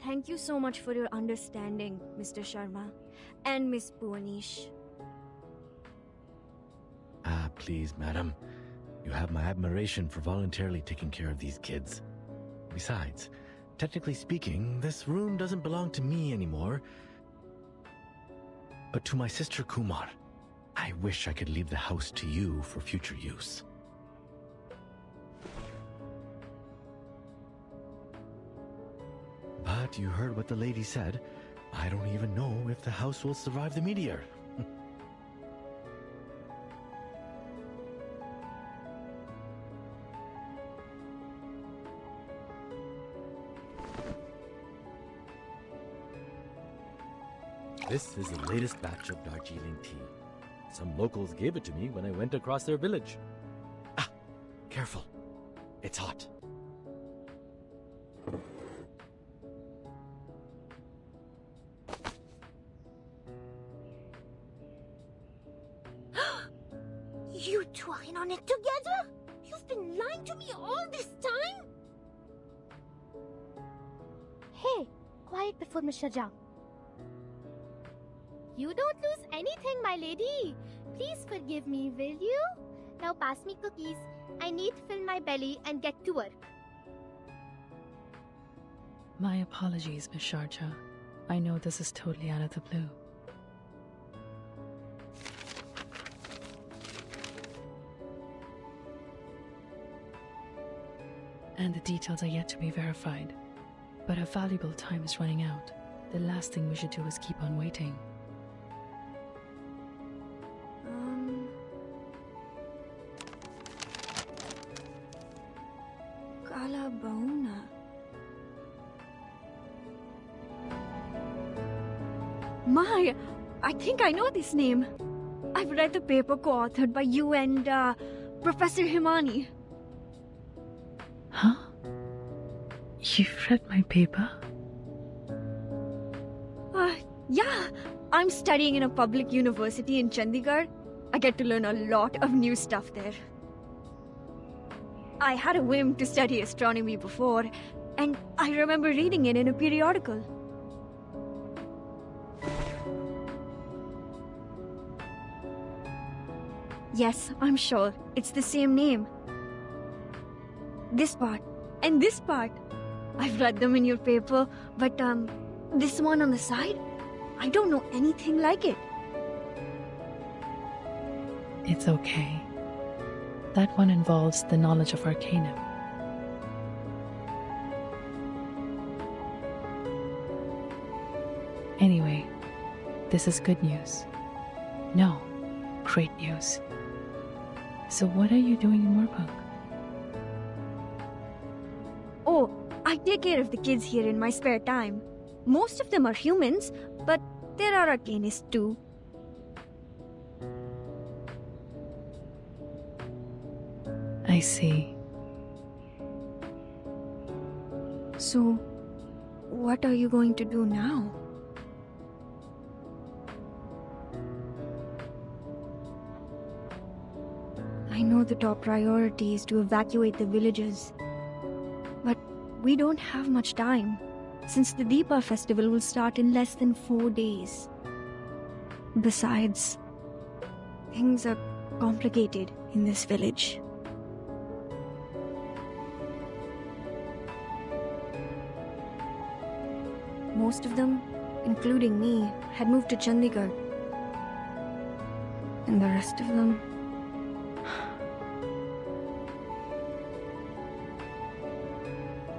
Thank you so much for your understanding, Mr. Sharma and Miss Bhuwanish. Please, madam. You have my admiration for voluntarily taking care of these kids. Besides, technically speaking, this room doesn't belong to me anymore, but to my sister Kumar. I wish I could leave the house to you for future use. But you heard what the lady said. I don't even know if the house will survive the meteor. This is the latest batch of Darjeeling tea. Some locals gave it to me when I went across their village. Ah, careful. It's hot. You two are in on it together? You've been lying to me all this time? Hey, quiet before Mr. Jang. You don't lose anything, my lady. Please forgive me, will you? Now pass me cookies. I need to fill my belly and get to work. My apologies, Miss Sharja. I know this is totally out of the blue. And the details are yet to be verified. But our valuable time is running out. The last thing we should do is keep on waiting. Bauna. My, I think I know this name. I've read the paper co-authored by you and Professor Himani. Huh? You've read my paper? Yeah. I'm studying in a public university in Chandigarh. I get to learn a lot of new stuff there. I had a whim to study astronomy before, and I remember reading it in a periodical. Yes, I'm sure. It's the same name. This part, and this part. I've read them in your paper, but this one on the side, I don't know anything like it. It's okay. That one involves the knowledge of Arcanum. Anyway, this is good news. No, great news. So what are you doing in Moorpark? Oh, I take care of the kids here in my spare time. Most of them are humans, but there are arcanists too. I see. So, what are you going to do now? I know the top priority is to evacuate the villages, but we don't have much time, since the Deepa festival will start in less than 4 days. Besides, things are complicated in this village. Most of them, including me, had moved to Chandigarh. And the rest of them...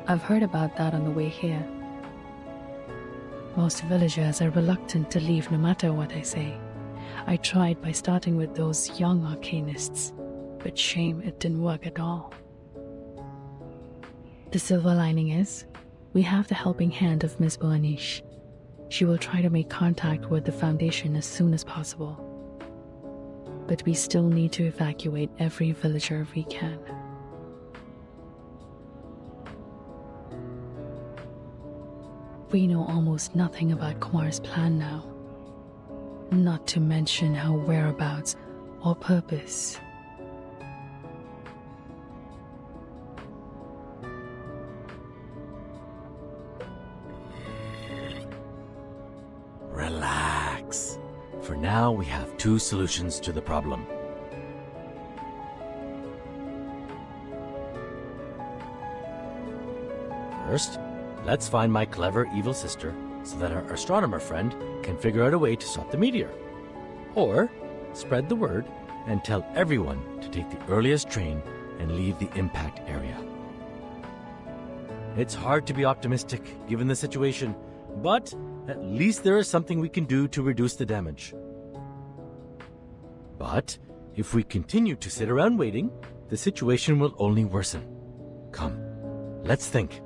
I've heard about that on the way here. Most villagers are reluctant to leave no matter what I say. I tried by starting with those young arcanists, but shame it didn't work at all. The silver lining is, we have the helping hand of Miss Bhuwanish. She will try to make contact with the Foundation as soon as possible. But we still need to evacuate every villager we can. We know almost nothing about Kumar's plan now. Not to mention her whereabouts or purpose. For now, we have two solutions to the problem. First, let's find my clever evil sister so that our astronomer friend can figure out a way to stop the meteor. Or spread the word and tell everyone to take the earliest train and leave the impact area. It's hard to be optimistic given the situation, but at least there is something we can do to reduce the damage. But if we continue to sit around waiting, the situation will only worsen. Come, let's think.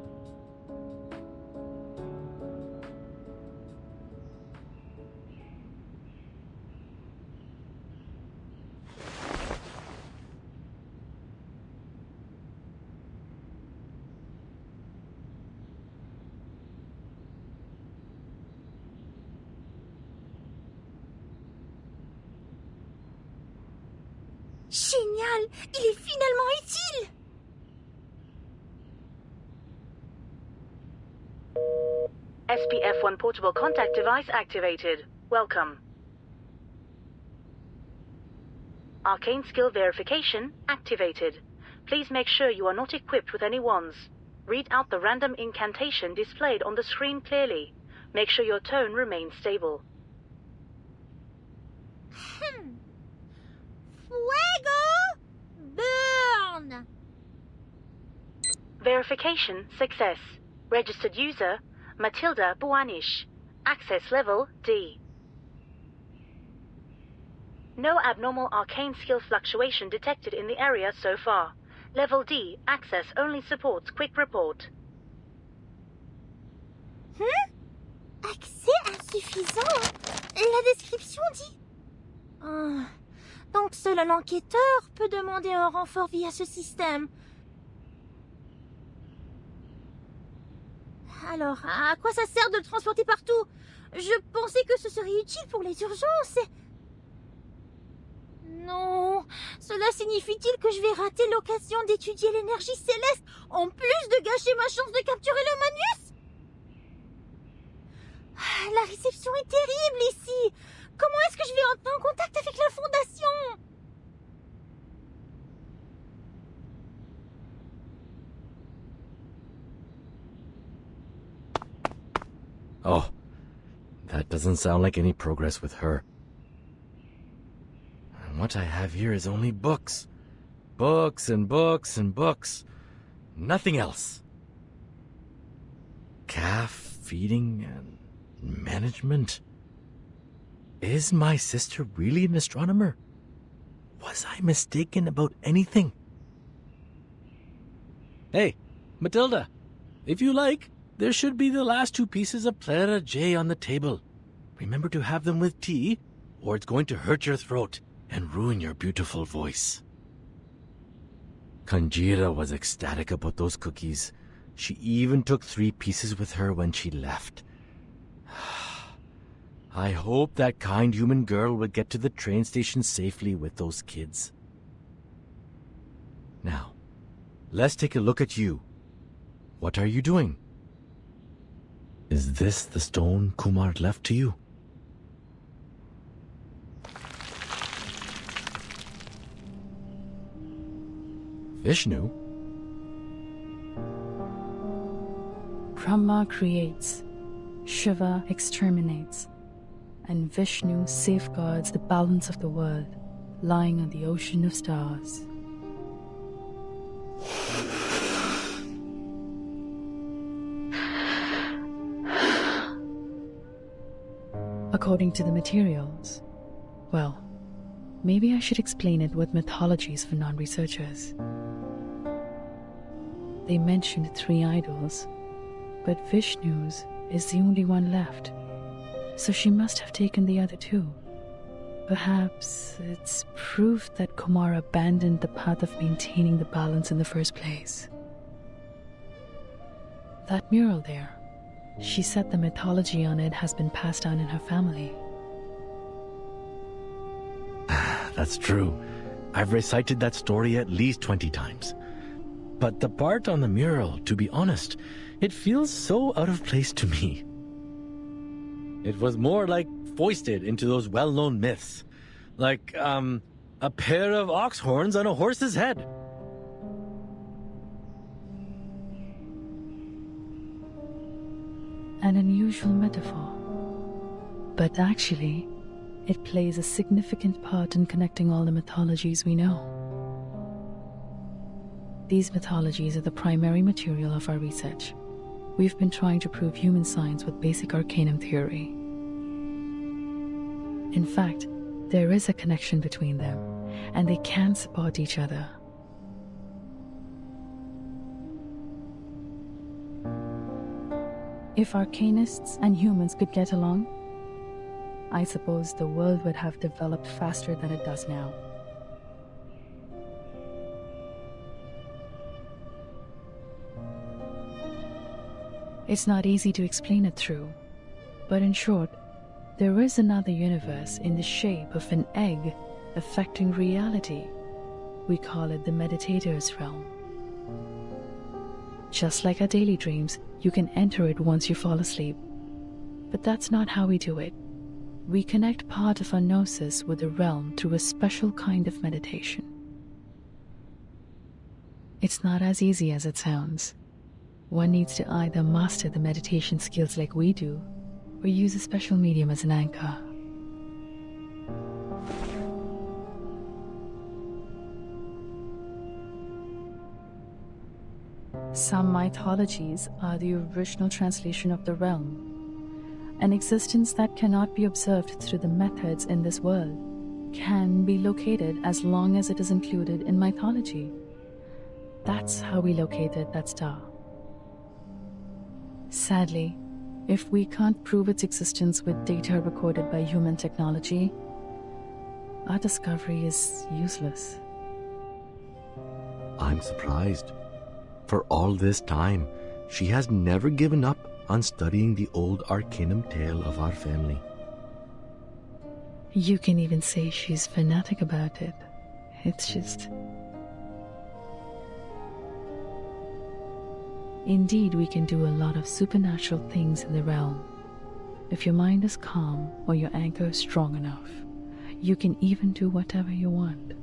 Génial! Il est finalement utile! SPF-1 portable contact device activated. Welcome. Arcane skill verification activated. Please make sure you are not equipped with any wands. Read out the random incantation displayed on the screen clearly. Make sure your tone remains stable. Fuego! Burn! Verification success. Registered user, Matilda Buanish. Access level D. No abnormal arcane skill fluctuation detected in the area so far. Level D, access only supports quick report. Accès insuffisant? La description dit... donc seul l'enquêteur peut demander un renfort via ce système. Alors, à quoi ça sert de le transporter partout? Je pensais que ce serait utile pour les urgences. Non, cela signifie-t-il que je vais rater l'occasion d'étudier l'énergie céleste en plus de gâcher ma chance de capturer le Manius? La réception est terrible ici. Comment est-ce que je vais entrer en contact avec la Fondation? Oh, that doesn't sound like any progress with her. And what I have here is only books. Books and books and books. Nothing else. Calf feeding and management. Is my sister really an astronomer? Was I mistaken about anything? Hey, Matilda, if you like, there should be the last two pieces of Plera J on the table. Remember to have them with tea, or it's going to hurt your throat and ruin your beautiful voice. Kanjira was ecstatic about those cookies. She even took 3 pieces with her when she left. I hope that kind human girl would get to the train station safely with those kids. Now, let's take a look at you. What are you doing? Is this the stone Kumar left to you? Vishnu? Brahma creates, Shiva exterminates, and Vishnu safeguards the balance of the world, lying on the ocean of stars. According to the materials, well, maybe I should explain it with mythologies for non-researchers. They mentioned 3 idols, but Vishnu's is the only one left, so she must have taken the other 2. Perhaps it's proof that Kumar abandoned the path of maintaining the balance in the first place. That mural there, she said the mythology on it has been passed down in her family. That's true. I've recited that story at least 20 times. But the part on the mural, to be honest, it feels so out of place to me. It was more like foisted into those well-known myths. Like, a pair of ox horns on a horse's head. An unusual metaphor. But actually, it plays a significant part in connecting all the mythologies we know. These mythologies are the primary material of our research. We've been trying to prove human science with basic arcanum theory. In fact, there is a connection between them, and they can support each other. If arcanists and humans could get along, I suppose the world would have developed faster than it does now. It's not easy to explain it through, but in short, there is another universe in the shape of an egg affecting reality. We call it the meditator's realm. Just like our daily dreams, you can enter it once you fall asleep. But that's not how we do it. We connect part of our gnosis with the realm through a special kind of meditation. It's not as easy as it sounds. One needs to either master the meditation skills like we do, or use a special medium as an anchor. Some mythologies are the original translation of the realm. An existence that cannot be observed through the methods in this world can be located as long as it is included in mythology. That's how we located that star. Sadly, if we can't prove its existence with data recorded by human technology, our discovery is useless. I'm surprised. For all this time, she has never given up on studying the old arcanum tale of our family. You can even say she's fanatic about it. It's just... Indeed, we can do a lot of supernatural things in the realm. If your mind is calm or your anchor is strong enough, you can even do whatever you want.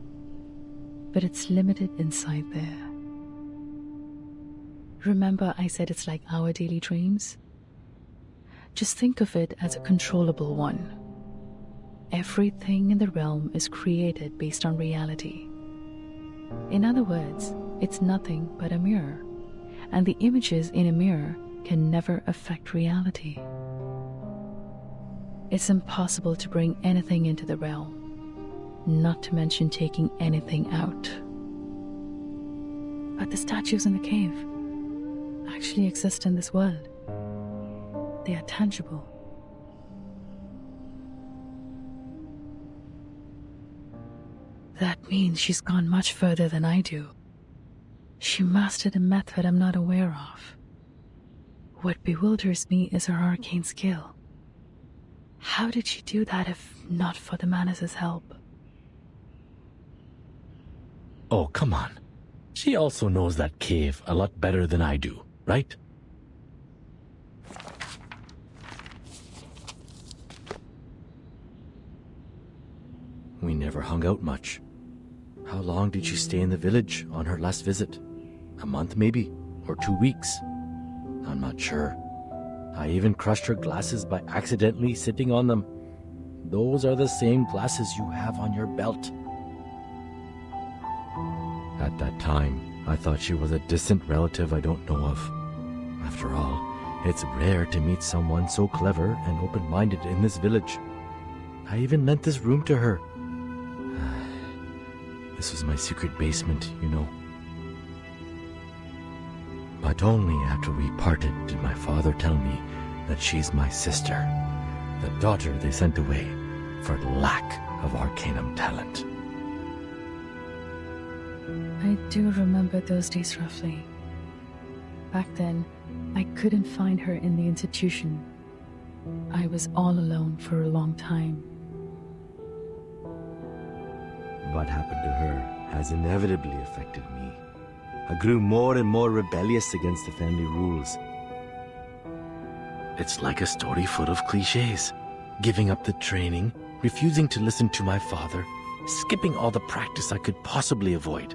But it's limited inside there. Remember I said it's like our daily dreams? Just think of it as a controllable one. Everything in the realm is created based on reality. In other words, it's nothing but a mirror, and the images in a mirror can never affect reality. It's impossible to bring anything into the realm, not to mention taking anything out. But the statues in the cave actually exist in this world. They are tangible. That means she's gone much further than I do. She mastered a method I'm not aware of. What bewilders me is her arcane skill. How did she do that if not for the Manus' help? Oh, come on. She also knows that cave a lot better than I do, right? We never hung out much. How long did she stay in the village on her last visit? A month maybe? Or 2 weeks? I'm not sure. I even crushed her glasses by accidentally sitting on them. Those are the same glasses you have on your belt. At that time, I thought she was a distant relative I don't know of. After all, it's rare to meet someone so clever and open-minded in this village. I even lent this room to her. This was my secret basement, you know. But only after we parted did my father tell me that she's my sister, the daughter they sent away for lack of arcanum talent. I do remember those days roughly. Back then, I couldn't find her in the institution. I was all alone for a long time. What happened to her has inevitably affected me. I grew more and more rebellious against the family rules. It's like a story full of cliches. Giving up the training, refusing to listen to my father, skipping all the practice I could possibly avoid.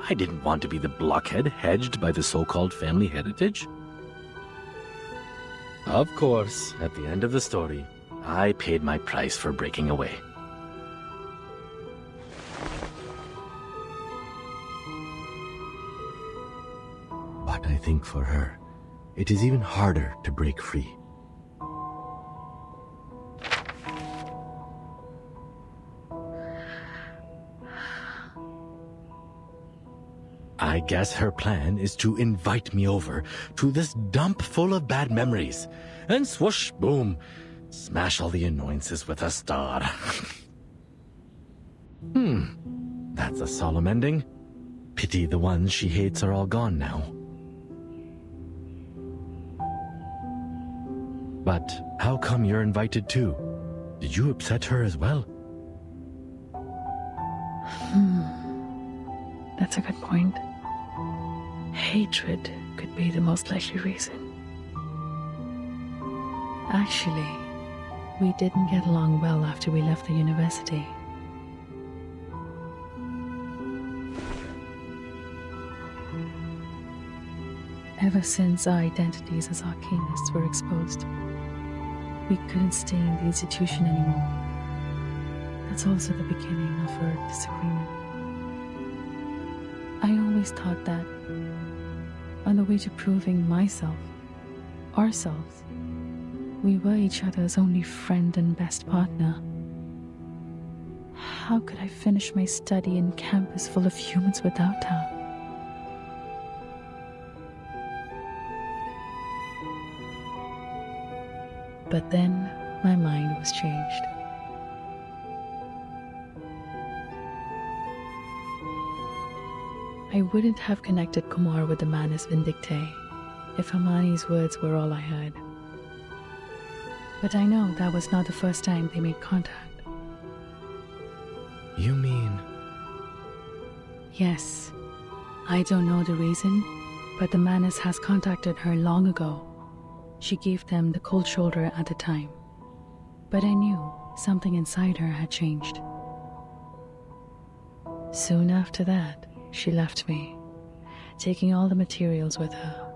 I didn't want to be the blockhead hedged by the so-called family heritage. Of course, at the end of the story, I paid my price for breaking away. But I think for her, it is even harder to break free. I guess her plan is to invite me over to this dump full of bad memories, and swoosh, boom, smash all the annoyances with a star. That's a solemn ending. Pity the ones she hates are all gone now. But how come you're invited too? Did you upset her as well? That's a good point. Hatred could be the most likely reason. Actually, we didn't get along well after we left the university. Ever since our identities as arcanists were exposed, we couldn't stay in the institution anymore. That's also the beginning of our disagreement. I always thought that, on the way to proving myself, ourselves, we were each other's only friend and best partner. How could I finish my study in campus full of humans without her? But then my mind was changed. I wouldn't have connected Kumar with the Manus Vindictae if Hermione's words were all I heard. But I know that was not the first time they made contact. You mean... Yes. I don't know the reason, but the Manus has contacted her long ago. She gave them the cold shoulder at the time. But I knew something inside her had changed. Soon after that, she left me, taking all the materials with her.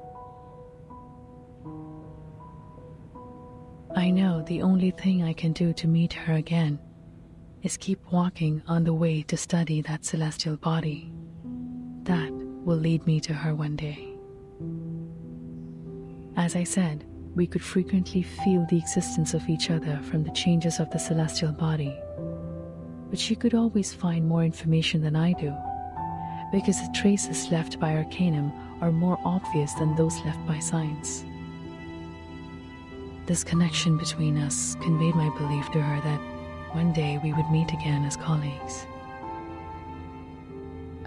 I know the only thing I can do to meet her again is keep walking on the way to study that celestial body. That will lead me to her one day. As I said, we could frequently feel the existence of each other from the changes of the celestial body. But she could always find more information than I do, because the traces left by Arcanum are more obvious than those left by science. This connection between us conveyed my belief to her that one day we would meet again as colleagues.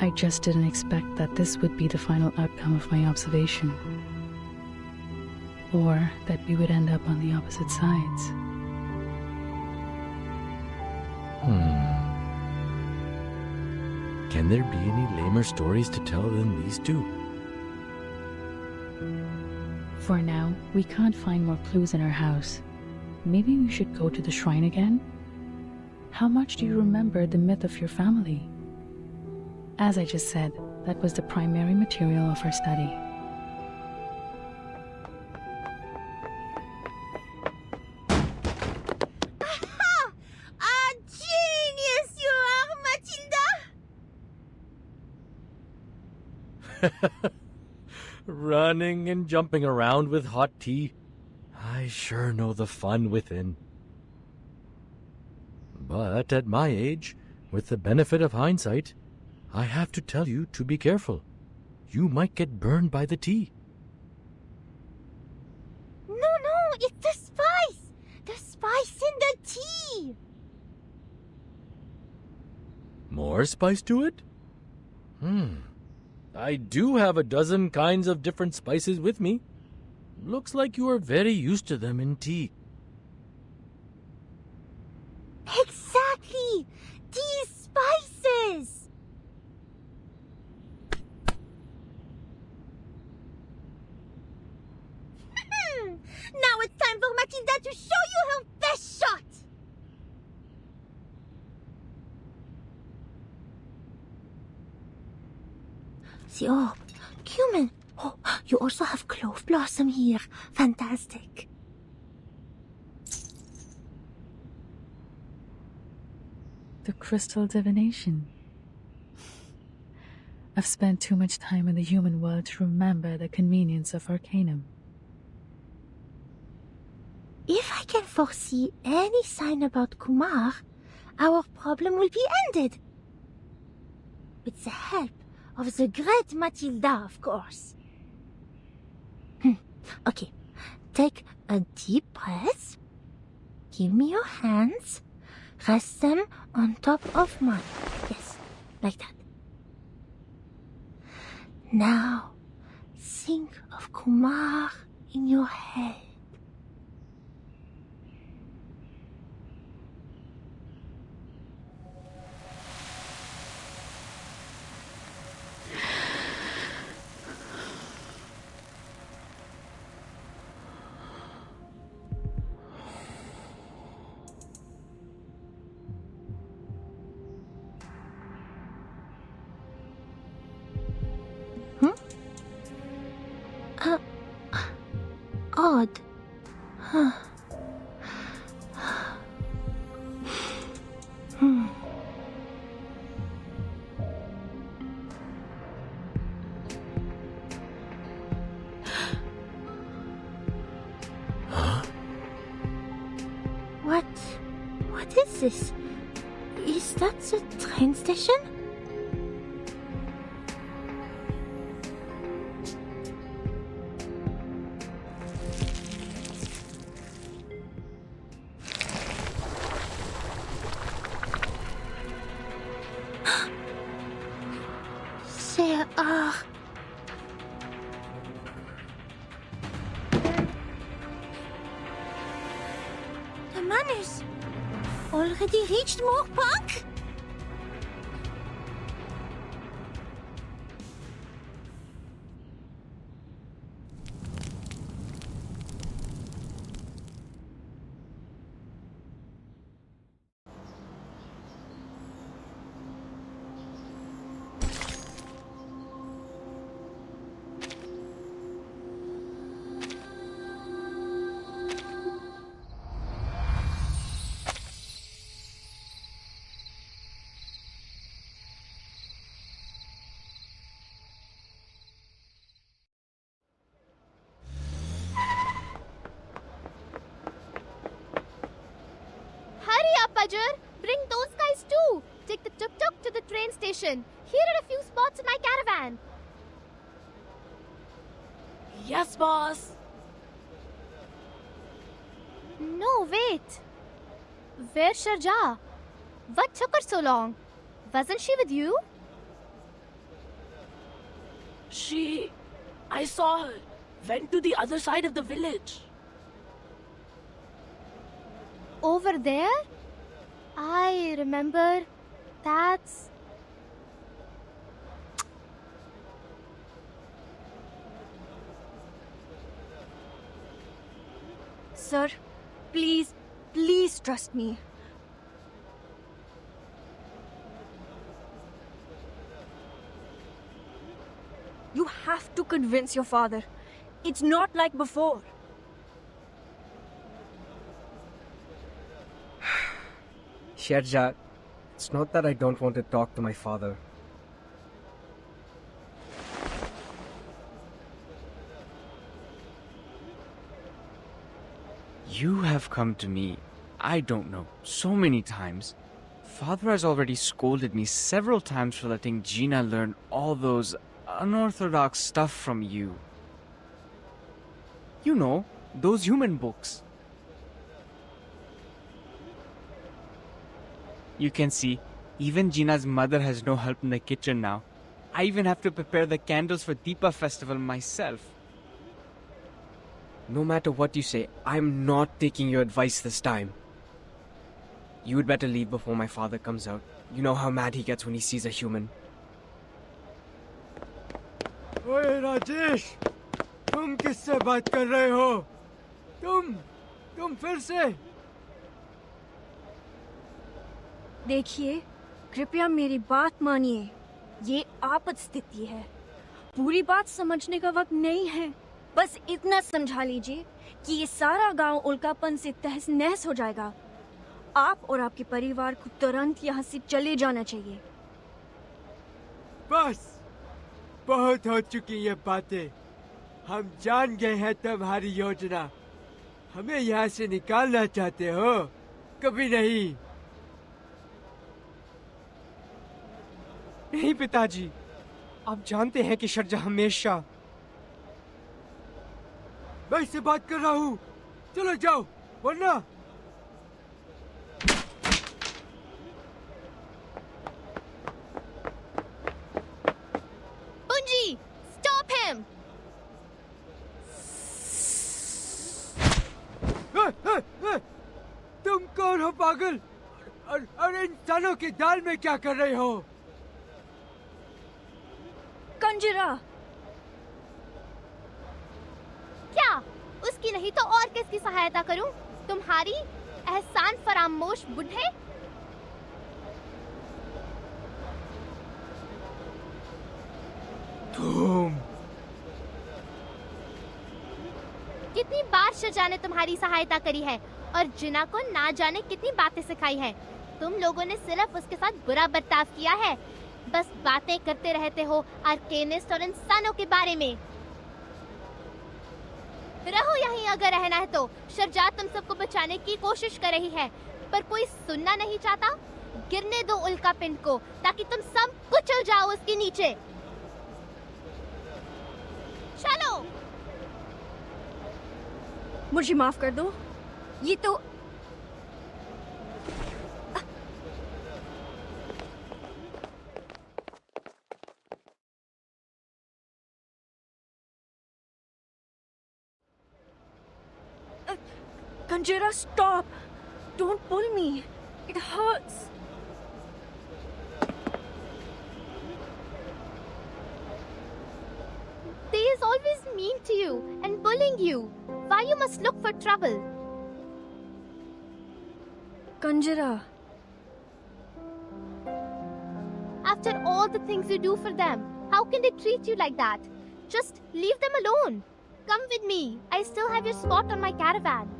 I just didn't expect that this would be the final outcome of my observation, or that we would end up on the opposite sides. Can there be any lamer stories to tell than these two? For now, we can't find more clues in our house. Maybe we should go to the shrine again? How much do you remember the myth of your family? As I just said, that was the primary material of our study. Aha! A genius you are, Matilda! Running and jumping around with hot tea. I sure know the fun within. But at my age, with the benefit of hindsight, I have to tell you to be careful. You might get burned by the tea. No, it's the spice! The spice in the tea! More spice to it? I do have a dozen kinds of different spices with me. Looks like you are very used to them in tea. Exactly! These spices! Now it's time for Matilda to show you her best shot! The orb. Cumin. Oh, you also have clove blossom here. Fantastic. The crystal divination. I've spent too much time in the human world to remember the convenience of Arcanum. If I can foresee any sign about Kumar, our problem will be ended. With the help of the great Matilda, of course. Okay, take a deep breath. Give me your hands. Rest them on top of mine. Yes, like that. Now, think of Kumar in your head. Odd. Huh. What is this? Is that the train station? There are... The manners already reached Moor Park? Bring those guys too. Take the tuk-tuk to the train station. Here are a few spots in my caravan. Yes, boss. No, wait. Where's Sharjah? What took her so long? Wasn't she with you? I saw her. Went to the other side of the village. Over there? I remember. That's... Sir, please trust me. You have to convince your father. It's not like before. Sharjah, it's not that I don't want to talk to my father. You have come to me, I don't know, so many times. Father has already scolded me several times for letting Gina learn all those unorthodox stuff from you. You know, those human books. You can see, even Gina's mother has no help in the kitchen now. I even have to prepare the candles for Deepa festival myself. No matter what you say, I'm not taking your advice this time. You would better leave before my father comes out. You know how mad he gets when he sees a human. Oye Rajesh, तुम किससे बात कर रहे हो? तुम फिर से। देखिए, कृपया मेरी बात मानिए। ये आपात स्थिति है। पूरी बात समझने का वक्त नहीं है। बस इतना समझा लीजिए कि ये सारा गांव उल्कापन से तहस नहस हो जाएगा। आप और आपके परिवार को तुरंत यहाँ से चले जाना चाहिए। बस, बहुत हो चुकी ये बातें। हम जान गए हैं तुम्हारी योजना। हमें यहाँ से निकालना चाहते हो? कभी नहीं। नहीं पिताजी, आप जानते हैं कि शर्जा हमेशा। मैं इससे बात कर रहा हूँ। चलो जाओ, वरना। Bunji, stop him! तुम कौन हो पागल? और इंसानों की दाल में क्या कर रहे हो? कंजरा, क्या? उसकी नहीं तो और किसकी सहायता करूं? तुम्हारी एहसान फरामोश बुढ़े? तुम कितनी बार शजा ने तुम्हारी सहायता करी है और जिना को ना जाने कितनी बातें सिखाई हैं। तुम लोगों ने सिर्फ उसके साथ बुरा बर्ताव किया है। बस बातें करते रहते हो आर्केनिस्ट और इंसानों के बारे में। रहो यहीं अगर रहना है तो। शर्जा तुम सबको बचाने की कोशिश कर रही है, पर कोई सुनना नहीं चाहता। गिरने दो उल्का पिंड को ताकि तुम सब कुचल जाओ उसके नीचे। चलो। मुझे माफ कर दो। ये तो Kanjira, stop! Don't pull me. It hurts. They is always mean to you and bullying you. Why you must look for trouble? Kanjira. After all the things you do for them, how can they treat you like that? Just leave them alone. Come with me. I still have your spot on my caravan.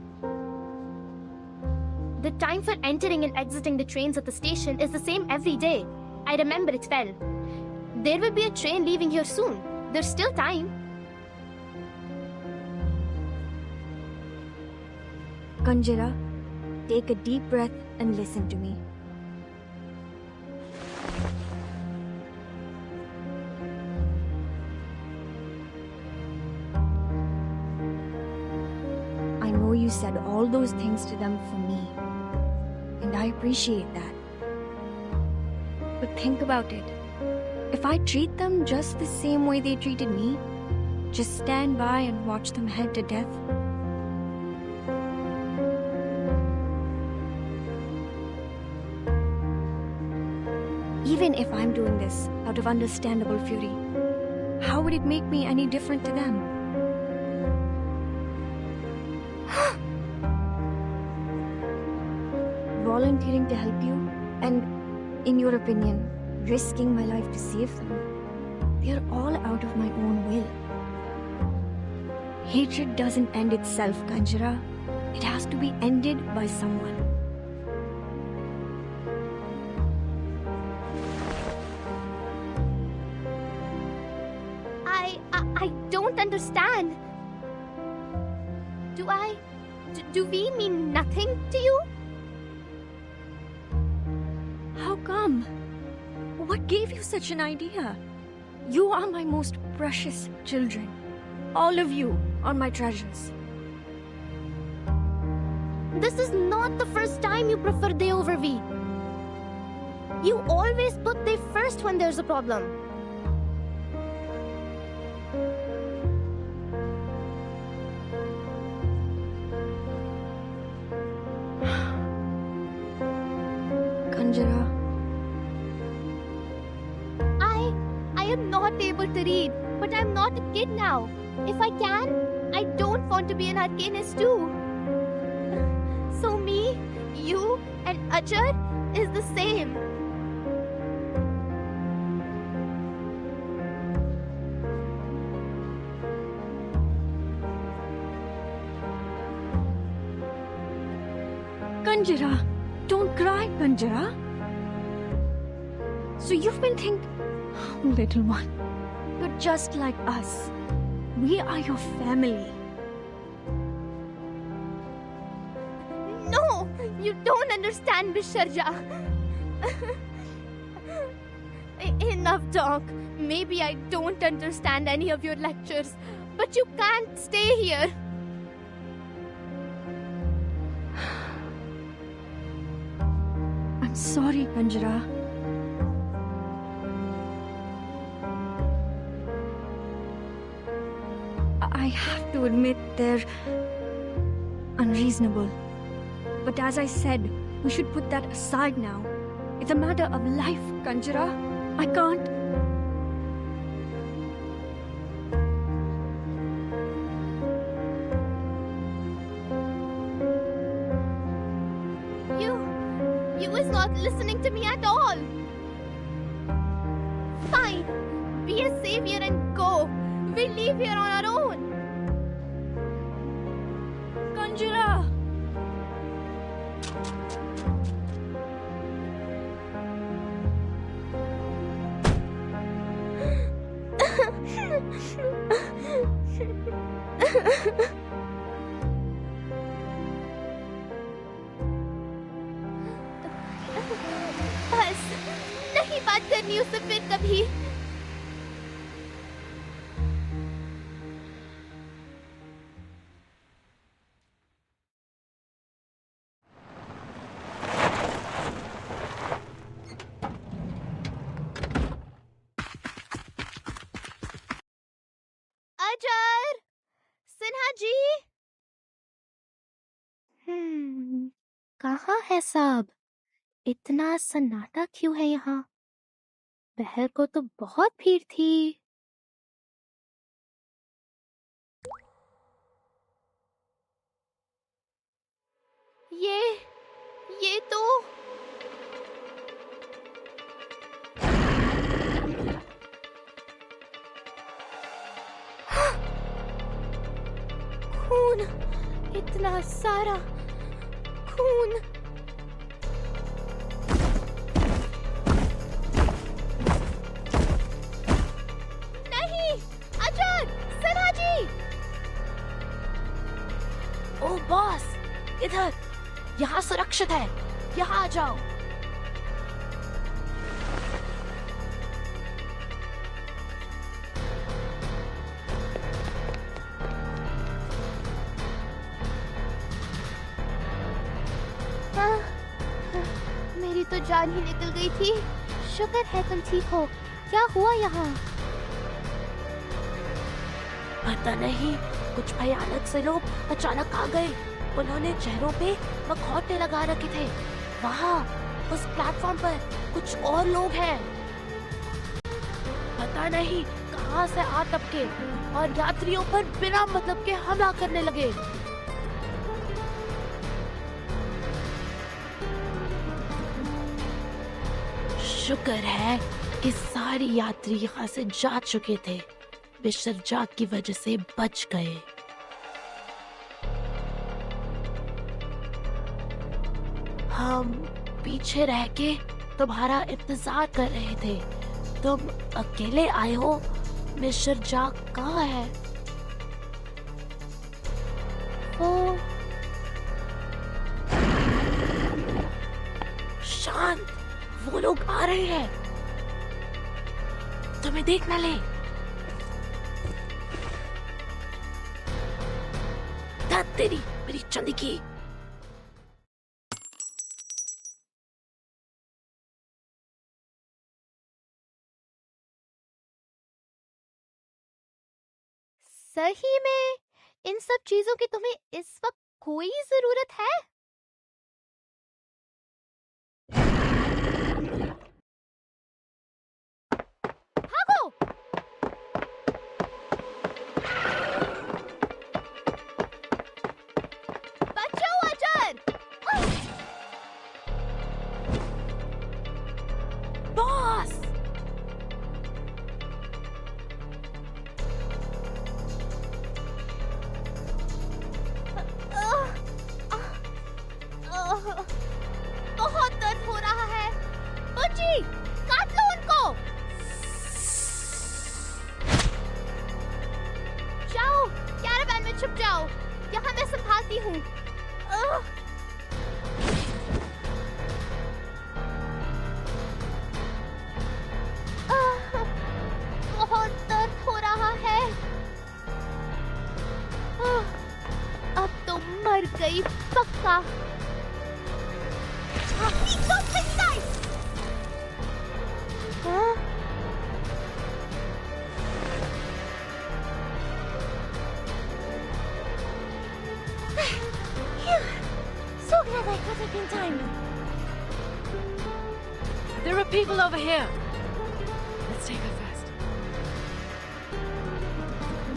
The time for entering and exiting the trains at the station is the same every day. I remember it well. There will be a train leaving here soon. There's still time. Kanjira, take a deep breath and listen to me. I know you said all those things to them for me, and I appreciate that. But think about it. If I treat them just the same way they treated me, just stand by and watch them head to death, even if I'm doing this out of understandable fury, how would it make me any different to them? Volunteering to help you, and in your opinion, risking my life to save them, they are all out of my own will. Hatred doesn't end itself, Kanjira. It has to be ended by someone. I don't understand. Do we mean nothing to you? How come? What gave you such an idea? You are my most precious children. All of you are my treasures. This is not the first time you prefer they over we. You always put they first when there's a problem. Kanjira, I am not able to read, but I'm not a kid now. If I can, I don't want to be an arcanist too. So me, you, and Ajay is the same. Kanjara, don't cry, Kanjara. So you've been thinking, oh, little one, you're just like us. We are your family. No, you don't understand, Bisharja. Enough talk. Maybe I don't understand any of your lectures, but you can't stay here. I'm sorry, Kanjara. I have to admit they're unreasonable. But as I said, we should put that aside now. It's a matter of life, Kanjara. I can't. You is not listening to me at all. Fine. Be a savior and go. We leave here on our own. Kanjara! बस नहीं बात करनी उससे फिर कभी. अजर, सिन्हा जी. कहाँ है सब? इतना सन्नाटा क्यों है यहाँ? बहर को तो बहुत भीड़ थी. ये तो खून, इतना सारा खून. ओ बॉस, इधर. यहाँ सुरक्षित है. यहाँ आ जाओ. मेरी तो जान ही निकल गई थी. शुक्र है तुम ठीक हो. क्या हुआ यहाँ? पता नहीं, कुछ भयानक से लोग अचानक आ गए. उन्होंने चेहरों पे मखौटे लगा रखे थे. वहाँ उस प्लेटफॉर्म पर कुछ और लोग हैं. पता नहीं कहाँ से आ टपके और यात्रियों पर बिना मतलब के हमला करने लगे. शुक्र है कि सारे यात्री यहाँ से जा चुके थे. विसर्जन की वजह से बच गए. हम पीछे रह के तुम्हारा इंतजार कर रहे थे. तुम अकेले आए हो. मिस्टर जाक कहाँ है? वो शांत. वो लोग आ रहे हैं. तुम्हें देख ना ले. तेरी मेरी चंदी की. सही में इन सब चीजों की तुम्हें इस वक्त कोई जरूरत है? भागो. सकती हूँ। बहुत दर्द हो रहा है। अब तो मर गई पक्का। So glad I got it in time. There are people over here. Let's take her fast.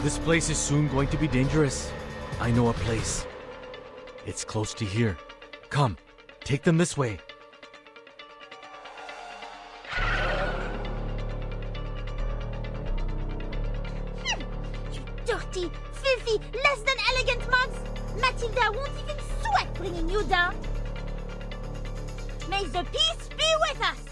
This place is soon going to be dangerous. I know a place. It's close to here. Come, take them this way. You dirty, filthy, less than elegant mugs! Matilda won't even sweat bringing you down. May the peace be with us!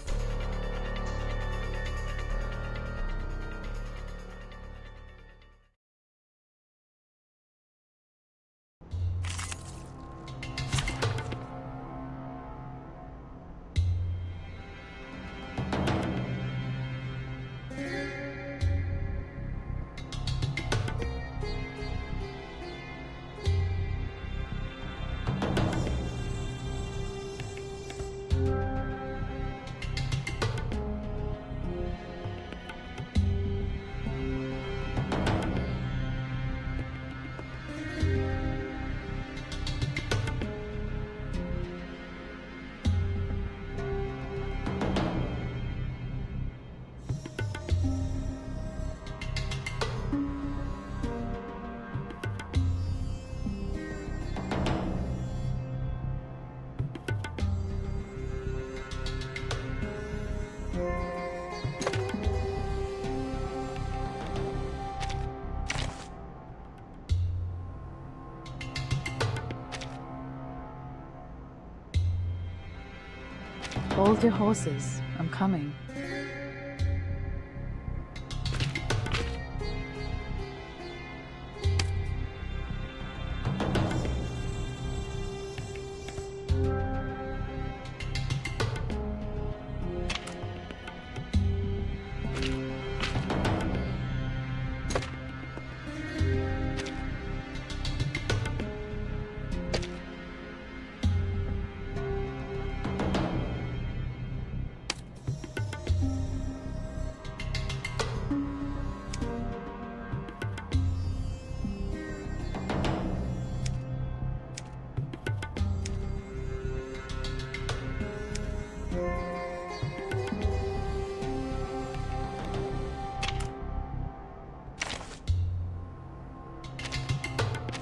Hold your horses. I'm coming.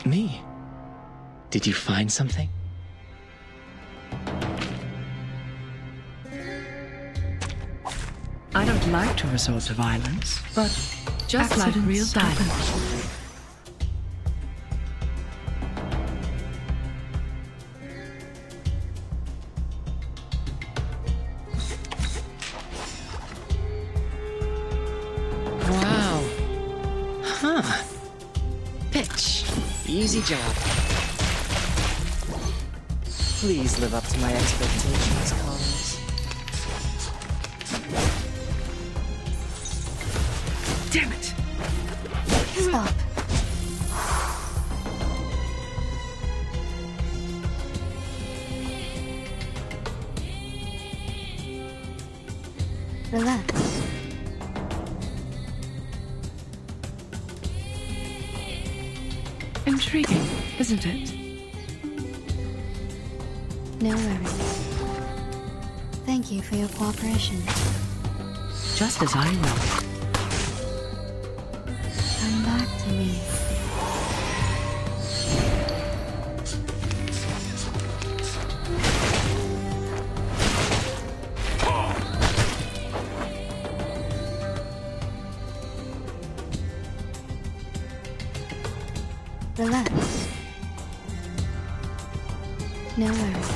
Me? Did you find something? I don't like to resort to violence, but just like real diamonds. Wow. Huh. Pitch. Easy job. Please live up to my expectations, Collins. Damn it! Stop. Relax. Intriguing, isn't it? No worries. Thank you for your cooperation. Just as I will. Come back to me. Relax. No worries.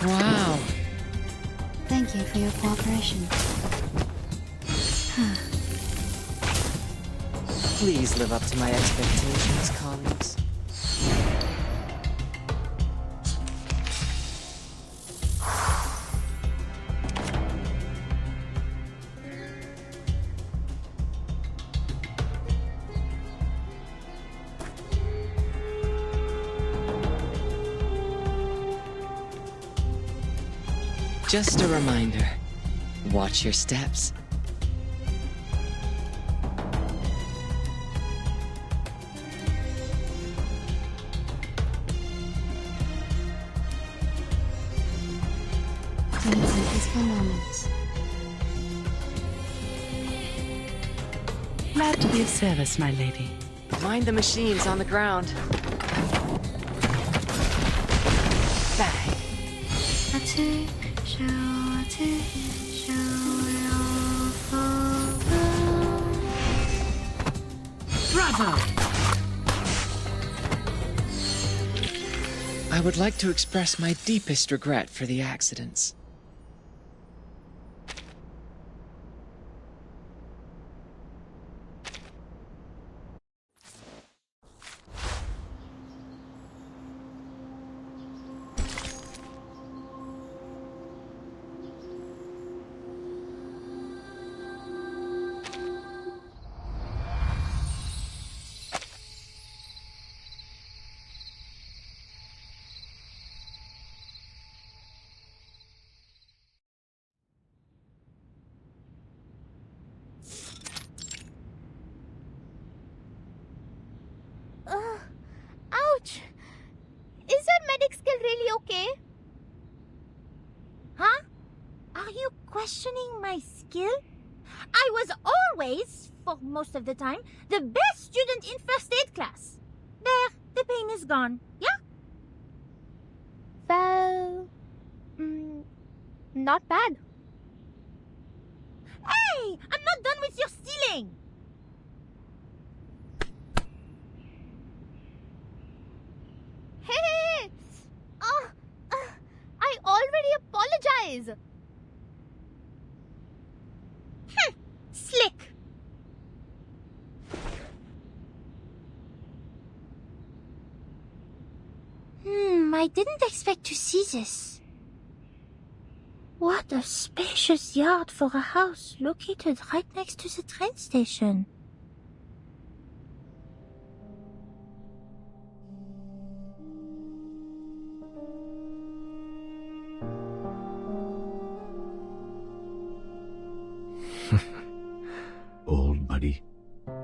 Wow. Thank you for your cooperation. Please live up to my expectations, Collins. Just a reminder. Watch your steps. Peaceful moments. Glad to be of service, my lady. Mind the machines on the ground. Bang. Bravo! I would like to express my deepest regret for the accidents. Ouch! Is your medic skill really okay? Huh? Are you questioning my skill? I was always, for most of the time, the best student in first aid class. There, the pain is gone, yeah? Well, not bad. Hey! I'm not done with your stealing! Hey! I already apologize. Slick. I didn't expect to see this. What a spacious yard for a house located right next to the train station. Old buddy,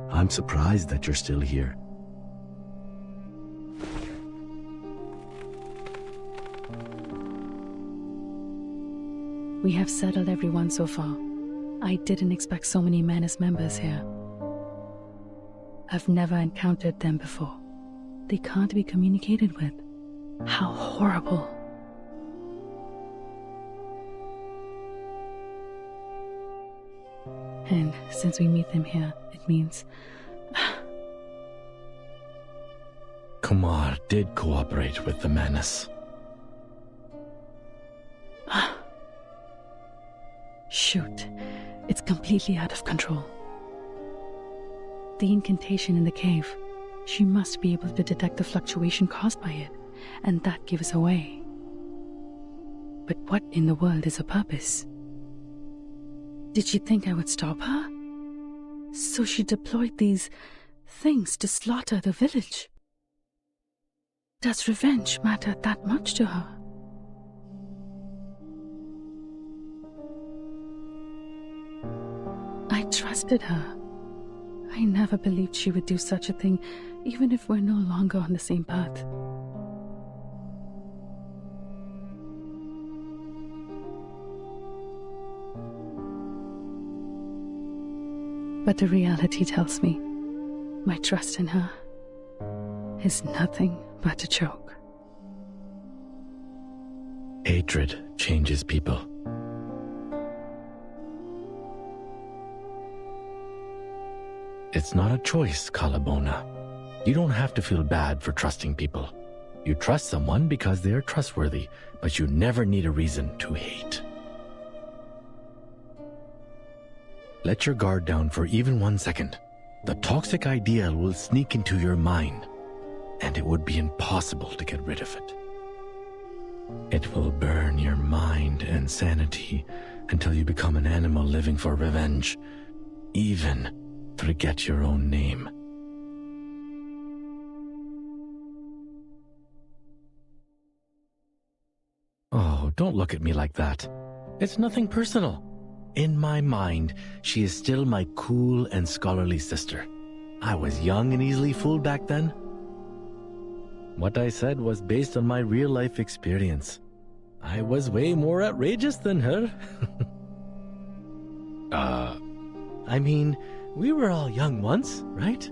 I'm surprised that you're still here. We have settled everyone so far. I didn't expect so many men as members here. I've never encountered them before. They can't be communicated with. How horrible. And since we meet them here, it means... Kumar did cooperate with the menace. Shoot, it's completely out of control. The incantation in the cave, she must be able to detect the fluctuation caused by it, and that gives away. But what in the world is her purpose? Did she think I would stop her? So she deployed these things to slaughter the village. Does revenge matter that much to her? I trusted her. I never believed she would do such a thing, even if we're no longer on the same path. But the reality tells me my trust in her is nothing but a joke. Hatred changes people. It's not a choice, Kalabona. You don't have to feel bad for trusting people. You trust someone because they are trustworthy, but you never need a reason to hate. Let your guard down for even 1 second. The toxic idea will sneak into your mind, and it would be impossible to get rid of it. It will burn your mind and sanity until you become an animal living for revenge, even forget your own name. Oh, don't look at me like that. It's nothing personal. In my mind, she is still my cool and scholarly sister. I was young and easily fooled back then. What I said was based on my real-life experience. I was way more outrageous than her. I mean, we were all young once, right?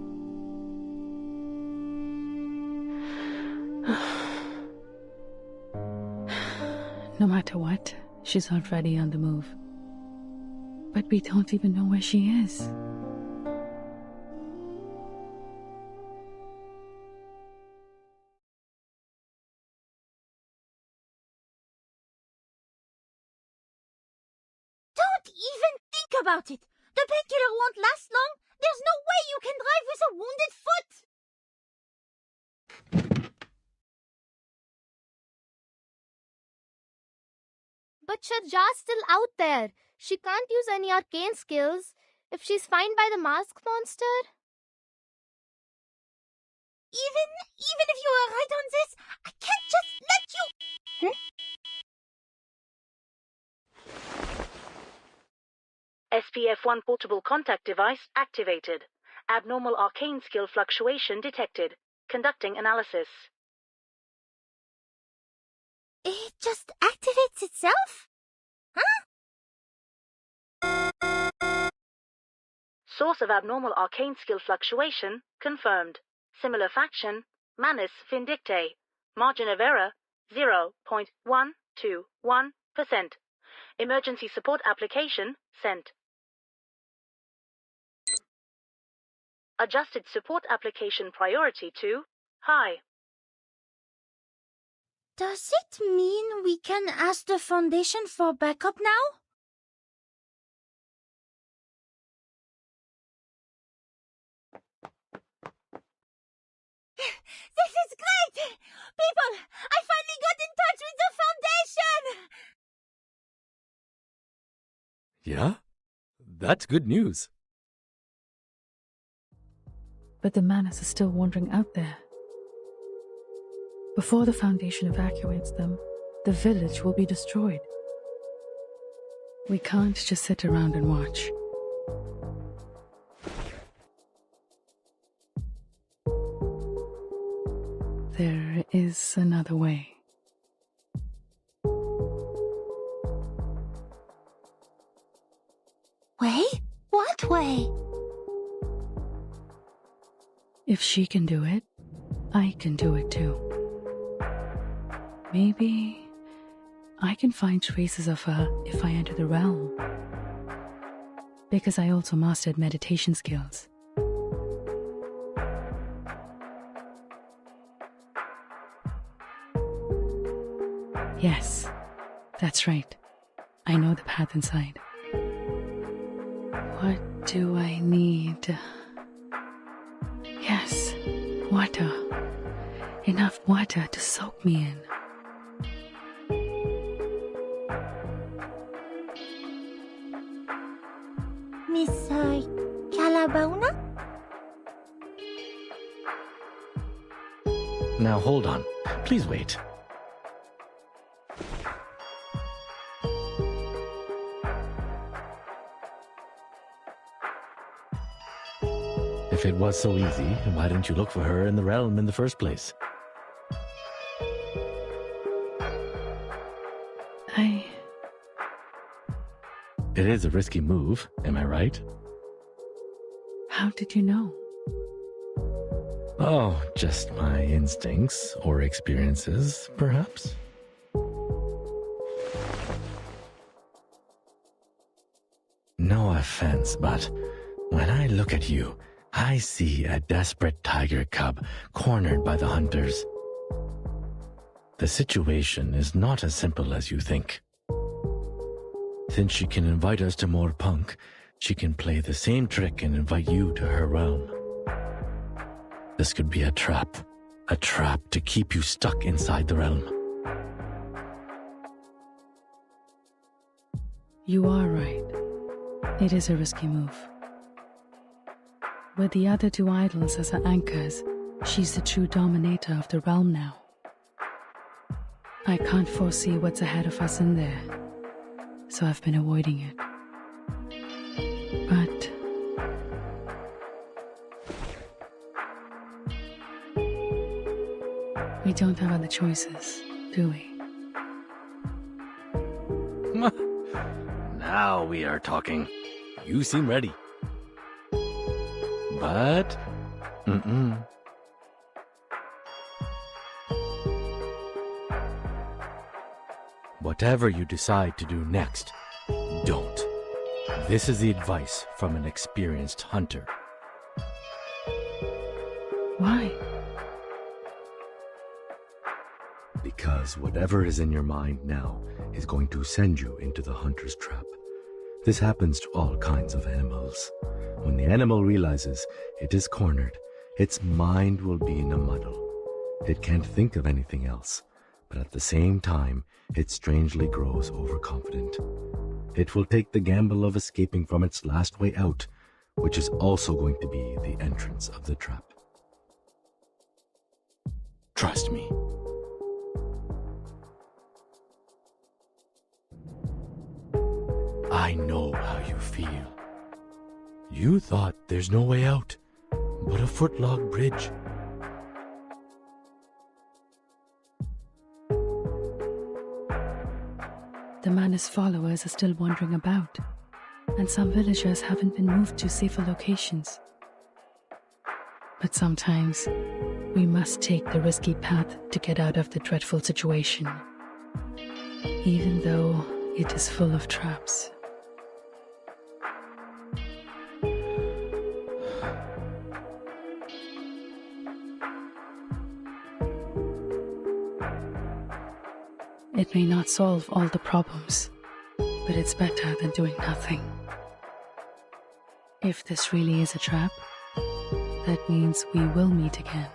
No matter what, she's already on the move. But we don't even know where she is. Don't even think about it! The painkiller won't last long! There's no way you can drive with a wounded foot! But Sharja's still out there. She can't use any arcane skills if she's found by the masked monster. Even if you were right on this, I can't just let you... SPF-1 portable contact device activated. Abnormal arcane skill fluctuation detected. Conducting analysis. It just activates itself? Source of abnormal arcane skill fluctuation confirmed. Similar faction, Manus Vindictae. Margin of error, 0.121%. Emergency support application sent. Adjusted support application priority to high. Does it mean we can ask the Foundation for backup now? This is great! People, I finally got in touch with the Foundation! Yeah? That's good news. But the Manus is still wandering out there. Before the Foundation evacuates them, the village will be destroyed. We can't just sit around and watch. There is another way. Way? What way? If she can do it, I can do it too. Maybe I can find traces of her if I enter the realm. Because I also mastered meditation skills. Yes, that's right. I know the path inside. What do I need? Yes, water. Enough water to soak me in. Miss Calabauna? Now hold on. Please wait. If it was so easy, why didn't you look for her in the realm in the first place? It is a risky move, am I right? How did you know? Oh, just my instincts or experiences, perhaps? No offense, but when I look at you, I see a desperate tiger cub cornered by the hunters. The situation is not as simple as you think. Since she can invite us to more punk, she can play the same trick and invite you to her realm. This could be a trap to keep you stuck inside the realm. You are right. It is a risky move. With the other two idols as her anchors, she's the true dominator of the realm now. I can't foresee what's ahead of us in there. so I've been avoiding it. But we don't have other choices, do we? Now we are talking. You seem ready. But, whatever you decide to do next, don't. This is the advice from an experienced hunter. Why? Because whatever is in your mind now is going to send you into the hunter's trap. This happens to all kinds of animals. When the animal realizes it is cornered, its mind will be in a muddle. It can't think of anything else, but at the same time, it strangely grows overconfident. It will take the gamble of escaping from its last way out, which is also going to be the entrance of the trap. Trust me. I know how you feel. You thought there's no way out, but a footlog bridge. The man's followers are still wandering about, and some villagers haven't been moved to safer locations. But sometimes, we must take the risky path to get out of the dreadful situation, even though it is full of traps. It may not solve all the problems, but it's better than doing nothing. If this really is a trap, that means we will meet again.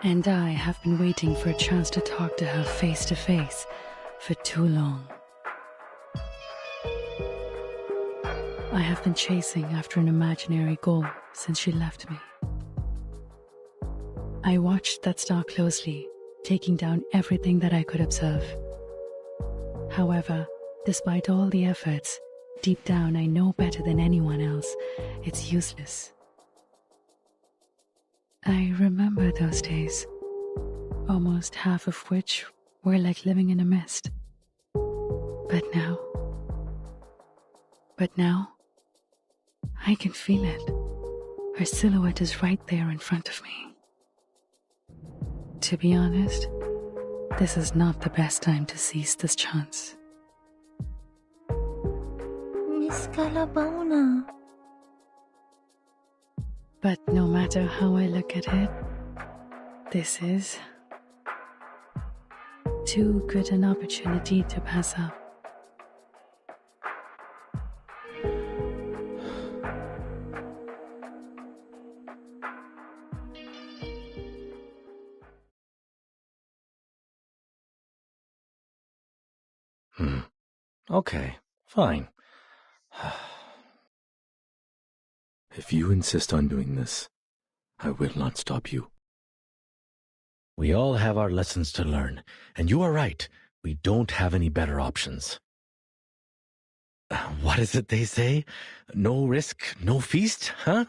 And I have been waiting for a chance to talk to her face to face for too long. I have been chasing after an imaginary goal since she left me. I watched that star closely, taking down everything that I could observe. However, despite all the efforts, deep down I know better than anyone else, it's useless. I remember those days, almost half of which were like living in a mist. But now, I can feel it. Her silhouette is right there in front of me. To be honest, this is not the best time to seize this chance. Miss Calabona. But no matter how I look at it, this is too good an opportunity to pass up. Okay, fine. If you insist on doing this, I will not stop you. We all have our lessons to learn, and you are right, we don't have any better options. What is it they say? No risk, no feast, huh?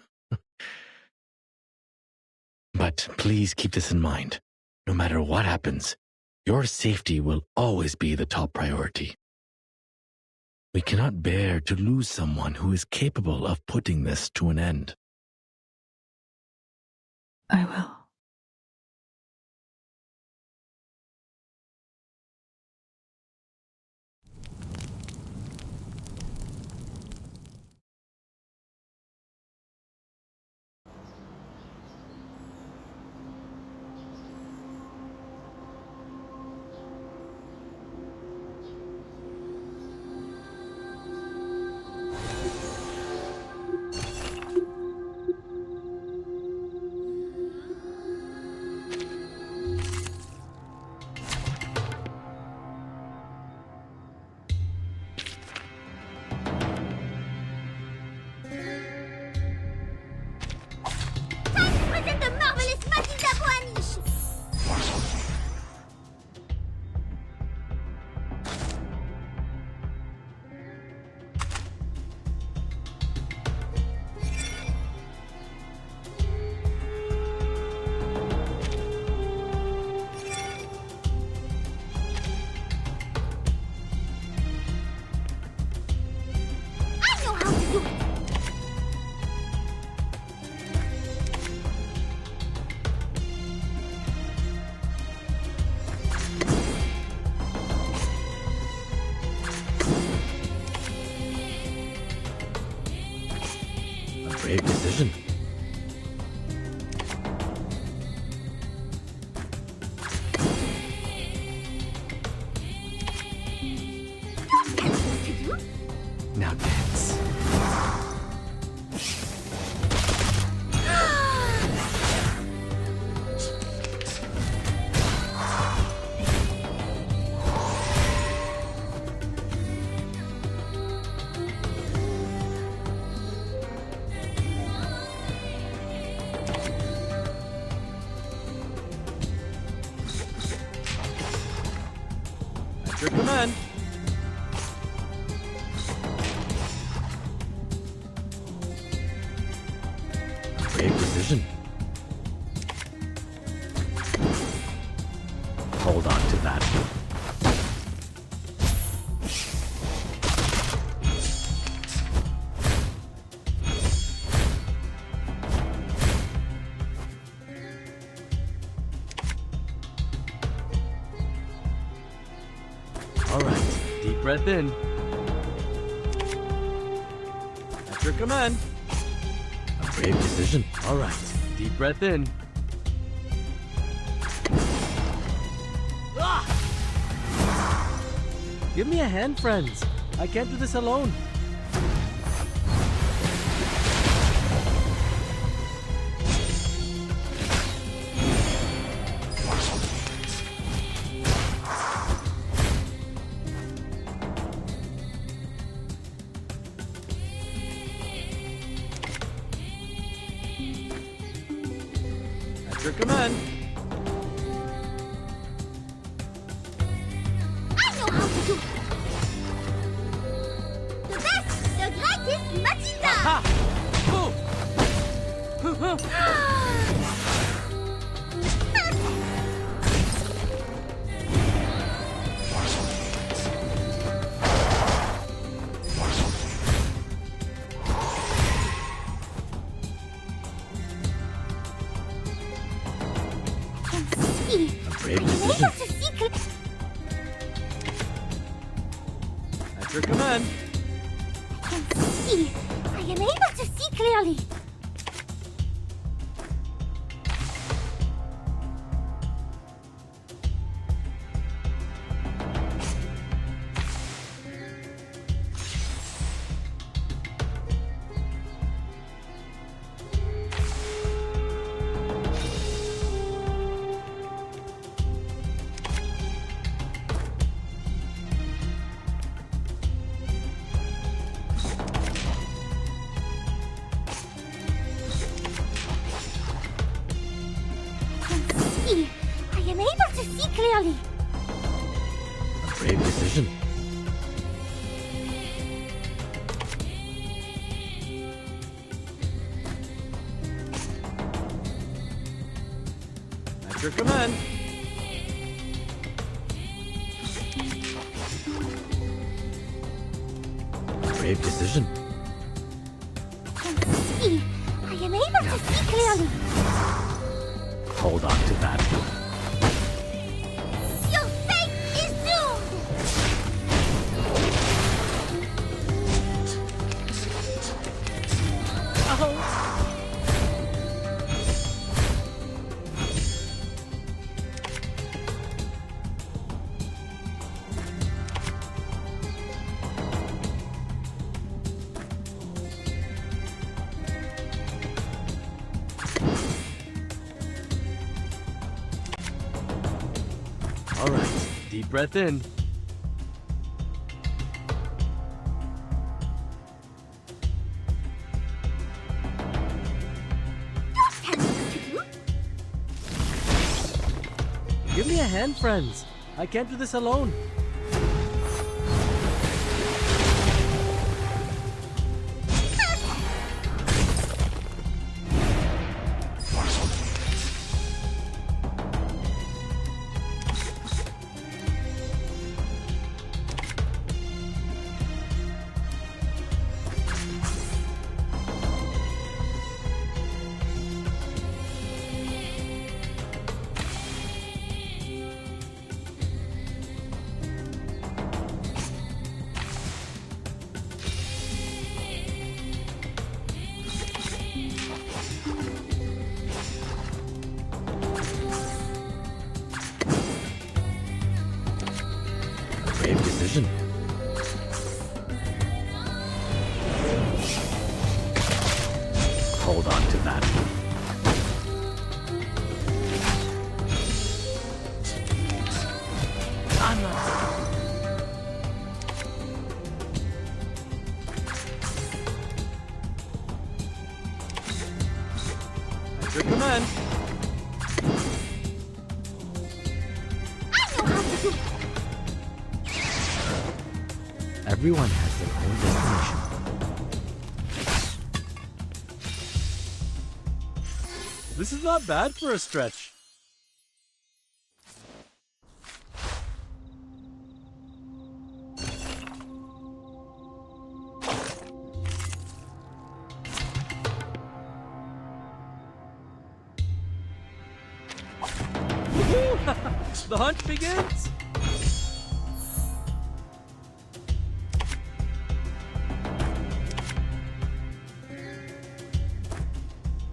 But please keep this in mind. No matter what happens, your safety will always be the top priority. We cannot bear to lose someone who is capable of putting this to an end. I will. At your command. Brave decision. Hold on to that. All right, deep breath in. At your command. A brave decision. All right, deep breath in. Ah! Give me a hand, friends. I can't do this alone. At your command. I know how to do it. The best, the greatest Matilda! Ha! Boom! See, Brave I am able decision. to see clearly. At your command. See, I am able to see clearly. See, I am able to see clearly. A brave decision. At your command. A brave decision. See, I am able to see clearly. Hold on to that. Your fate is doomed! All right, deep breath in. Tell me what to do. Give me a hand, friends. I can't do this alone. Brave decision. Hold on to that. I'm not. At your command. I know how to do it. Everyone has their own destination. This is not bad for a stretch. The hunt begins!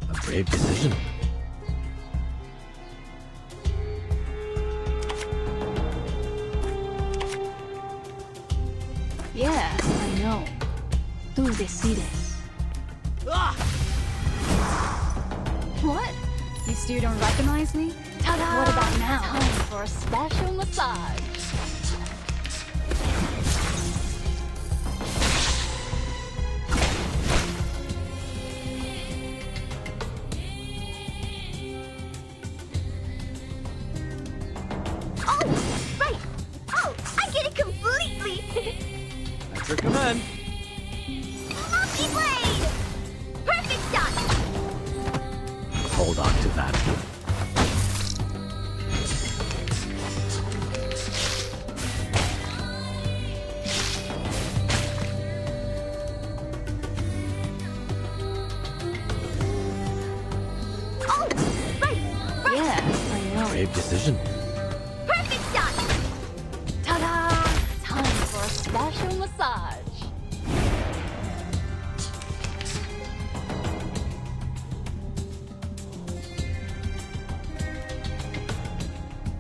A brave decision. Yeah, I know. Tú decides. What? You still don't recognize me? Ta-da! What about now? Time for a special massage. Oh, right. Oh, I get it completely. At your command. Multi-blade! Perfect shot! Hold on to that. Oh, right. Yeah, I know. Brave decision. Perfect shot! Ta-da! Time for a special massage.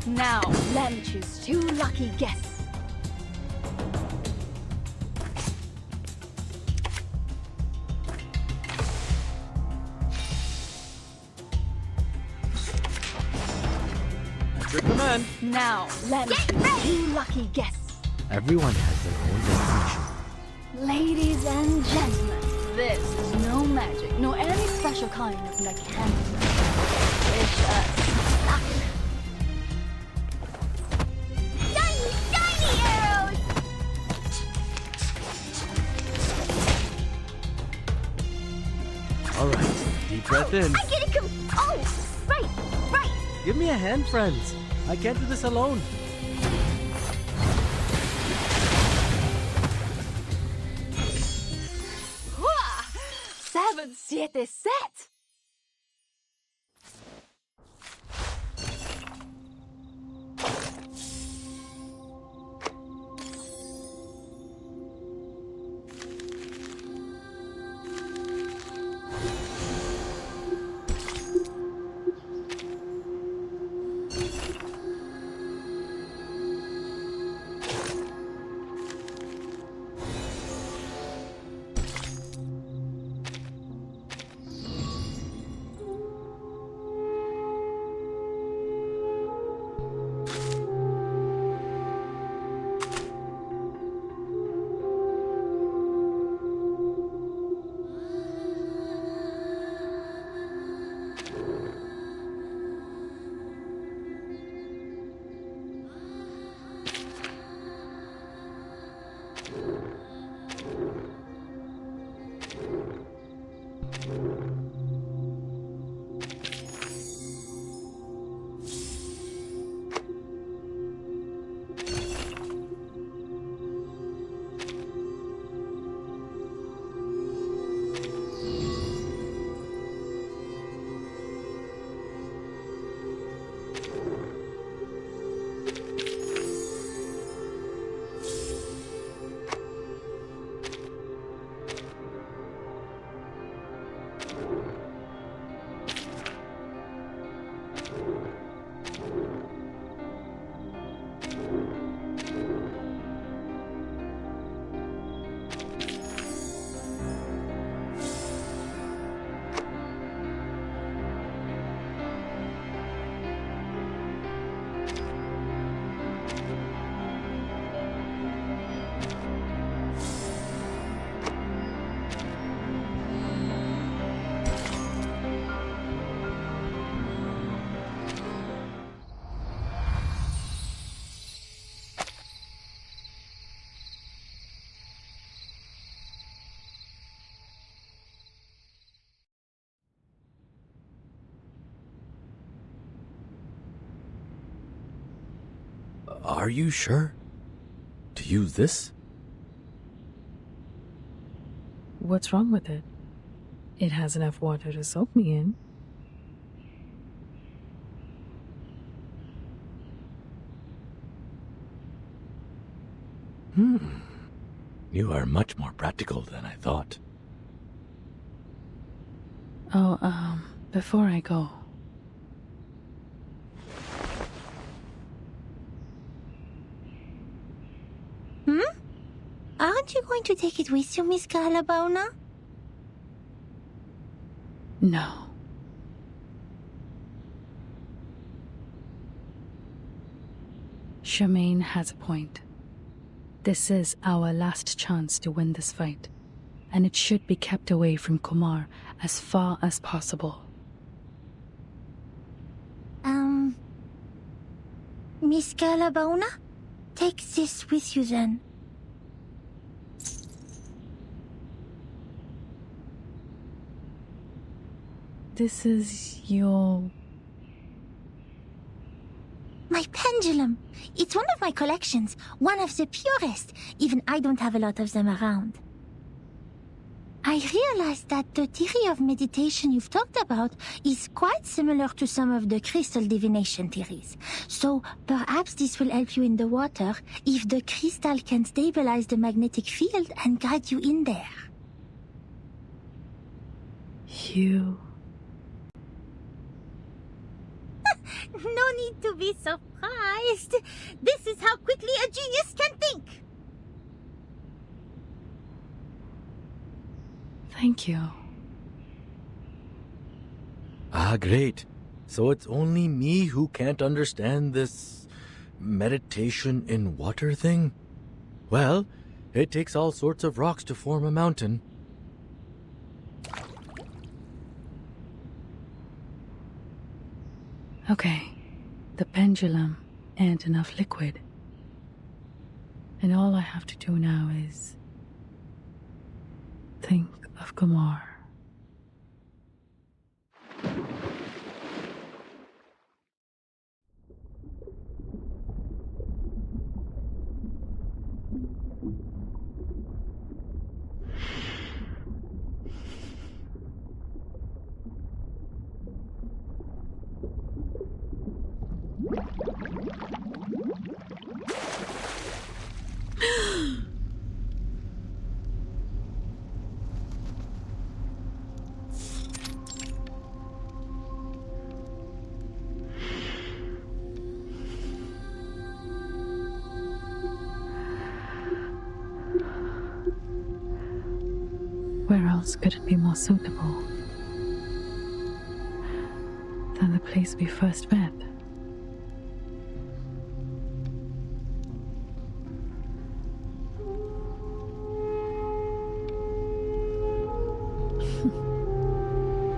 Now, let me choose 2 lucky guests. At your command. Now, let me choose 2 lucky guests. Everyone has their own destination. Ladies and gentlemen, this is no magic, nor any special kind of mechanism. It's just luck. Shiny, shiny arrows! All right, deep breath in. I get it oh, right, right. Give me a hand, friends. I can't do this alone. 7, 7, set! Are you sure? To use this? What's wrong with it? It has enough water to soak me in. You are much more practical than I thought. Oh, before I go. Aren't you going to take it with you, Miss Galabona? No. Charmaine has a point. This is our last chance to win this fight, and it should be kept away from Kumar as far as possible. Miss Galabona? Take this with you then. This is your... My pendulum. It's one of my collections, one of the purest. Even I don't have a lot of them around. I realized that the theory of meditation you've talked about is quite similar to some of the crystal divination theories. So perhaps this will help you in the water if the crystal can stabilize the magnetic field and guide you in there. You... No need to be surprised. This is how quickly a genius can think. Thank you. Ah, great. So it's only me who can't understand this meditation in water thing? Well, it takes all sorts of rocks to form a mountain. Okay, the pendulum and enough liquid. And all I have to do now is think of Kumar. Where else could it be more suitable than the place we first met?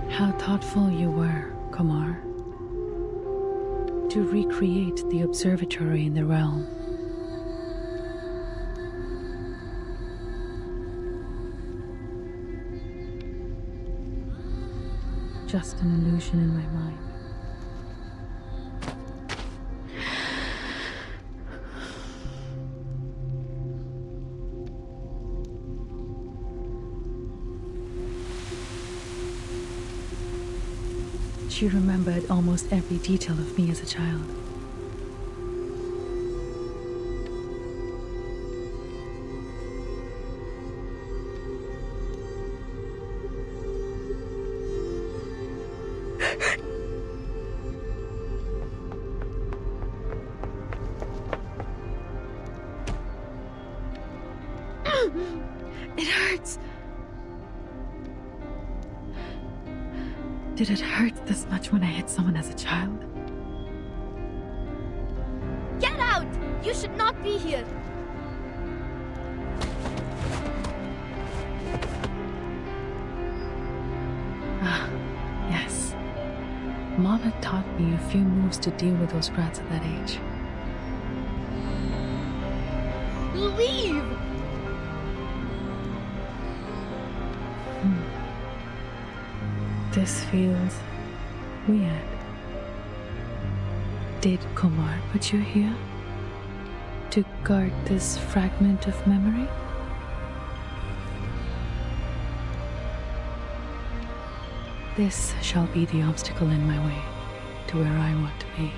How thoughtful you were, Kumar, to recreate the observatory in the realm. Just an illusion in my mind. She remembered almost every detail of me as a child. It hurts. Did it hurt this much when I hit someone as a child? Get out! You should not be here. Ah, yes. Mom had taught me a few moves to deal with those brats at that age. Leave! This feels weird. Did Kumar put you here? to guard this fragment of memory? This shall be the obstacle in my way to where I want to be.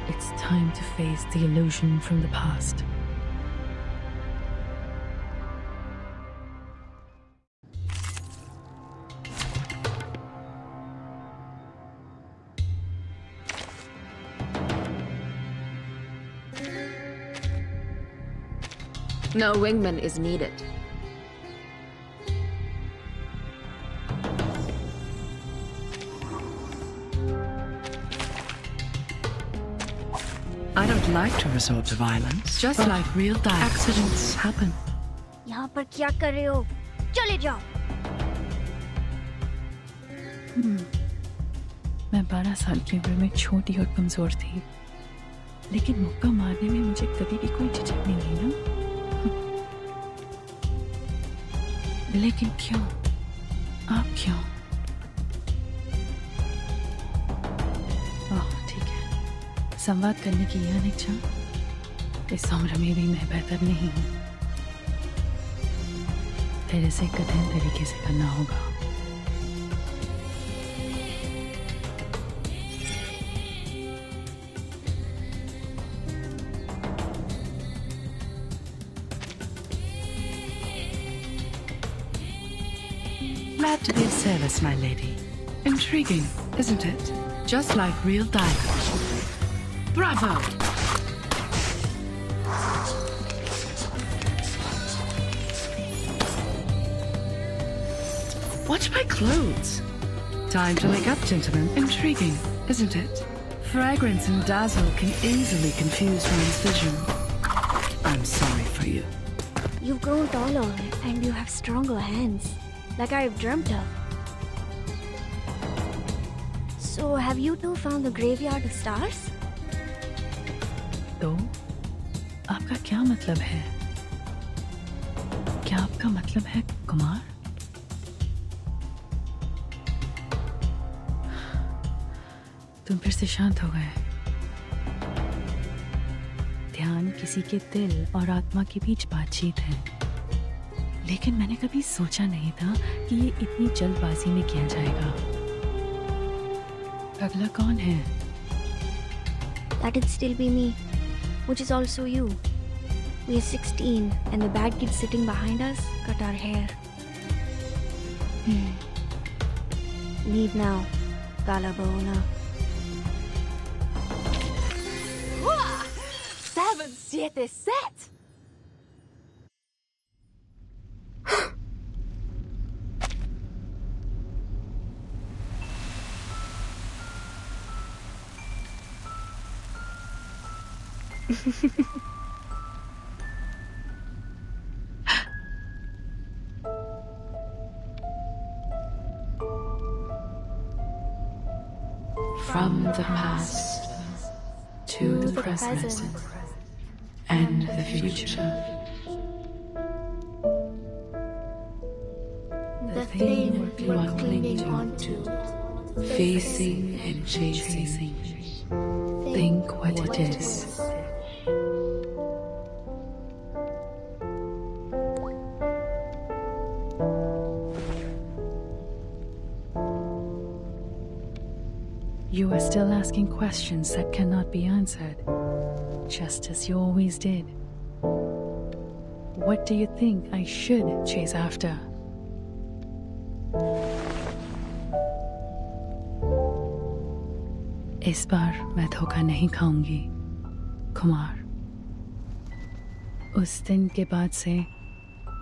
It's time to face the illusion from the past. No wingman is needed. I don't like to resort to violence. Just like real life, accidents happen. यहाँ पर क्या कर रहे हो? चले जाओ. मैं 12 साल की उम्र में छोटी और कमजोर थी, लेकिन मुक्का मारने में मुझे कभी भी कोई झिझक नहीं हुई ना. लेकिन क्यों? आप क्यों? ओह, ठीक है. संवाद करने की यह इच्छा. इस उम्र में भी मैं बेहतर नहीं हूँ. फिर इसे कठिन तरीके से करना होगा. Glad to be of service, my lady. Intriguing, isn't it? Just like real dialogue. Bravo! Watch my clothes. Time to wake up, gentlemen. Intriguing, isn't it? Fragrance and dazzle can easily confuse one's vision. I'm sorry for you. You've grown taller and you have stronger hands, like I've dreamt of. So, have you two found the graveyard of stars? तो आपका क्या मतलब है? क्या आपका मतलब है कुमार? तुम फिर से शांत हो गए. ध्यान किसी के दिल और आत्मा के बीच बातचीत है, लेकिन मैंने कभी सोचा नहीं था कि ये इतनी जल्दबाजी में किया जाएगा. अगला कौन है? That'd still be me, which is also you. We're 16 and the bad kid sitting behind us cut our hair. Leave now, Kala Baona. 7, 7, set! From the past to the present and the future. The thing you are clinging onto, facing and chasing. Think what it is. You are still asking questions that cannot be answered, just as you always did. What do you think I should chase after? इस बार मैं धोखा नहीं खाऊंगी, कुमार. उस दिन के बाद से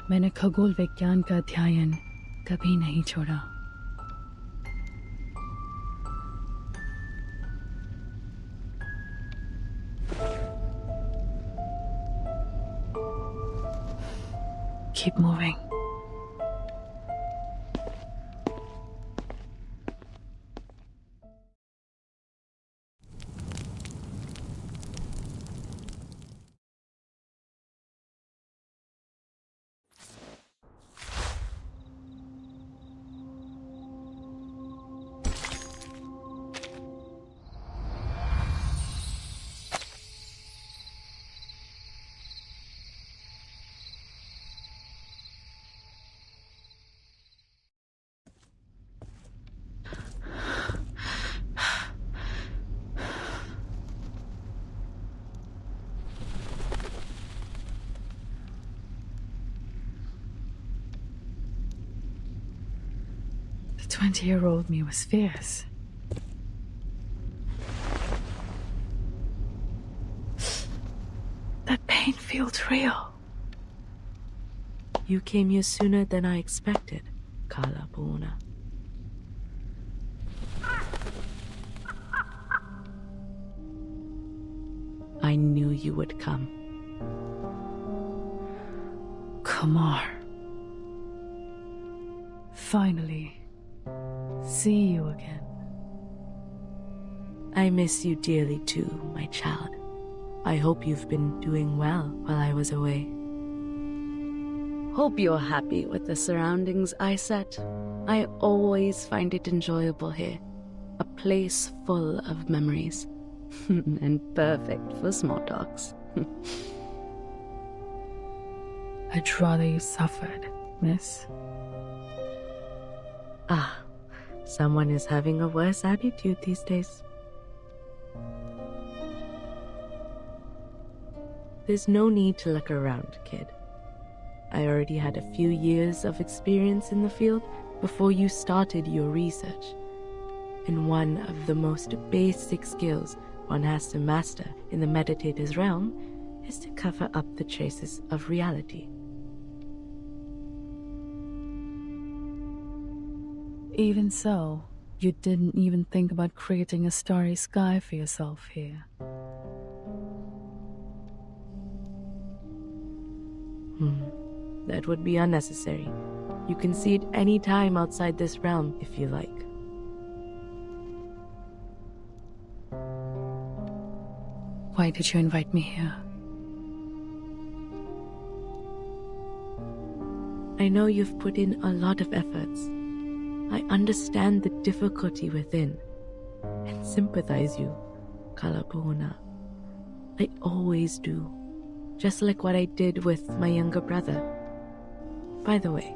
मैंने खगोल विज्ञान का अध्ययन कभी नहीं छोड़ा. Keep moving. 20-year-old me was fierce. That pain feels real. You came here sooner than I expected, Kalapuna. I knew you would come. Kumar. Finally, see you again. I miss you dearly too, my child. I hope you've been doing well while I was away. Hope you're happy with the surroundings I set. I always find it enjoyable here. A place full of memories. And perfect for small talks. I'd rather you suffered, miss. Ah, someone is having a worse attitude these days. There's no need to look around, kid. I already had a few years of experience in the field before you started your research. And one of the most basic skills one has to master in the meditator's realm is to cover up the traces of reality. Even so, you didn't even think about creating a starry sky for yourself here. That would be unnecessary. You can see it any time outside this realm if you like. Why did you invite me here? I know you've put in a lot of efforts. I understand the difficulty within and sympathize you, Kalapuna. I always do, just like what I did with my younger brother. By the way,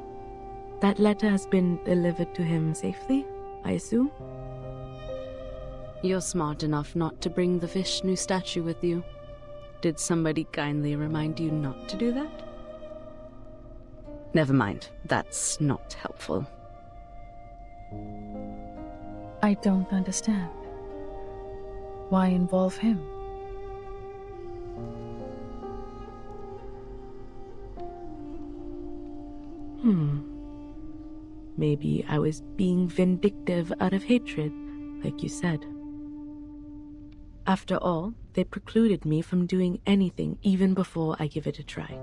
that letter has been delivered to him safely, I assume? You're smart enough not to bring the Vishnu statue with you. Did somebody kindly remind you not to do that? Never mind, that's not helpful. I don't understand. Why involve him? Maybe I was being vindictive out of hatred, like you said. After all, they precluded me from doing anything even before I give it a try.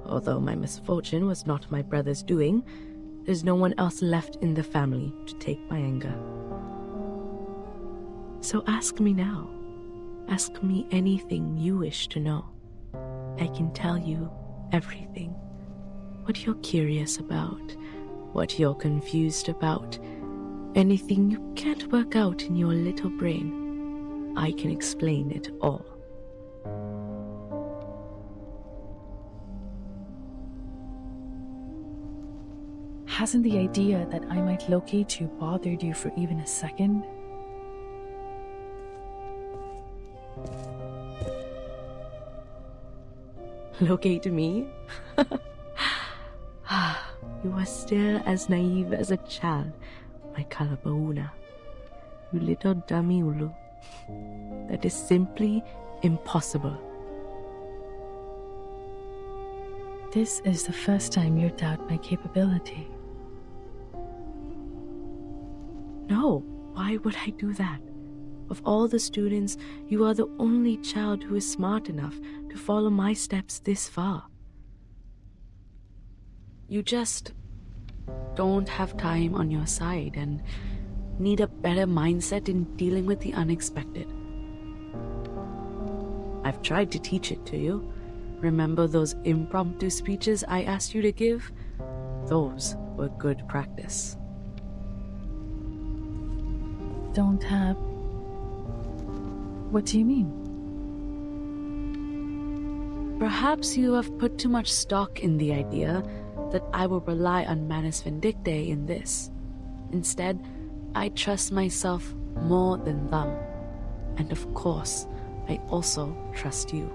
Although my misfortune was not my brother's doing, there's no one else left in the family to take my anger. So ask me now. Ask me anything you wish to know. I can tell you everything. What you're curious about, what you're confused about, anything you can't work out in your little brain, I can explain it all. Hasn't the idea that I might locate you bothered you for even a second? Locate me? You are still as naive as a child, my Kalapauna. You little dummy Ulu. That is simply impossible. This is the first time you doubt my capability. No, why would I do that? Of all the students, you are the only child who is smart enough to follow my steps this far. You just don't have time on your side and need a better mindset in dealing with the unexpected. I've tried to teach it to you. Remember those impromptu speeches I asked you to give? Those were good practice. Don't have... What do you mean? Perhaps you have put too much stock in the idea that I will rely on Manus Vindicte in this. Instead, I trust myself more than them. And of course, I also trust you.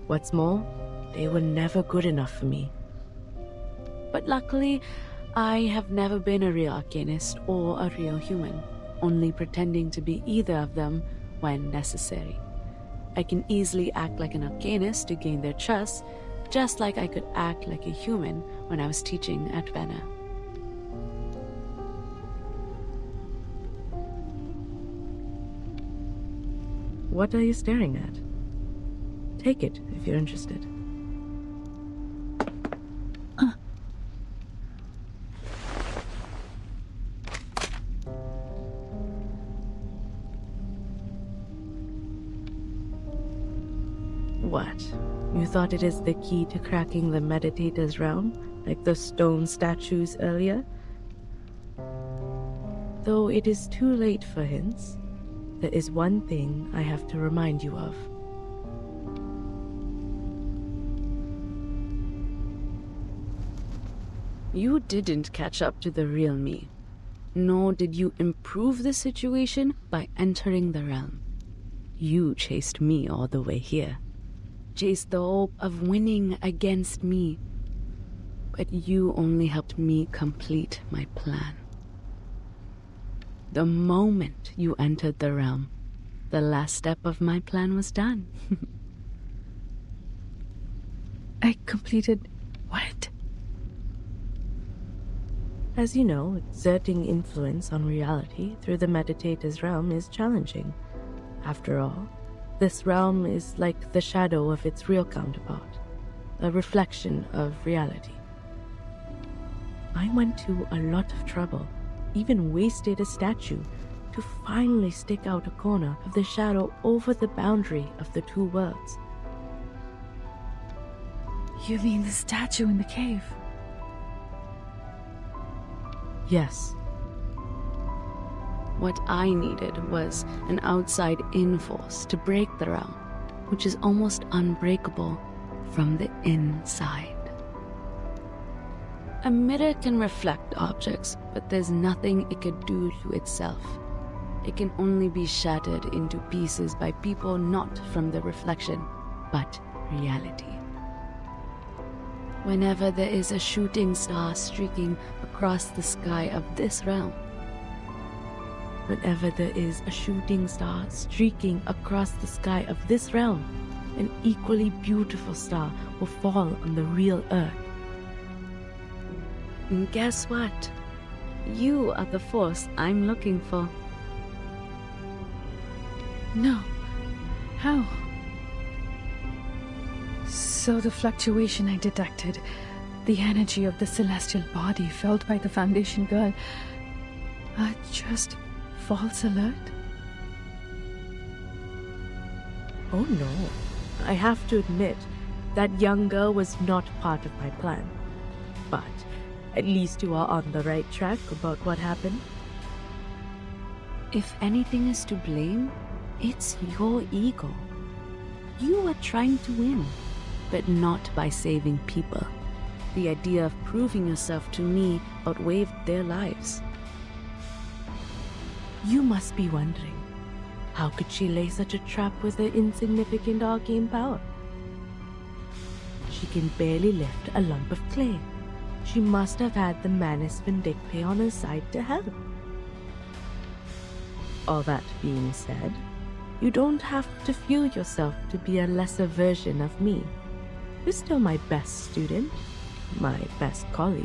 What's more, they were never good enough for me. But luckily, I have never been a real arcanist or a real human, only pretending to be either of them when necessary. I can easily act like an arcanist to gain their trust, just like I could act like a human when I was teaching at Venna. What are you staring at? Take it if you're interested. What? You thought it is the key to cracking the meditator's realm, like the stone statues earlier? Though it is too late for hints, there is one thing I have to remind you of. You didn't catch up to the real me, nor did you improve the situation by entering the realm. You chased me all the way here. Chased the hope of winning against me. But you only helped me complete my plan. The moment you entered the realm, the last step of my plan was done. I completed what? As you know, exerting influence on reality through the meditator's realm is challenging. After all, this realm is like the shadow of its real counterpart, a reflection of reality. I went to a lot of trouble, even wasted a statue, to finally stick out a corner of the shadow over the boundary of the two worlds. You mean the statue in the cave? Yes. What I needed was an outside-in force to break the realm, which is almost unbreakable from the inside. A mirror can reflect objects, but there's nothing it could do to itself. It can only be shattered into pieces by people not from the reflection, but reality. Whenever there is a shooting star streaking across the sky of this realm, whenever there is a shooting star streaking across the sky of this realm, an equally beautiful star will fall on the real Earth. And guess what? You are the force I'm looking for. No. How? So the fluctuation I detected, the energy of the celestial body felt by the Foundation girl, are just false alert? Oh no. I have to admit, that young girl was not part of my plan. But at least you are on the right track about what happened. If anything is to blame, it's your ego. You were trying to win, but not by saving people. The idea of proving yourself to me outweighed their lives. You must be wondering, how could she lay such a trap with her insignificant arcane power? She can barely lift a lump of clay. She must have had the Manus Vindicte on her side to help. All that being said, you don't have to feel yourself to be a lesser version of me. You're still my best student, my best colleague,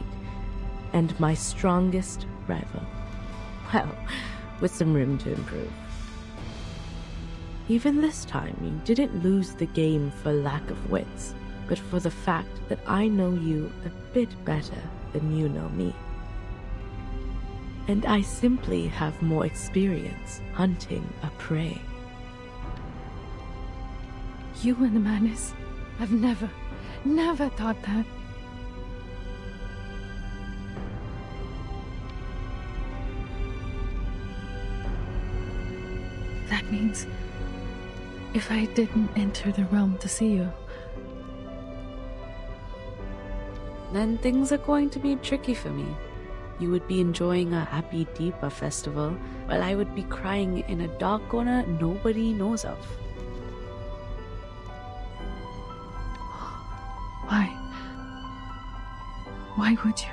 and my strongest rival. Well, with some room to improve. Even this time, you didn't lose the game for lack of wits, but for the fact that I know you a bit better than you know me. And I simply have more experience hunting a prey. You and the Manus, I've never thought that. That means if I didn't enter the realm to see you, then things are going to be tricky for me. You would be enjoying a happy Deepa festival, while I would be crying in a dark corner nobody knows of. why? Why would you?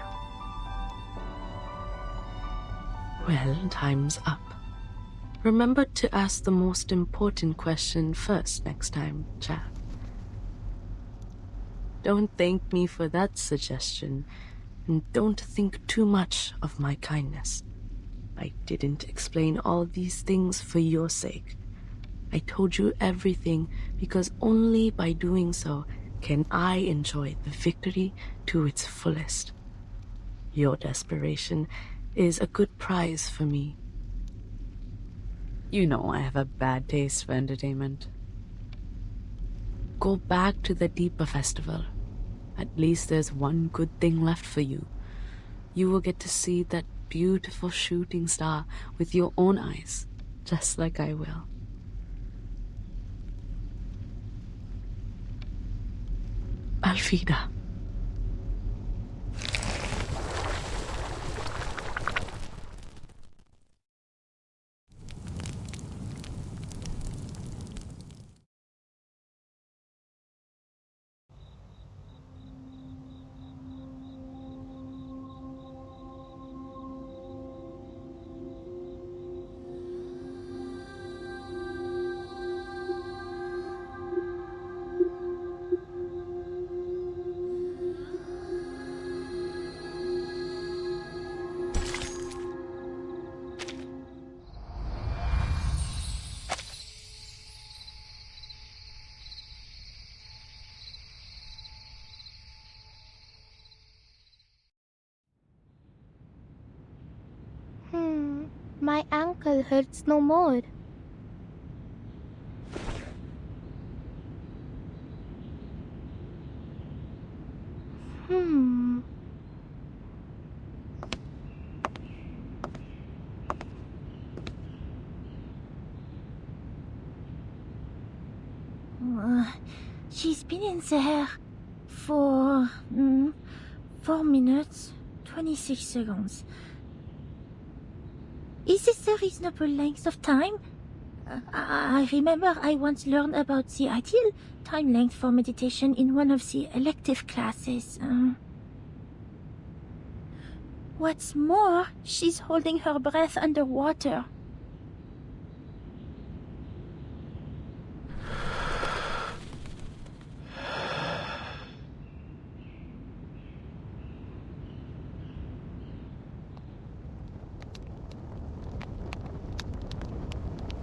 Well, time's up. Remember to ask the most important question first next time, chap. Don't thank me for that suggestion, and don't think too much of my kindness. I didn't explain all these things for your sake. I told you everything because only by doing so can I enjoy the victory to its fullest. Your desperation is a good prize for me. You know I have a bad taste for entertainment. Go back to the Deepa festival. At least there's one good thing left for you. You will get to see that beautiful shooting star with your own eyes, just like I will. Alfida. My ankle hurts no more. She's been in there for 4 minutes, 26 seconds. Is this a reasonable length of time? I remember I once learned about the ideal time length for meditation in one of the elective classes. What's more, she's holding her breath underwater.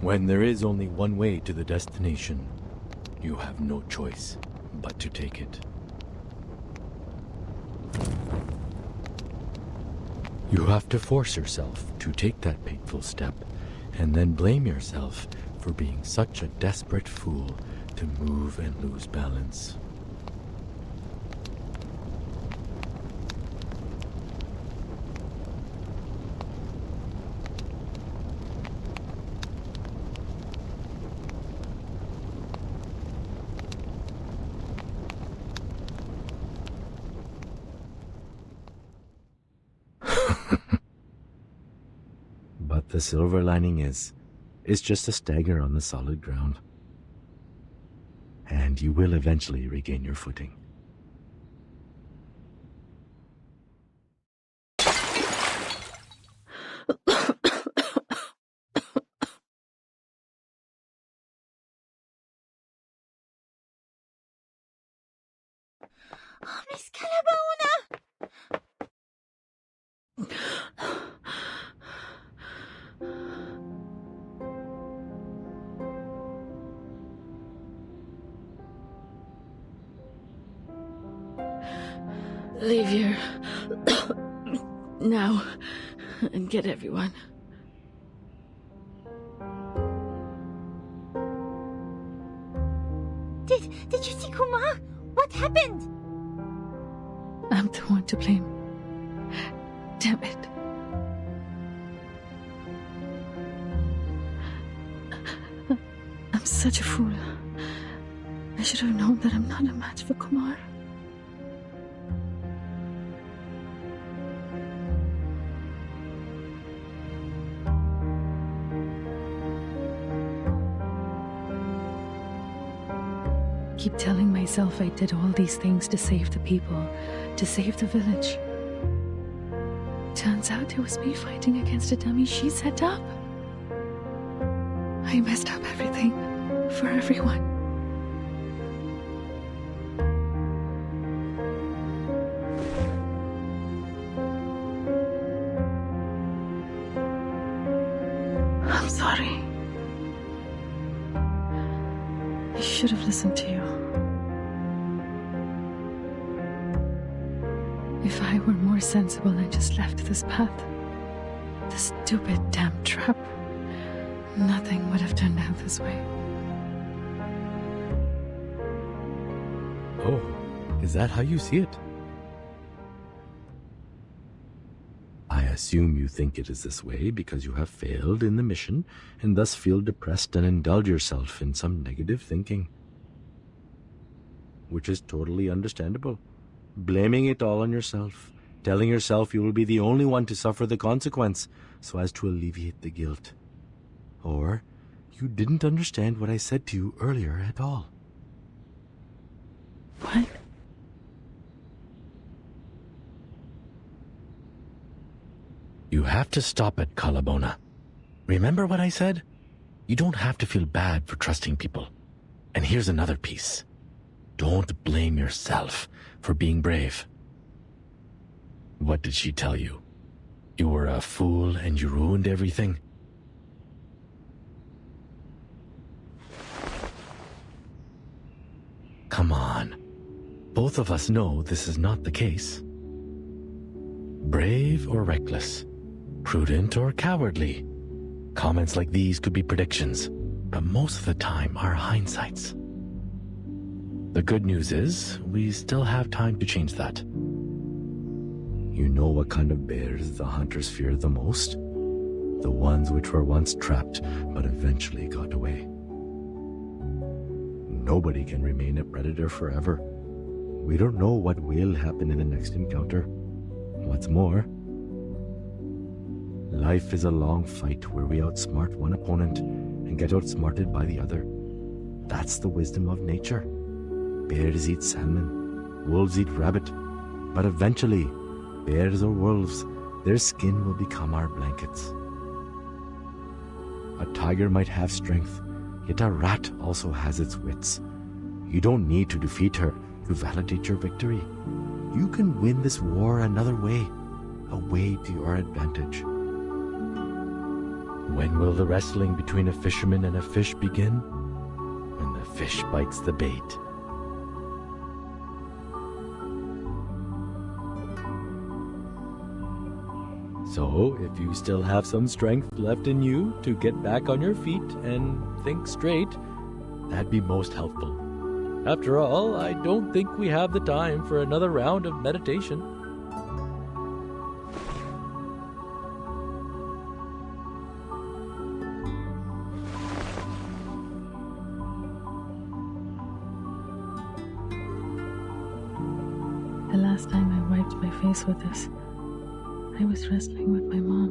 When there is only one way to the destination, you have no choice but to take it. You have to force yourself to take that painful step, and then blame yourself for being such a desperate fool to move and lose balance. But the silver lining is just a stagger on the solid ground. And you will eventually regain your footing. Oh, Miss Calabona! Leave here. Now. And get everyone. Did you see Kumar? What happened? I'm the one to blame. Damn it. I'm such a fool. I should have known that I'm not a match for Kumar. Keep telling myself I did all these things to save the people, to save the village. Turns Turns out it was me fighting against a dummy she set up. I messed up everything for everyone. I'm sorry. I should have listened to you. If I were more sensible and just left this path, this stupid damn trap, nothing would have turned out this way. Oh, is that how you see it? I assume you think it is this way because you have failed in the mission and thus feel depressed and indulge yourself in some negative thinking. Which is totally understandable. Blaming it all on yourself, telling yourself you will be the only one to suffer the consequence so as to alleviate the guilt. Or you didn't understand what I said to you earlier at all. What? You have to stop it, Kalabona. Remember what I said? You don't have to feel bad for trusting people. And here's another piece. Don't blame yourself for being brave. What did she tell you? You were a fool and you ruined everything? Come on. Both of us know this is not the case. Brave or reckless? Prudent or cowardly? Comments like these could be predictions, but most of the time are hindsights. The good news is, we still have time to change that. You know what kind of bears the hunters fear the most? The ones which were once trapped, but eventually got away. Nobody can remain a predator forever. We don't know what will happen in the next encounter. What's more, life is a long fight where we outsmart one opponent and get outsmarted by the other. That's the wisdom of nature. Bears eat salmon, wolves eat rabbit, but eventually, bears or wolves, their skin will become our blankets. A tiger might have strength, yet a rat also has its wits. You don't need to defeat her to validate your victory. You can win this war another way, a way to your advantage. When will the wrestling between a fisherman and a fish begin? When the fish bites the bait. So, if you still have some strength left in you to get back on your feet and think straight, that'd be most helpful. After all, I don't think we have the time for another round of meditation. The last time I wiped my face with this, I was wrestling with my mom.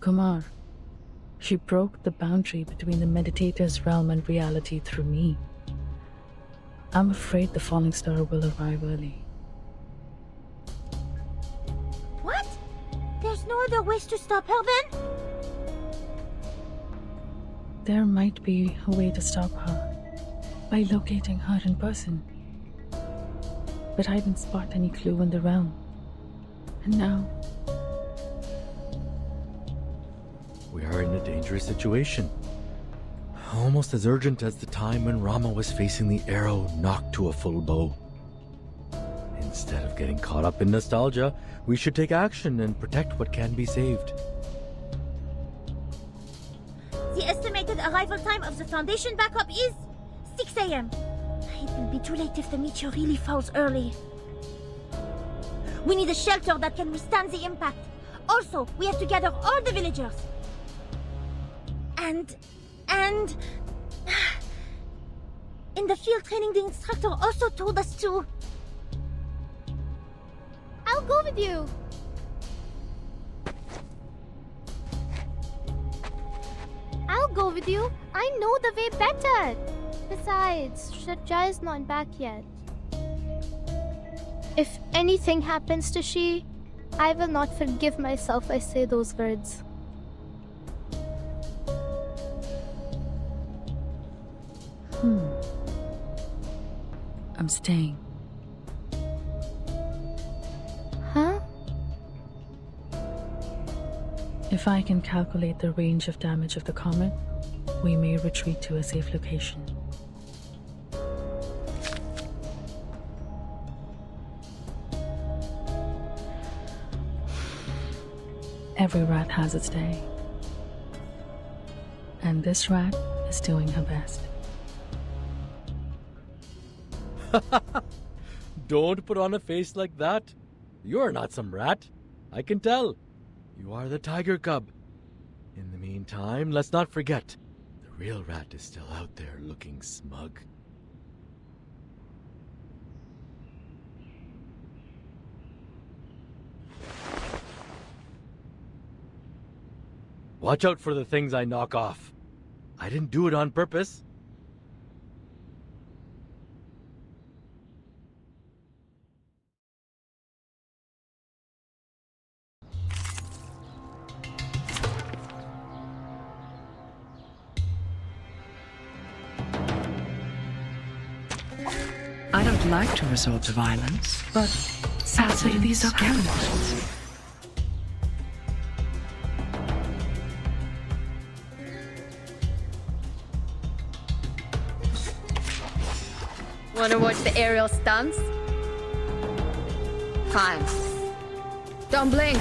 Kumar, she broke the boundary between the meditator's realm and reality through me. I'm afraid the falling star will arrive early. What? There's no other ways to stop her then? There might be a way to stop her by locating her in person. But I didn't spot any clue in the realm. And now, We are in a dangerous situation. Almost as urgent as the time when Rama was facing the arrow knocked to a full bow. Instead of getting caught up in nostalgia, we should take action and protect what can be saved. The estimated arrival time of the Foundation backup is 6 a.m. It will be too late if the meteor really falls early. We need a shelter that can withstand the impact. Also, we have to gather all the villagers. And... in the field training, the instructor also told us to... I'll go with you. I'll go with you. I know the way better. Besides, Shadja is not back yet. If anything happens to she, I will not forgive myself I say those words. I'm staying. Huh? If I can calculate the range of damage of the comet, we may retreat to a safe location. Every rat has its day. And this rat is doing her best. Don't put on a face like that. You're not some rat. I can tell. You are the tiger cub. In the meantime, let's not forget, the real rat is still out there looking smug. Watch out for the things I knock off. I didn't do it on purpose. I don't like to resort to violence, but sadly these are chemicals. Wanna watch the aerial stunts? Fine. Don't blink.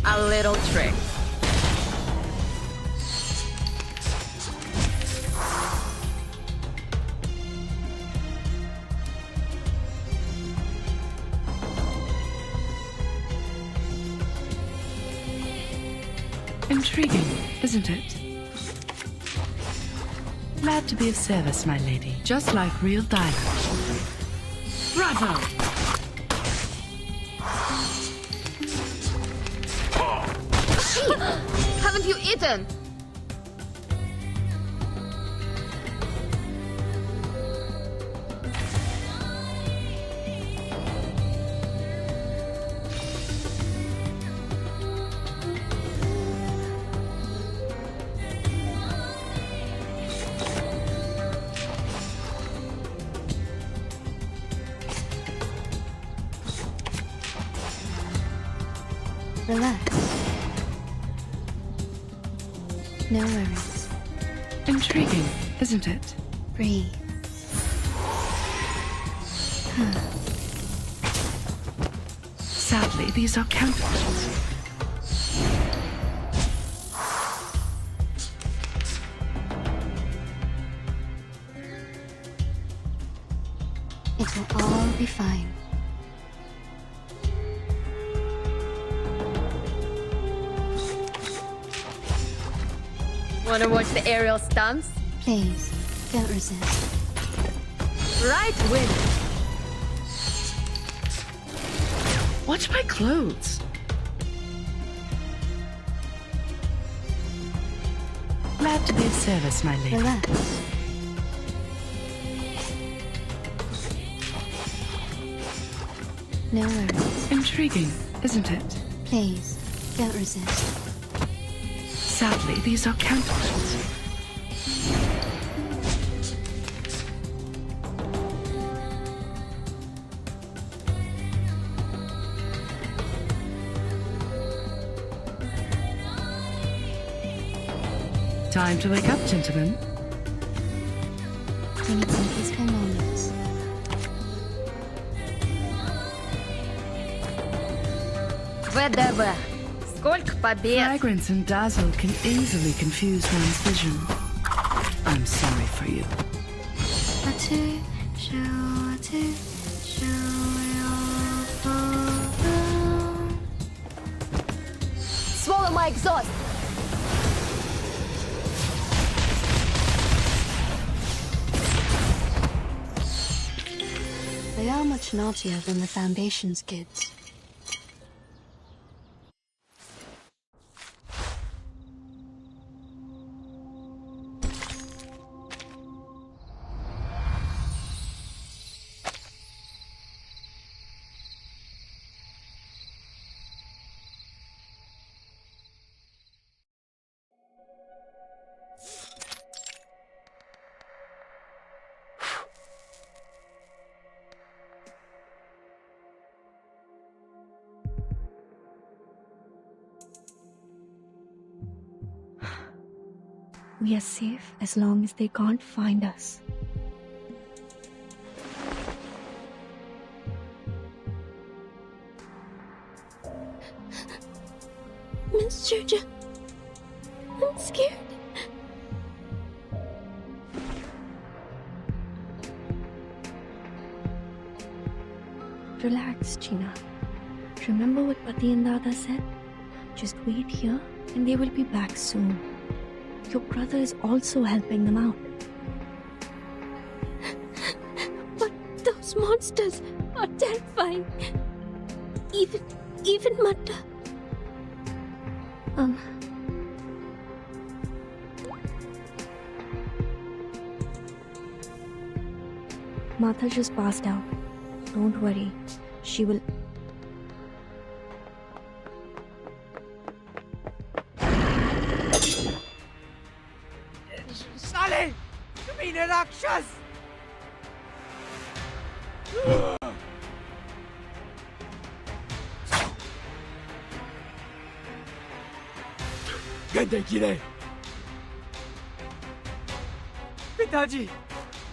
A little trick. Intriguing, isn't it? Glad to be of service, my lady. Just like real diamond. Bravo! Haven't you eaten? Relax. No worries. Intriguing, isn't it? Breathe. Sadly, these are counterfeits. It will all be fine. Wanna watch the aerial stunts? Please, don't resist. Right win. Watch my clothes. Glad to be of service, my lady. Relax. No worries. Intriguing, isn't it? Please, don't resist. Sadly, these are counterfeits. Time to wake up, gentlemen. We need some peaceful moments. ВДВ. Сколько побед. Fragrance and dazzle can easily confuse one's vision. I'm sorry for you. Swallow my exhaust. They are much naughtier than the Foundation's kids. We are safe as long as they can't find us. Miss Georgia, I'm scared. Relax, Gina. Remember what Pati and Dada said? Just wait here and they will be back soon. Your brother is also helping them out. But those monsters are terrifying. Even Matta. Martha just passed out. Don't worry. She will... साले! कमीने राक्षस! गंदे कीड़े! पिताजी,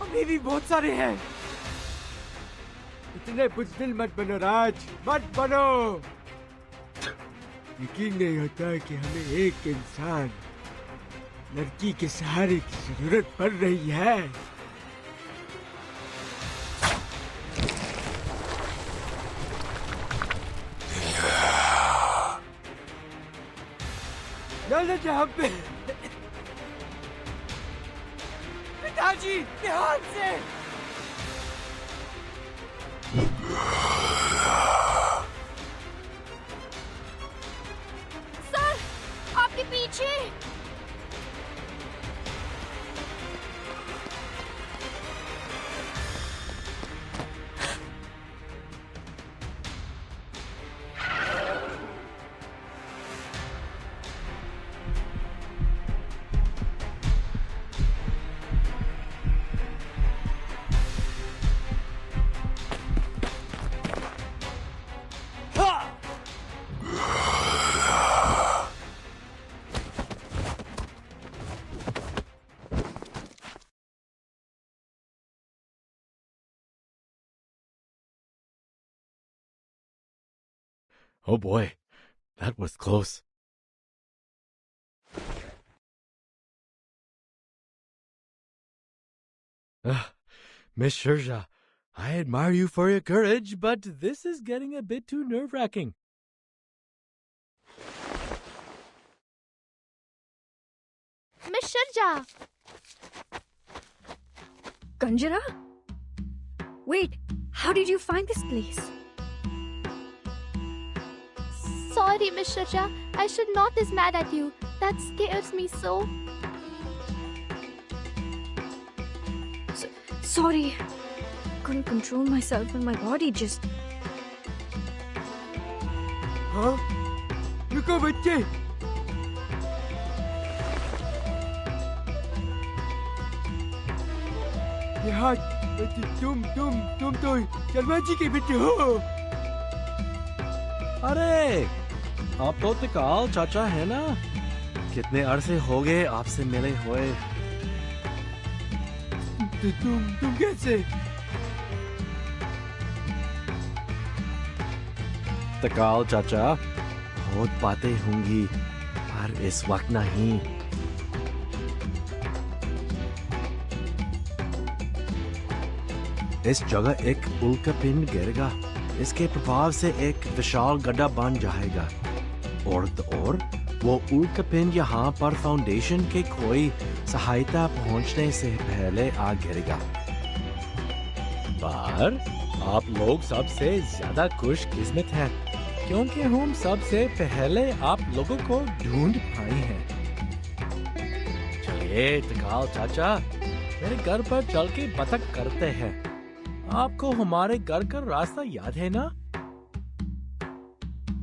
अभी भी बहुत सारे हैं। इतने बुज़दिल मत बनो राज, मत बनो। यकीन नहीं होता कि हमें एक इंसान, लड़की के सहारे की जरूरत पड़ रही है। लालच हम पे। पिताजी, ध्यान से। सर, आपके पीछे! Oh boy, that was close. Miss Sherja, I admire you for your courage, but this is getting a bit too nerve-wracking. Miss Sharja! Kanjara? Wait, how did you find this place? Sorry, Miss Sharja. I should not is mad at you. That scares me so. Sorry. Couldn't control myself and my body just... हाँ? रुको बच्चे! ये हाथ, तुम तो शर्मा जी के बेटे हो। अरे, आप तो तिकाल चाचा है ना? कितने अरसे हो गए आपसे मिले हुए। तुम कैसे? तिकाल चाचा, बहुत बातें होंगी, पर इस वक्त नहीं। इस जगह एक उल्कापिंड गिरेगा। इसके प्रभाव से एक विशाल गड्ढा बन जाएगा और वो उल्कापिंड यहाँ पर फाउंडेशन के कोई सहायता पहुँचने से पहले आ गिरेगा। पर आप लोग सबसे ज्यादा खुशकिस्मत हैं क्योंकि हम सबसे पहले आप लोगों को ढूंढ पाए हैं। चलिए तिकाल चाचा, मेरे घर पर चल के बतख करते हैं। आपको हमारे घर का रास्ता याद है ना?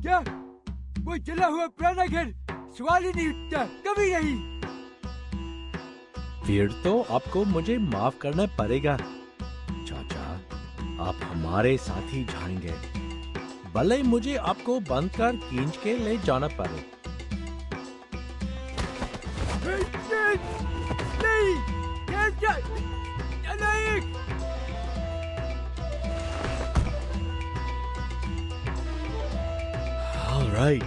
क्या? वो जला हुआ पुराना घर सवाल ही नहीं उठता, कभी नहीं। फिर तो आपको मुझे माफ करना पड़ेगा चाचा। आप हमारे साथ ही जाएंगे, भले ही मुझे आपको बंद कर खींच के ले जाना पड़े। नहीं कैब जा नायक All right.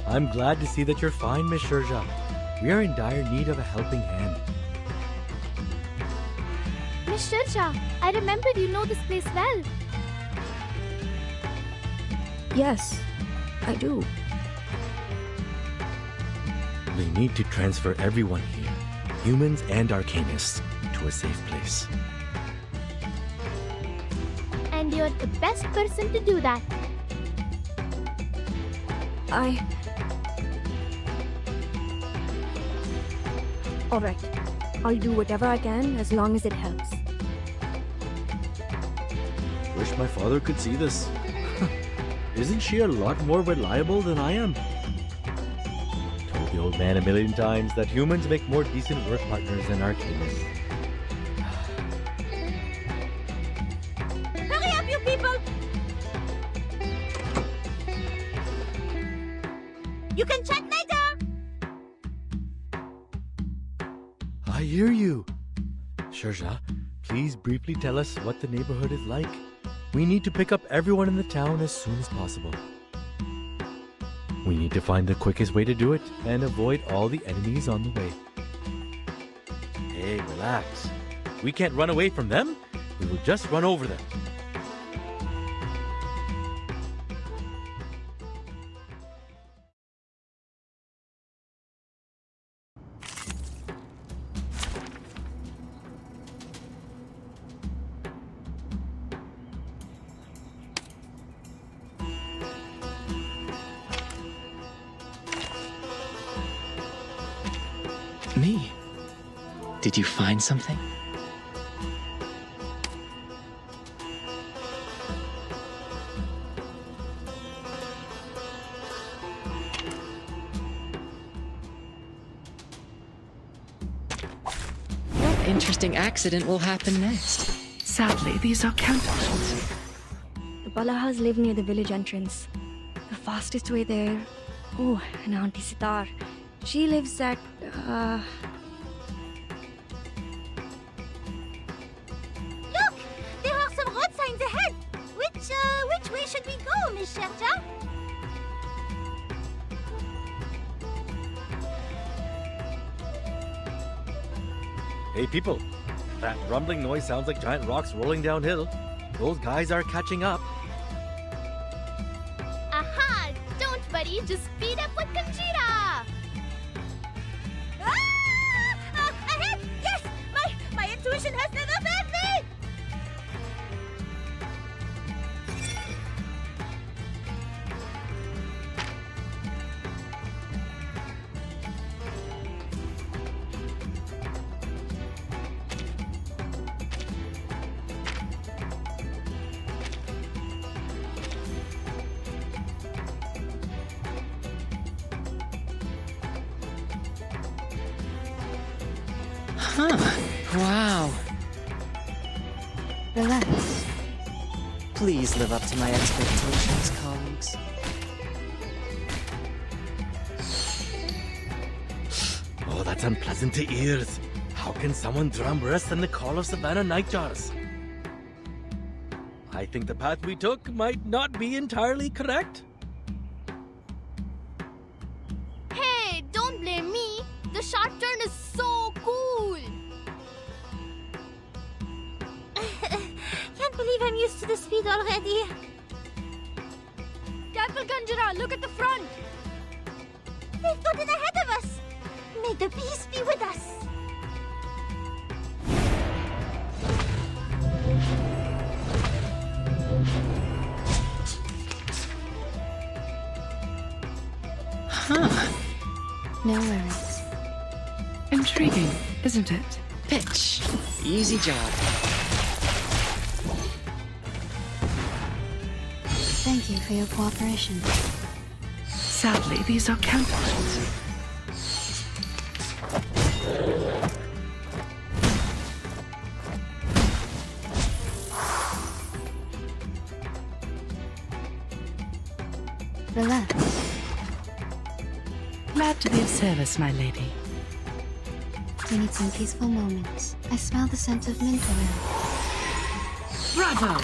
I'm glad to see that you're fine, Miss Shurja. We are in dire need of a helping hand. Miss Shurja, I remembered you know this place well. Yes, I do. We need to transfer everyone here, humans and arcanists, to a safe place. And you're the best person to do that. Alright. I'll do whatever I can as long as it helps. Wish my father could see this. Isn't she a lot more reliable than I am? Told the old man a million times that humans make more decent work partners than arcanists. Hurry up, you people! You can chat later! I hear you. Shurja, please briefly tell us what the neighborhood is like. We need to pick up everyone in the town as soon as possible. We need to find the quickest way to do it and avoid all the enemies on the way. Hey, relax. We can't run away from them. We will just run over them. Me? Did you find something? What interesting accident will happen next? Sadly, these are counterfeits. The Balahas live near the village entrance. The fastest way there... Oh, and Auntie Sitar. She lives at, Look! There are some road signs ahead! Which way should we go, Miss Shurja? Hey, people. That rumbling noise sounds like giant rocks rolling downhill. Those guys are catching up. Aha! Don't worry, just speed up with Kanjira! Ahead! Yes! My intuition has never failed me! Huh. Wow. Relax. Please live up to my expectations, colleagues. Oh, that's unpleasant to ears. How can someone drum worse than the call of Savannah Nightjars? I think the path we took might not be entirely correct. Hey, don't blame me! The sharp turn is so cool! Can't believe I'm used to the speed already. Careful, Kanjira! Look at the front! They've gotten ahead of us! May the peace be with us! Huh. No worries. Intriguing, isn't it? Pitch. Easy job. Thank you for your cooperation. Sadly, these are counterfeits. Relax. Glad to be of service, my lady. We need some peaceful moments. I smell the scent of mint oil. Bravo!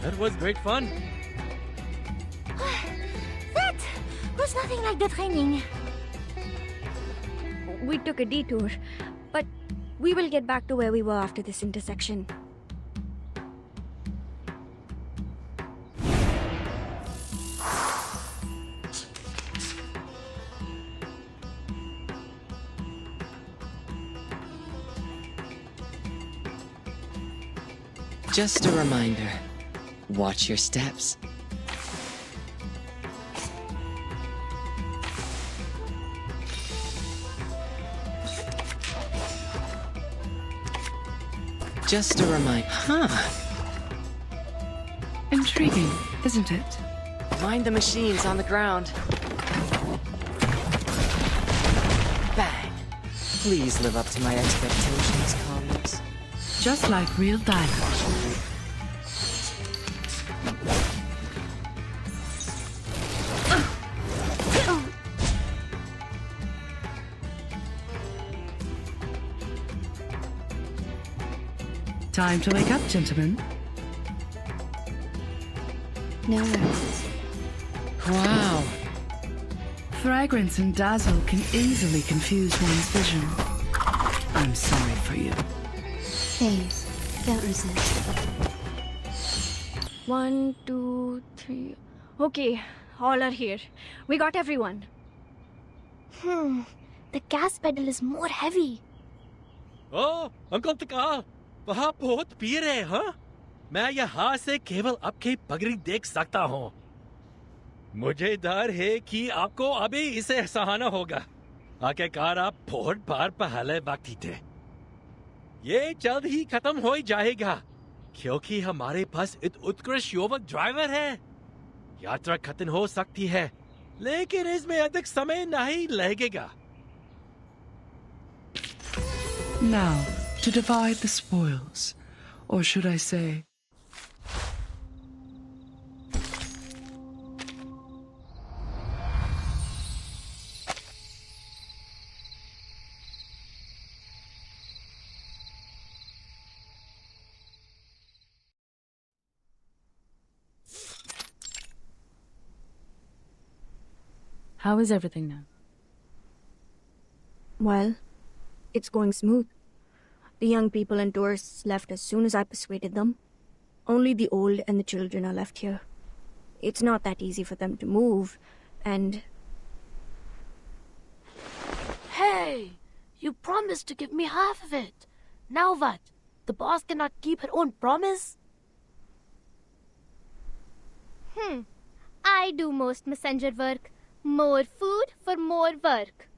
That was great fun. That was nothing like the training. We took a detour, but we will get back to where we were after this intersection. Just a reminder, watch your steps. Just a reminder. Intriguing, isn't it? Mind the machines on the ground. Bang. Please live up to my expectations, colleagues. Just like real dialogue. Time to wake up, gentlemen. No worries. Wow. Fragrance and dazzle can easily confuse one's vision. I'm sorry for you. Please, don't resist. 1, 2, 3. Okay, all are here. We got everyone. The gas pedal is more heavy. Oh, Uncle Taka, वहाँ बहुत P रहे हाँ? मैं यहाँ से केवल आपकी पगड़ी देख सकता हूँ। मुझे डर है कि आपको अभी इसे सहाना होगा। आखिरकार आप बहुत बार पहले वक्त थे। ये जल्द ही खत्म हो जाएगा, क्योंकि हमारे पास एक उत्कृष्ट युवक ड्राइवर है। यात्रा खत्म हो सकती है, लेकिन इसमें अधिक समय नहीं लगेगा। Now, to divide the spoils, or should I say... How is everything now? Well, it's going smooth. The young people and tourists left as soon as I persuaded them. Only the old and the children are left here. It's not that easy for them to move, and... Hey! You promised to give me half of it. Now what? The boss cannot keep her own promise? I do most messenger work. More food for more work.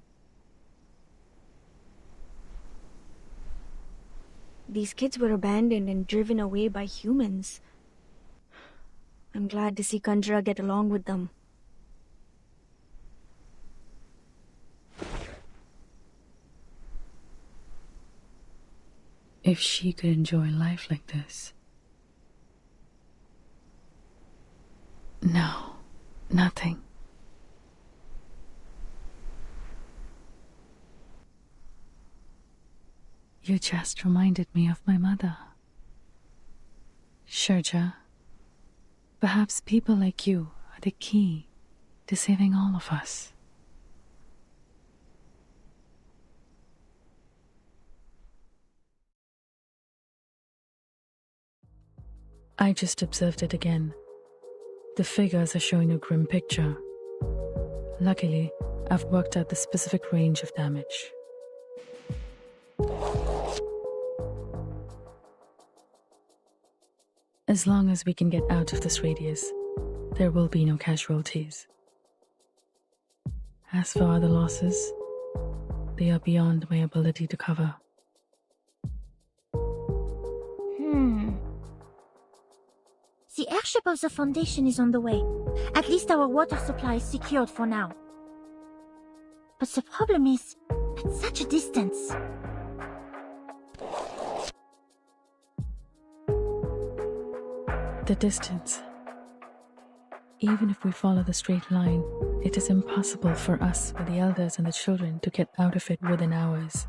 These kids were abandoned and driven away by humans. I'm glad to see Kanjra get along with them. If she could enjoy life like this. No, nothing. You just reminded me of my mother. Sharja, perhaps people like you are the key to saving all of us. I just observed it again. The figures are showing a grim picture. Luckily, I've worked out the specific range of damage. As long as we can get out of this radius, there will be no casualties. As for other losses, they are beyond my ability to cover. The airship of the Foundation is on the way. At least our water supply is secured for now. But the problem is, at such a distance. the distance. Even if we follow the straight line, it is impossible for us, with the elders and the children, to get out of it within hours.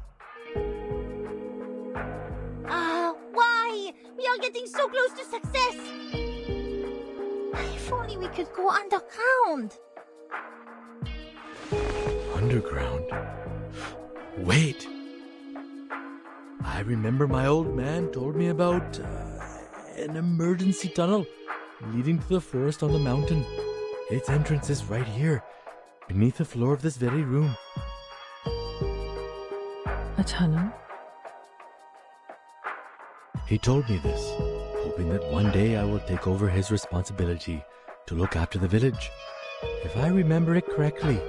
Why? We are getting so close to success! If only we could go underground. Underground? Wait! I remember my old man told me about an emergency tunnel leading to the forest on the mountain. Its entrance is right here, beneath the floor of this very room. A tunnel? He told me this, hoping that one day I will take over his responsibility to look after the village. If I remember it correctly,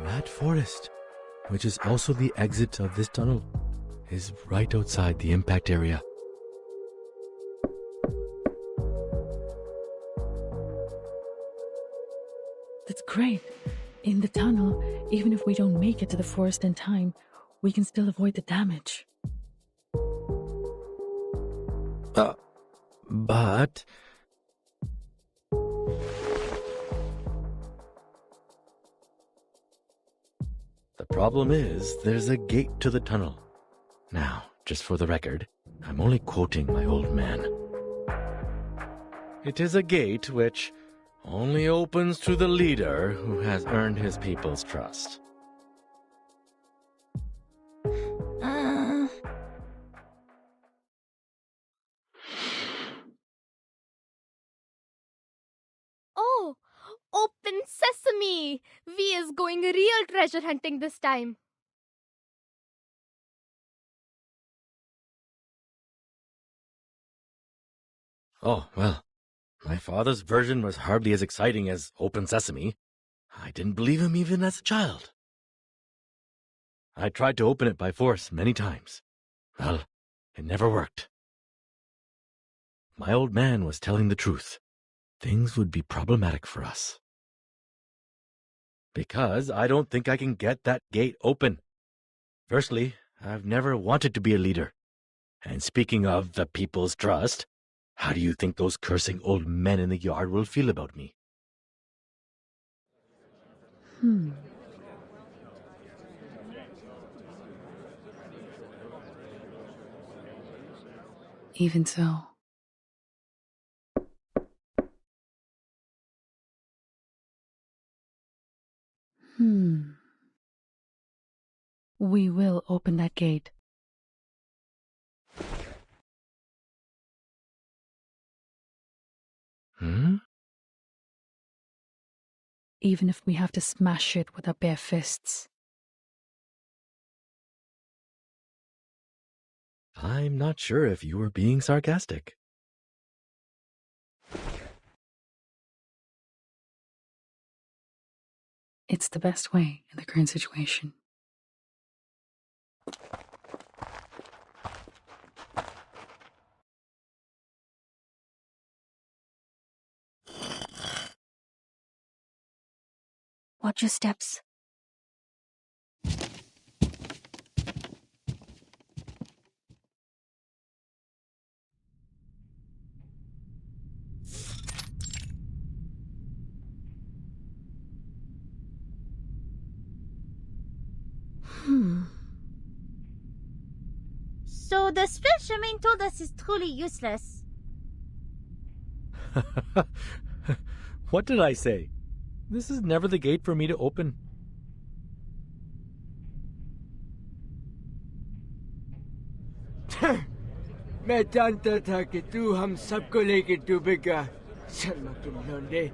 that forest, which is also the exit of this tunnel, is right outside the impact area. That's great. In the tunnel, even if we don't make it to the forest in time, we can still avoid the damage. But... the problem is, there's a gate to the tunnel. Now, just for the record, I'm only quoting my old man. It is a gate which only opens to the leader who has earned his people's trust. Oh, open sesame! V is going real treasure hunting this time. Oh, well, my father's version was hardly as exciting as Open Sesame. I didn't believe him even as a child. I tried to open it by force many times. Well, it never worked. My old man was telling the truth. Things would be problematic for us. Because I don't think I can get that gate open. Firstly, I've never wanted to be a leader. And speaking of the people's trust, how do you think those cursing old men in the yard will feel about me? Even so. We will open that gate. Even if we have to smash it with our bare fists. I'm not sure if you were being sarcastic. It's the best way in the current situation. Watch your steps. So the specimen told us is truly useless. What did I say? This is never the gate for me to open. मैं जानता था कि तू हम सबको लेके डूबेगा शर्मा के लौंडे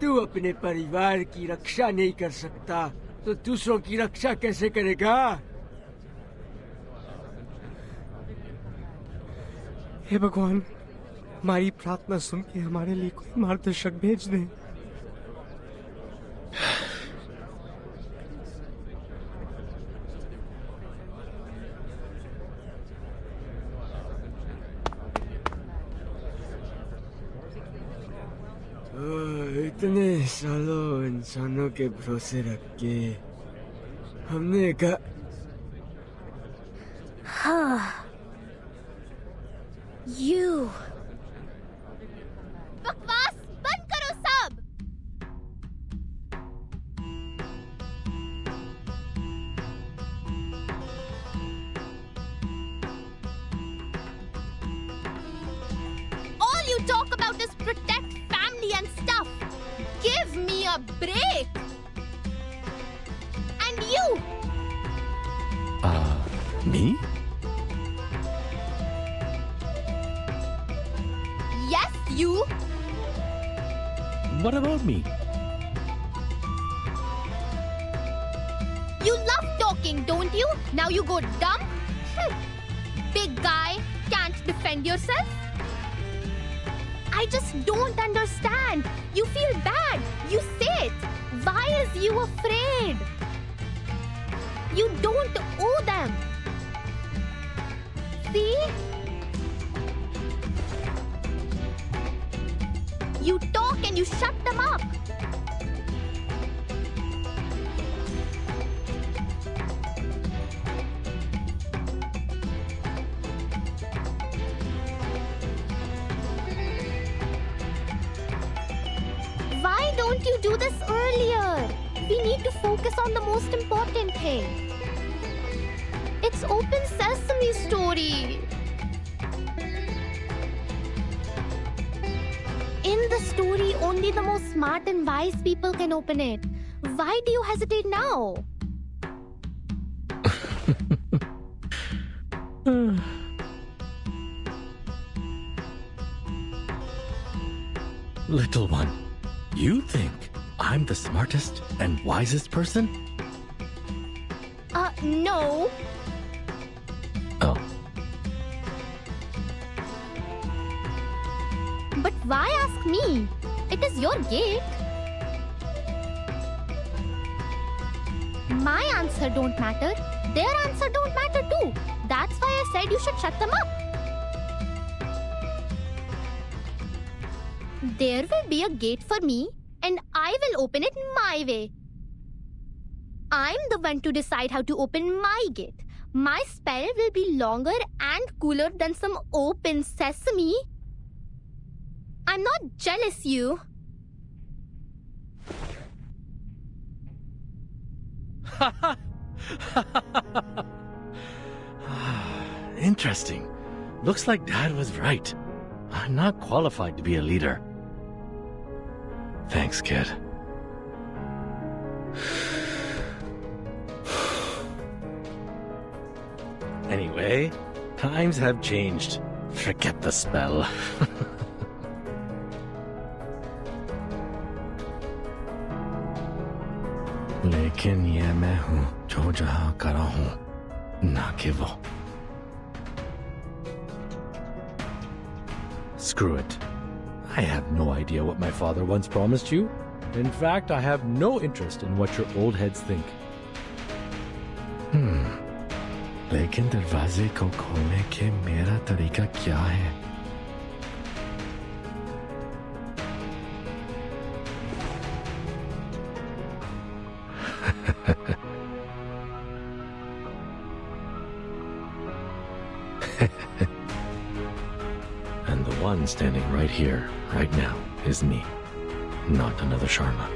तू अपने परिवार की रक्षा नहीं कर सकता तो दूसरों की रक्षा कैसे करेगा हे भगवान हमारी प्रार्थना सुन के हमारे लिए कोई मार्गदर्शक भेज दे इतने सालों इंसानों के भरोसे रख के हमने कहा a break! And you! Me? Yes, you! What about me? You love talking, don't you? Now you go dumb? Big guy, can't defend yourself? I just don't understand. You feel bad. You say it. Why is you afraid? You don't owe them. See? You talk and you shut them up. Why don't you do this earlier? We need to focus on the most important thing. It's open sesame story. In the story, only the most smart and wise people can open it. Why do you hesitate now? Little one, you think I'm the smartest and wisest person? No. Oh. But why ask me? It is your gate. My answer don't matter. Their answer don't matter too. That's why I said you should shut them up. There will be a gate for me, and I will open it my way. I'm the one to decide how to open my gate. My spell will be longer and cooler than some open sesame. I'm not jealous, you. Interesting. Looks like Dad was right. I'm not qualified to be a leader. Thanks, kid. Anyway, times have changed. Forget the spell. लेकिन ये मैं हूँ जो जहाँ करा हूँ ना कि वो. Screw it. I have no idea what my father once promised you. In fact, I have no interest in what your old heads think. लेकिन दरवाजे को खोलने के मेरा तरीका क्या है? And the one standing right here, right now, is me, not another Sharma.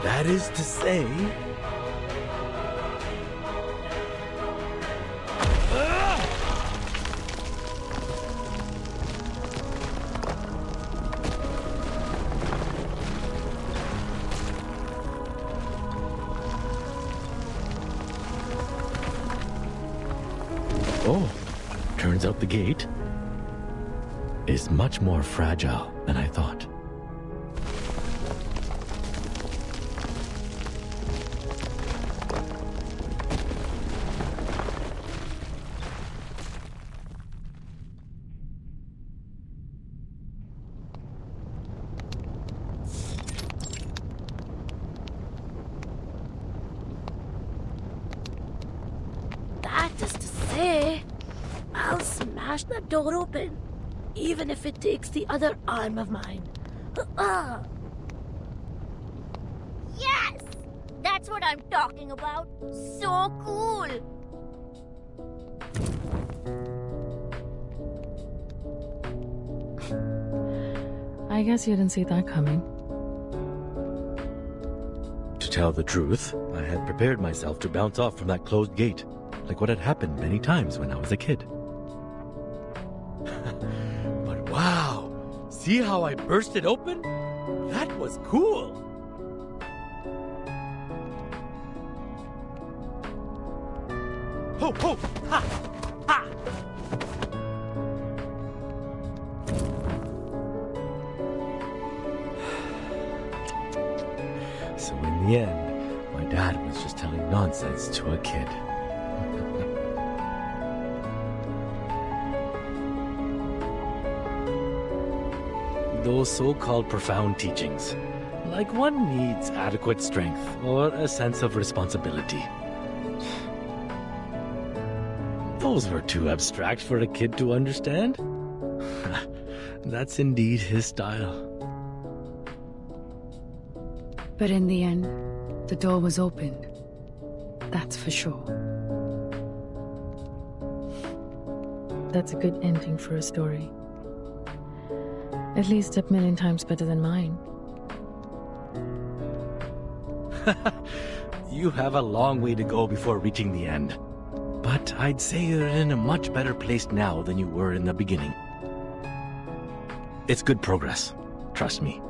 That is to say... Oh, turns out the gate is much more fragile than I thought. That is to say, I'll smash the door open, even if it takes the other arm of mine. Yes! That's what I'm talking about. So cool! I guess you didn't see that coming. To tell the truth, I had prepared myself to bounce off from that closed gate, like what had happened many times when I was a kid. See how I burst it open? That was cool. Ho, ho, ha, ha! So in the end, my dad was just telling nonsense to a kid. Those so-called profound teachings, like one needs adequate strength or a sense of responsibility. Those were too abstract for a kid to understand. That's indeed his style. But in the end, the door was opened. That's for sure. That's a good ending for a story. At least a million times better than mine. You have a long way to go before reaching the end. But I'd say you're in a much better place now than you were in the beginning. It's good progress. Trust me.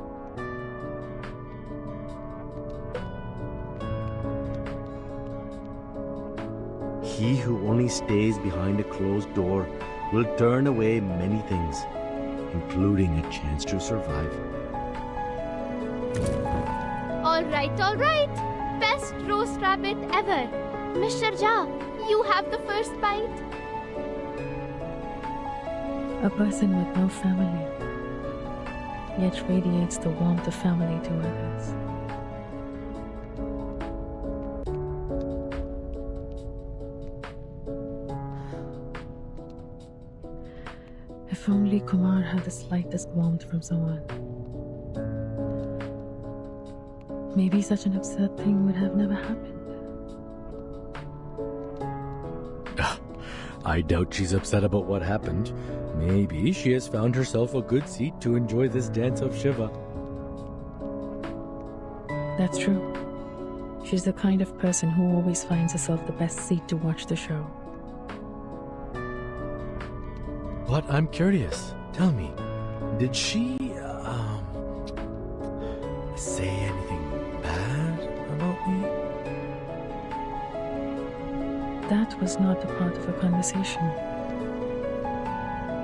He who only stays behind a closed door will turn away many things, including a chance to survive. All right. Best roast rabbit ever. Mr. Jha, you have the first bite. A person with no family, yet radiates the warmth of family to others. If only Kumar had the slightest warmth from someone. Maybe such an absurd thing would have never happened. I doubt she's upset about what happened. Maybe she has found herself a good seat to enjoy this dance of Shiva. That's true. She's the kind of person who always finds herself the best seat to watch the show. But I'm curious. Tell me, did she, say anything bad about me? That was not a part of a conversation.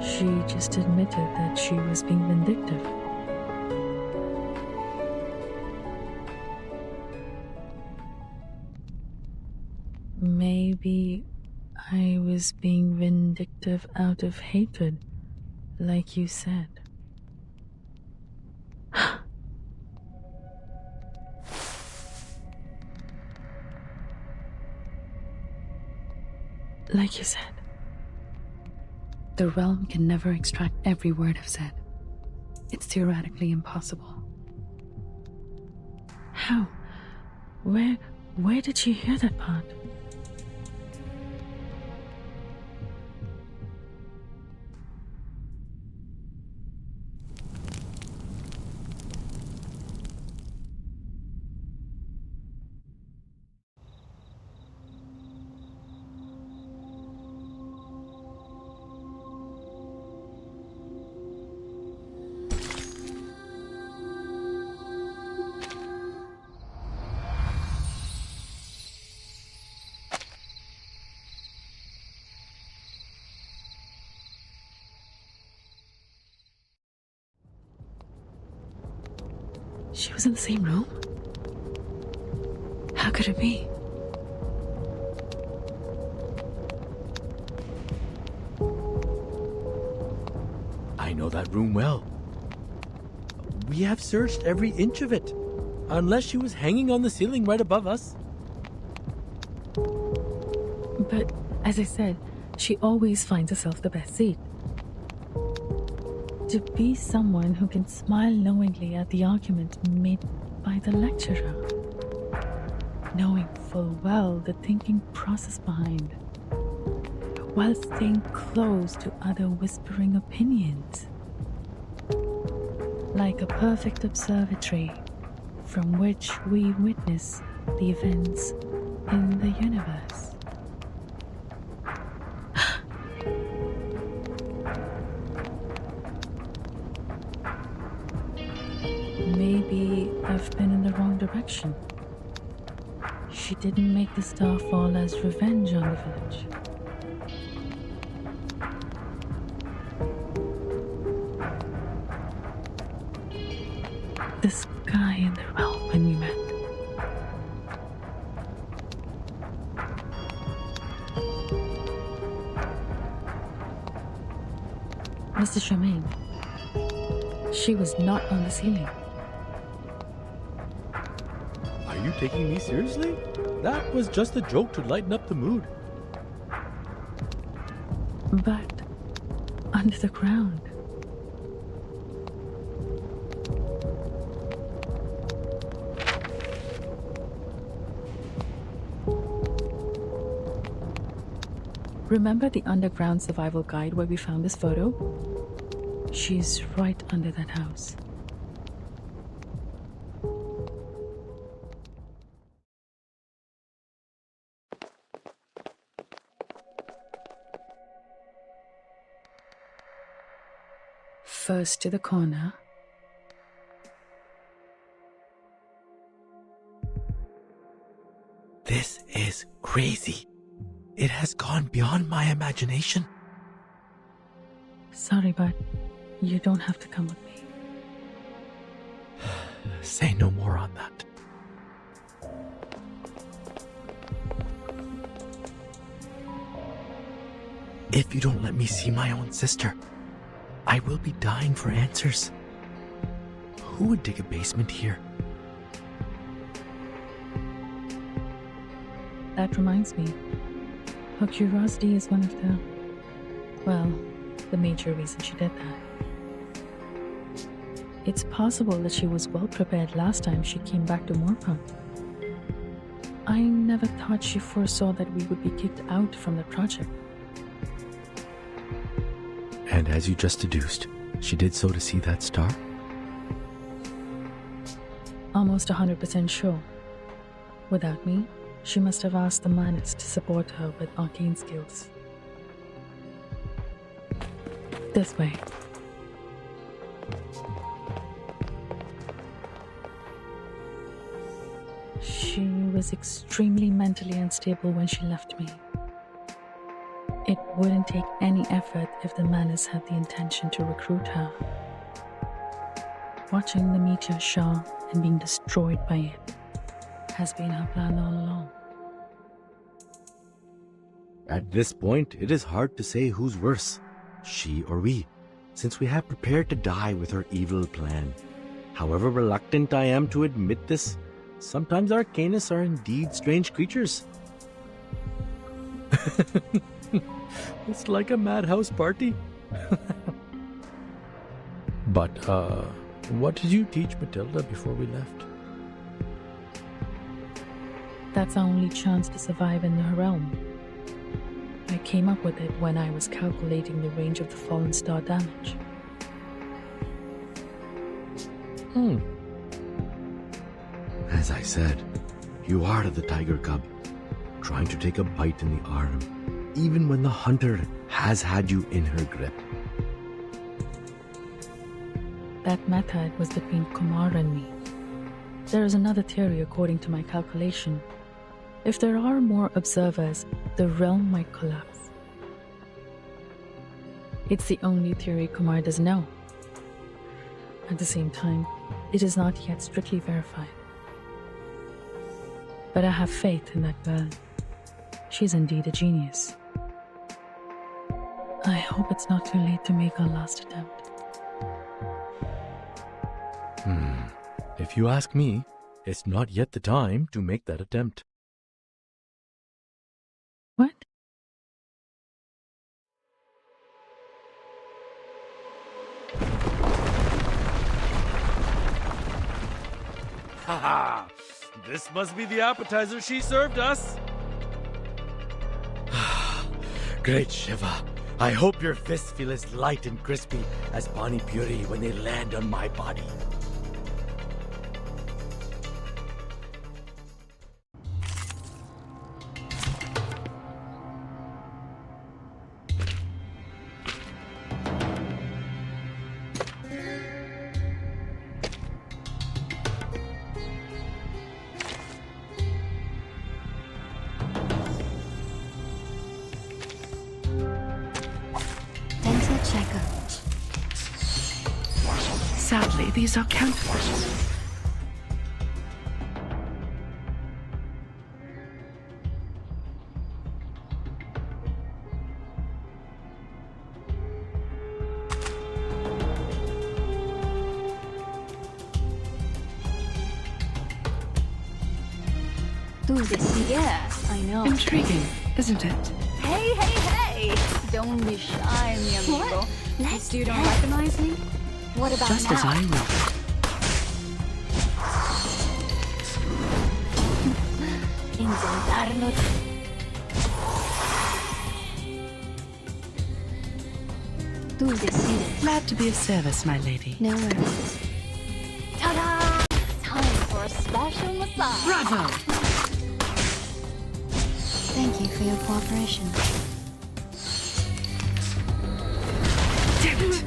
She just admitted that she was being vindictive. Maybe I was being vindictive out of hatred, like you said. Like you said, the realm can never extract every word I've said. It's theoretically impossible. How? Where did she hear that part? She was in the same room? How could it be? I know that room well. We have searched every inch of it, unless she was hanging on the ceiling right above us. But, as I said, she always finds herself the best seat. To be someone who can smile knowingly at the argument made by the lecturer, knowing full well the thinking process behind, while staying close to other whispering opinions, like a perfect observatory from which we witness the events in the universe. Maybe I've been in the wrong direction. She didn't make the star fall as revenge on the village. This guy in the realm when we met. Mr. Charmaine. She was not on the ceiling. Are you taking me seriously? That was just a joke to lighten up the mood. But under the ground. Remember the underground survival guide where we found this photo? She's right under that house. First to the corner. This is crazy. It has gone beyond my imagination. Sorry, but you don't have to come with me. Say no more on that. If you don't let me see my own sister, I will be dying for answers. Who would dig a basement here? That reminds me. Her curiosity is one of the major reason she did that. It's possible that she was well prepared last time she came back to Morpa. I never thought she foresaw that we would be kicked out from the project. And as you just deduced, she did so to see that star? Almost 100% sure. Without me, she must have asked the Manus to support her with arcane skills. This way. She was extremely mentally unstable when she left me. It wouldn't take any effort if the Manus had the intention to recruit her. Watching the meteor shower and being destroyed by it has been her plan all along. At this point, it is hard to say who's worse, she or we, since we have prepared to die with her evil plan. However reluctant I am to admit this, sometimes Arcanists are indeed strange creatures. It's like a madhouse party. But, what did you teach Matilda before we left? That's our only chance to survive in her realm. I came up with it when I was calculating the range of the fallen star damage. As I said, you are the tiger cub, trying to take a bite in the arm, even when the hunter has had you in her grip. That method was between Kumar and me. There is another theory according to my calculation. If there are more observers, the realm might collapse. It's the only theory Kumar doesn't know. At the same time, it is not yet strictly verified. But I have faith in that girl. She's indeed a genius. I hope it's not too late to make our last attempt. If you ask me, it's not yet the time to make that attempt. What? Haha! This must be the appetizer she served us! Great Shiva! I hope your fists feel as light and crispy as Pani Puri when they land on my body. Sadly, these are counterfeits. Yes, I know. Intriguing, isn't it? Hey! Don't be shy, mi amigo. Let's You don't recognize me? What about Just now? as I will. Intentarlo. Tú decides. Glad to be of service, my lady. No worries. Ta-da! Time for a special massage. Bravo! Thank you for your cooperation. Damn it!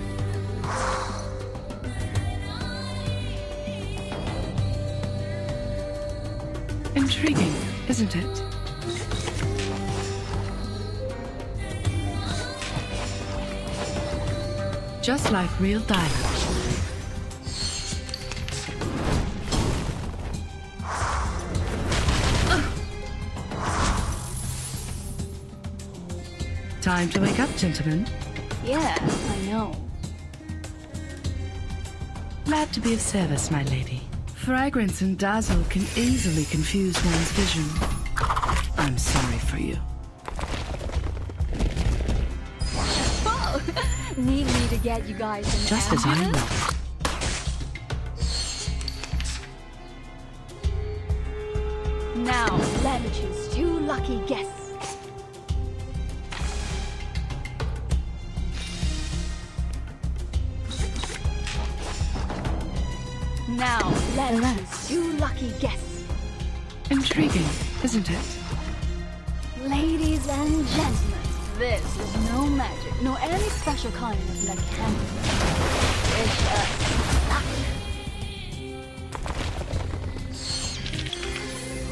Intriguing, isn't it? Just like real diamonds. Time to wake up, gentlemen. Yes, I know. Glad to be of service, my lady. Fragrance and dazzle can easily confuse one's vision. I'm sorry for you. Oh, need me to get you guys an Just as I ambulance? will. Now, let me choose 2 lucky guests. Now, let me choose 2 lucky guests. Intriguing, isn't it? Ladies and gentlemen, this is no magic, nor any special kind of lycanthropy. It's just luck.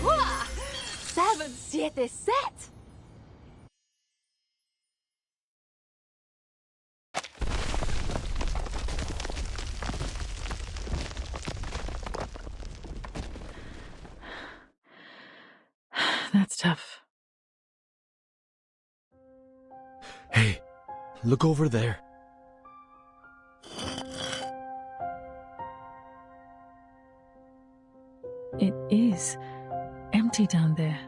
Wah! 7, 7, set! That's tough. Hey, look over there. It is empty down there.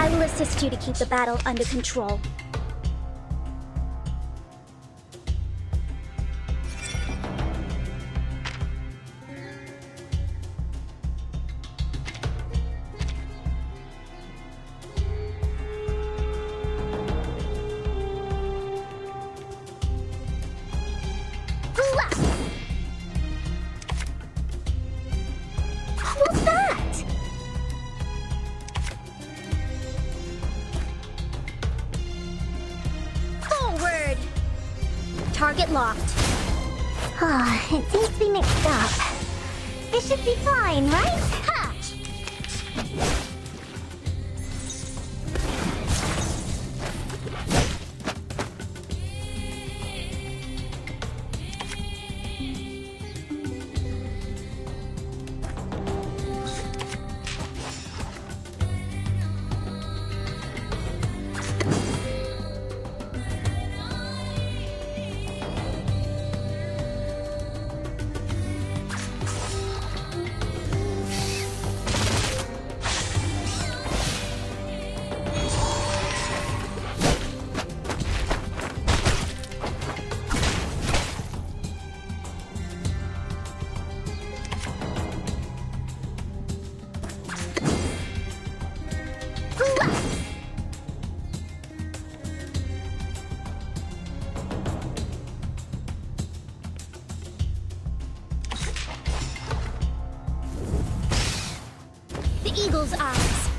I will assist you to keep the battle under control. What's that? Forward! Target locked. Ah, it seems to be mixed up. It should be fine, right? Ha! The eagle's eyes.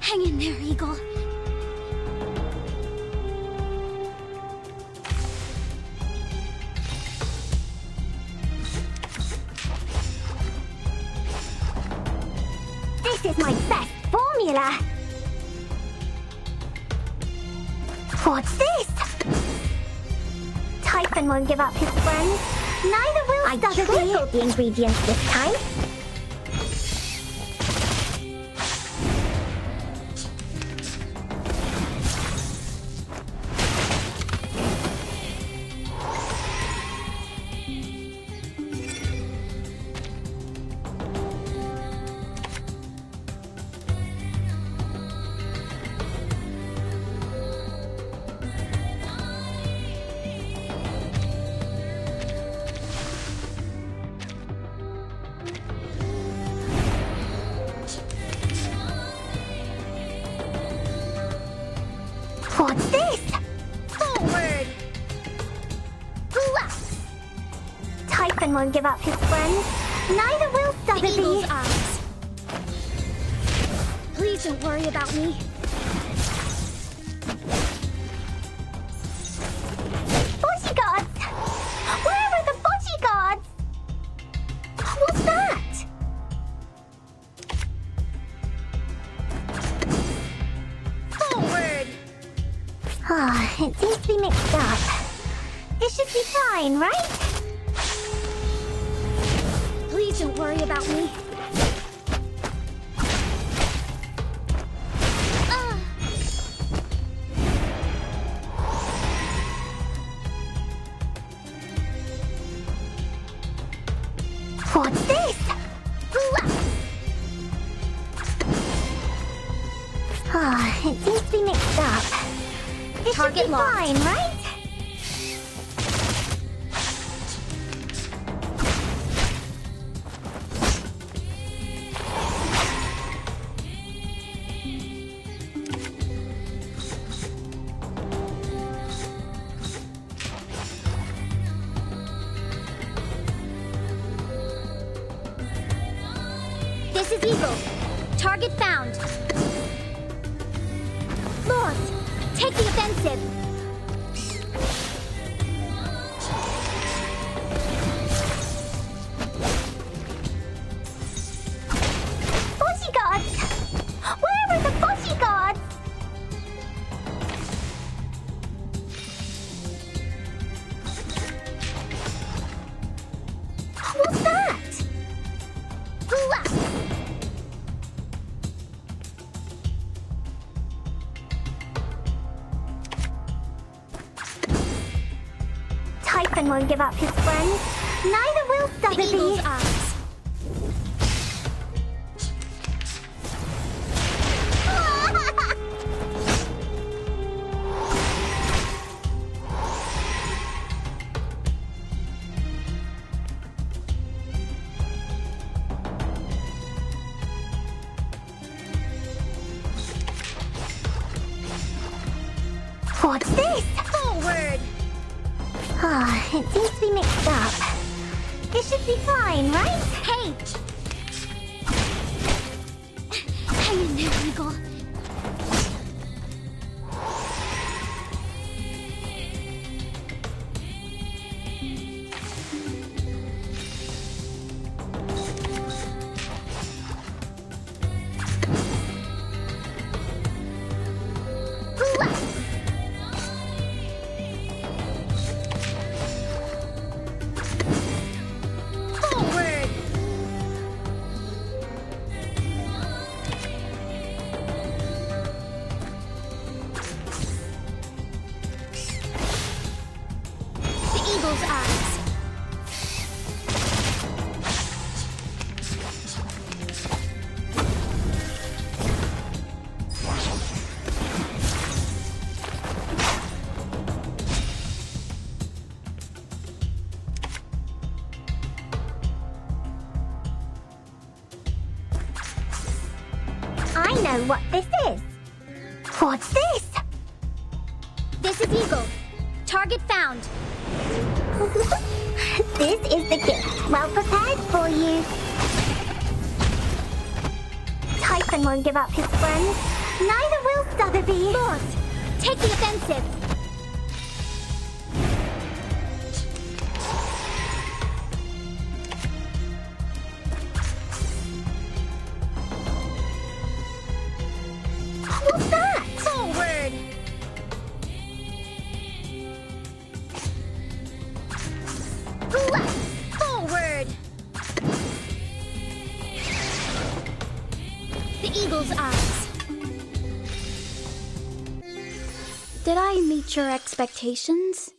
Hang in there, eagle. This is my best formula. What's this? Typhon won't give up his friends. Neither will I trickled the ingredients this time. What's this? Forward! Left! Typhon won't give up his friends. Neither will The Sotheby. eagle's eyes. Please don't worry about me. Bodyguards! Where are the bodyguards? What's that? Forward! Ah, it seems to be mixed up. It should be fine, right? Please don't worry about me. What's this? Left! Ah, it seems to be mixed up. It Target should be locked. fine, right? This is Eagle. Target found. Lord, take the offensive. Bodyguards! Where are the bodyguards? What's that? Left! won't give up his friends. Neither will The eagle's Sotheby. eyes. What's this? Forward. Ah, it seems to be mixed up. It should be fine, right? Hey. Hang in there, eagle. Forward. The eagle's eyes. I know what this is. What's this? This is eagle. Target found. This is the gift. Well prepared for you. Typhon won't give up his friends. Neither will Sotheby. Boss, take the offensive. What's that? Forward. Forward. The eagle's eyes. Did I meet your expectations?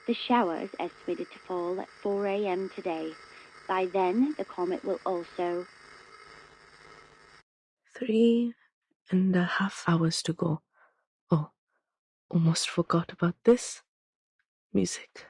The shower is estimated to fall at 4 a.m. today. By then, the comet will also... 3.5 hours to go. Oh, almost forgot about this. Music.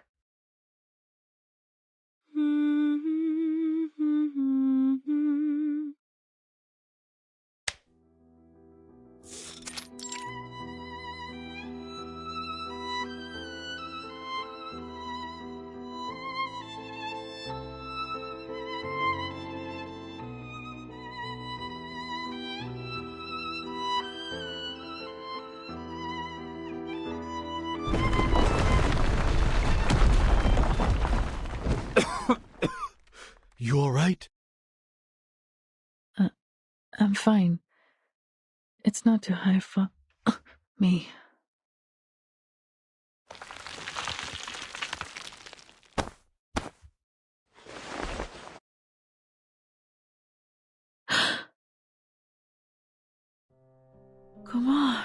You all right? I'm fine. It's not too high for me. Kumar.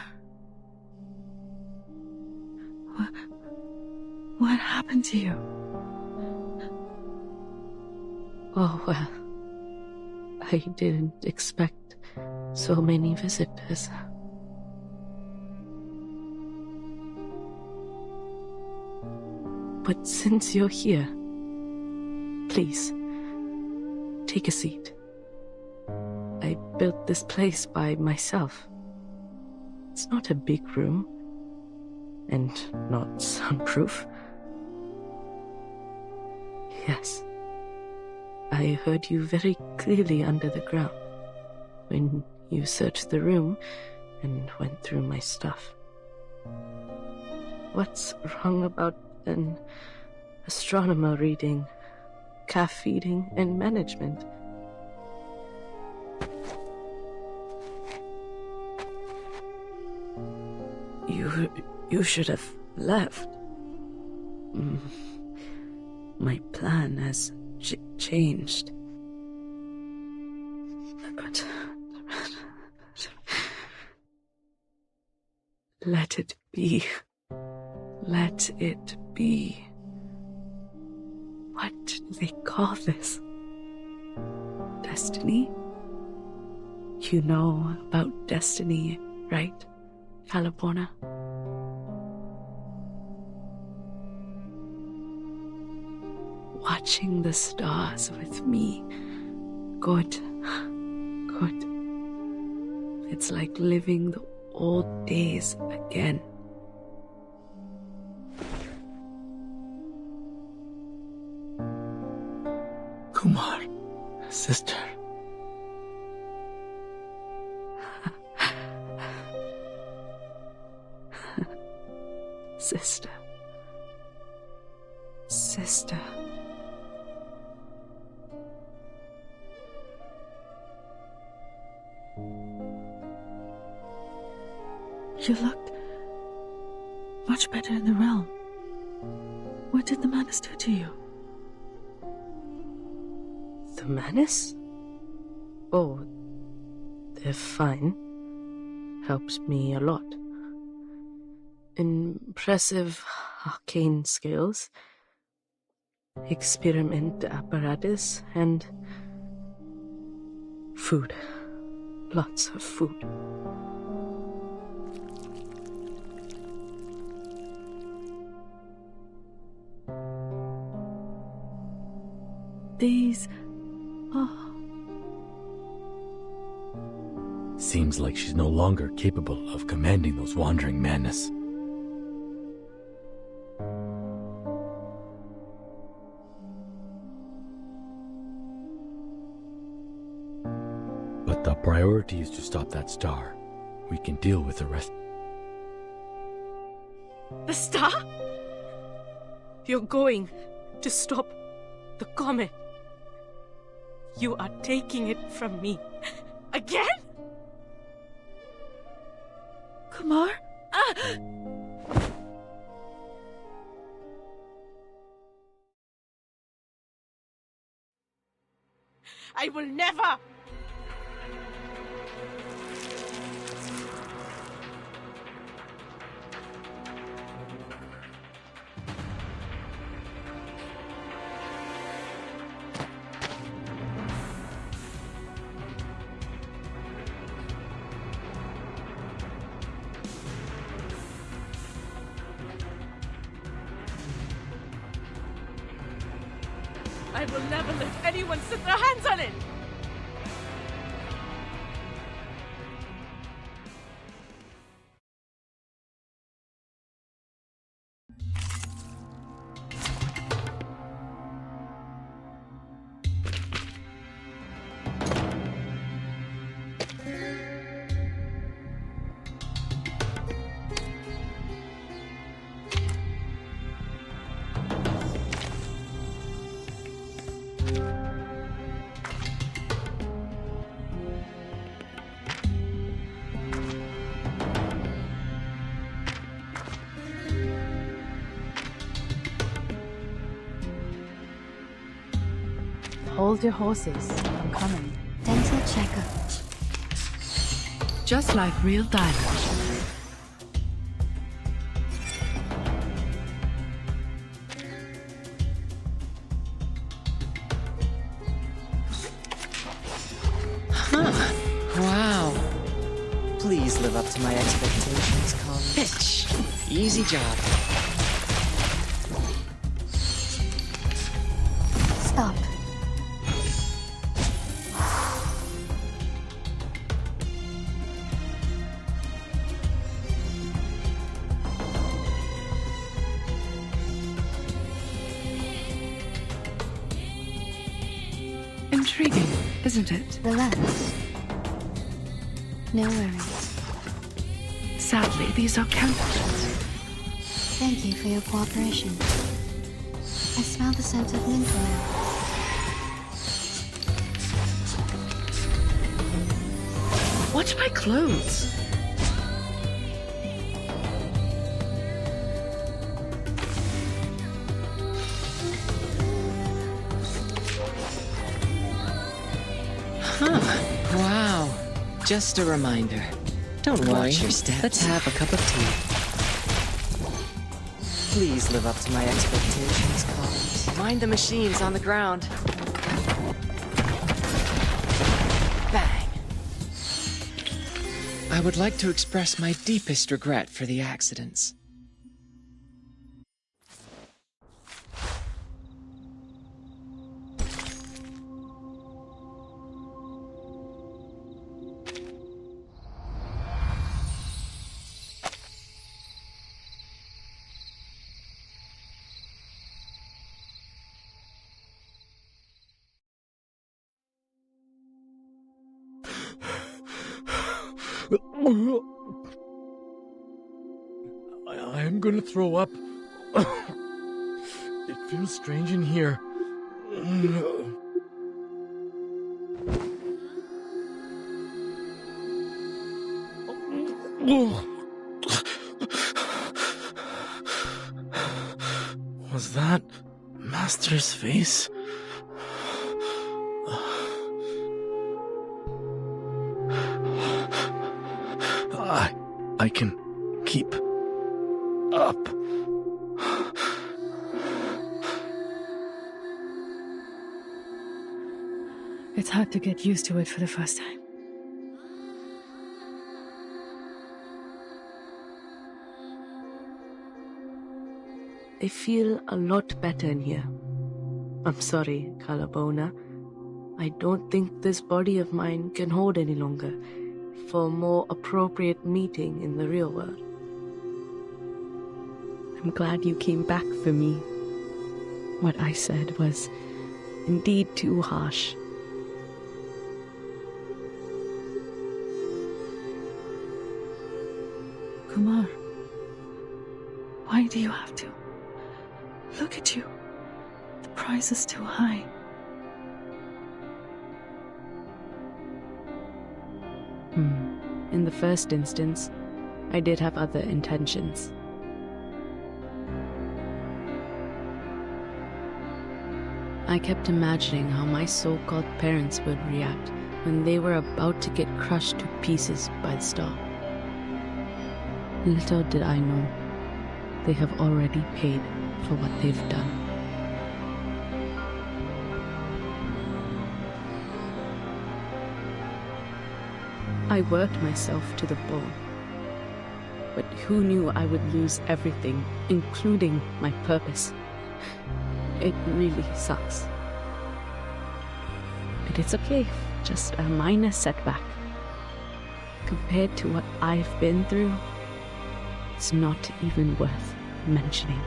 What happened to you? Oh, well, I didn't expect so many visitors. But since you're here, please, take a seat. I built this place by myself. It's not a big room, and not soundproof. Yes, I heard you very clearly under the ground when you searched the room and went through my stuff. What's wrong about an astronomer reading calf feeding and management? You should have left. My plan has changed. But let it be. Let it be. What do they call this? Destiny? You know about destiny, right, Caliborna? Watching the stars with me. Good. Good. It's like living the old days again. Kumar, sister. Sister. Sister. You looked much better in the realm. What did the Manus do to you? The Manus? Oh, they're fine. Helps me a lot. Impressive arcane skills, experiment apparatus, and food. Lots of food. These... Seems like she's no longer capable of commanding those wandering Manus. But the priority is to stop that star. We can deal with the rest. The star? You're going to stop the comet. You are taking it from me. Again? Kumar? I will never! I will never let anyone set their hands on it! Hold your horses. I'm coming. Dental checkup. Just like real diamonds. Wow. Please live up to my expectations, colleagues. Bitch. Easy job. Stop. Intriguing, isn't it? Relax. No worries. Sadly, these are counterfeits. Thank you for your cooperation. I smell the scent of mint oil. Watch my clothes. Wow. Just a reminder. Don't worry. Watch your steps. Let's have a cup of tea. Please live up to my expectations, colleagues. Mind the machines on the ground. Bang. I would like to express my deepest regret for the accidents. I'm gonna throw up. It feels strange in here. Was that Master's face? I can keep up. It's hard to get used to it for the first time. I feel a lot better in here. I'm sorry, Calabona. I don't think this body of mine can hold any longer for a more appropriate meeting in the real world. I'm glad you came back for me. What I said was indeed too harsh. Kumar, why do you have to? Look at you. The price is too high. In the first instance, I did have other intentions. I kept imagining how my so-called parents would react when they were about to get crushed to pieces by the star. Little did I know, they have already paid for what they've done. I worked myself to the bone. But who knew I would lose everything, including my purpose? It really sucks. But it's okay, just a minor setback. Compared to what I've been through, it's not even worth mentioning.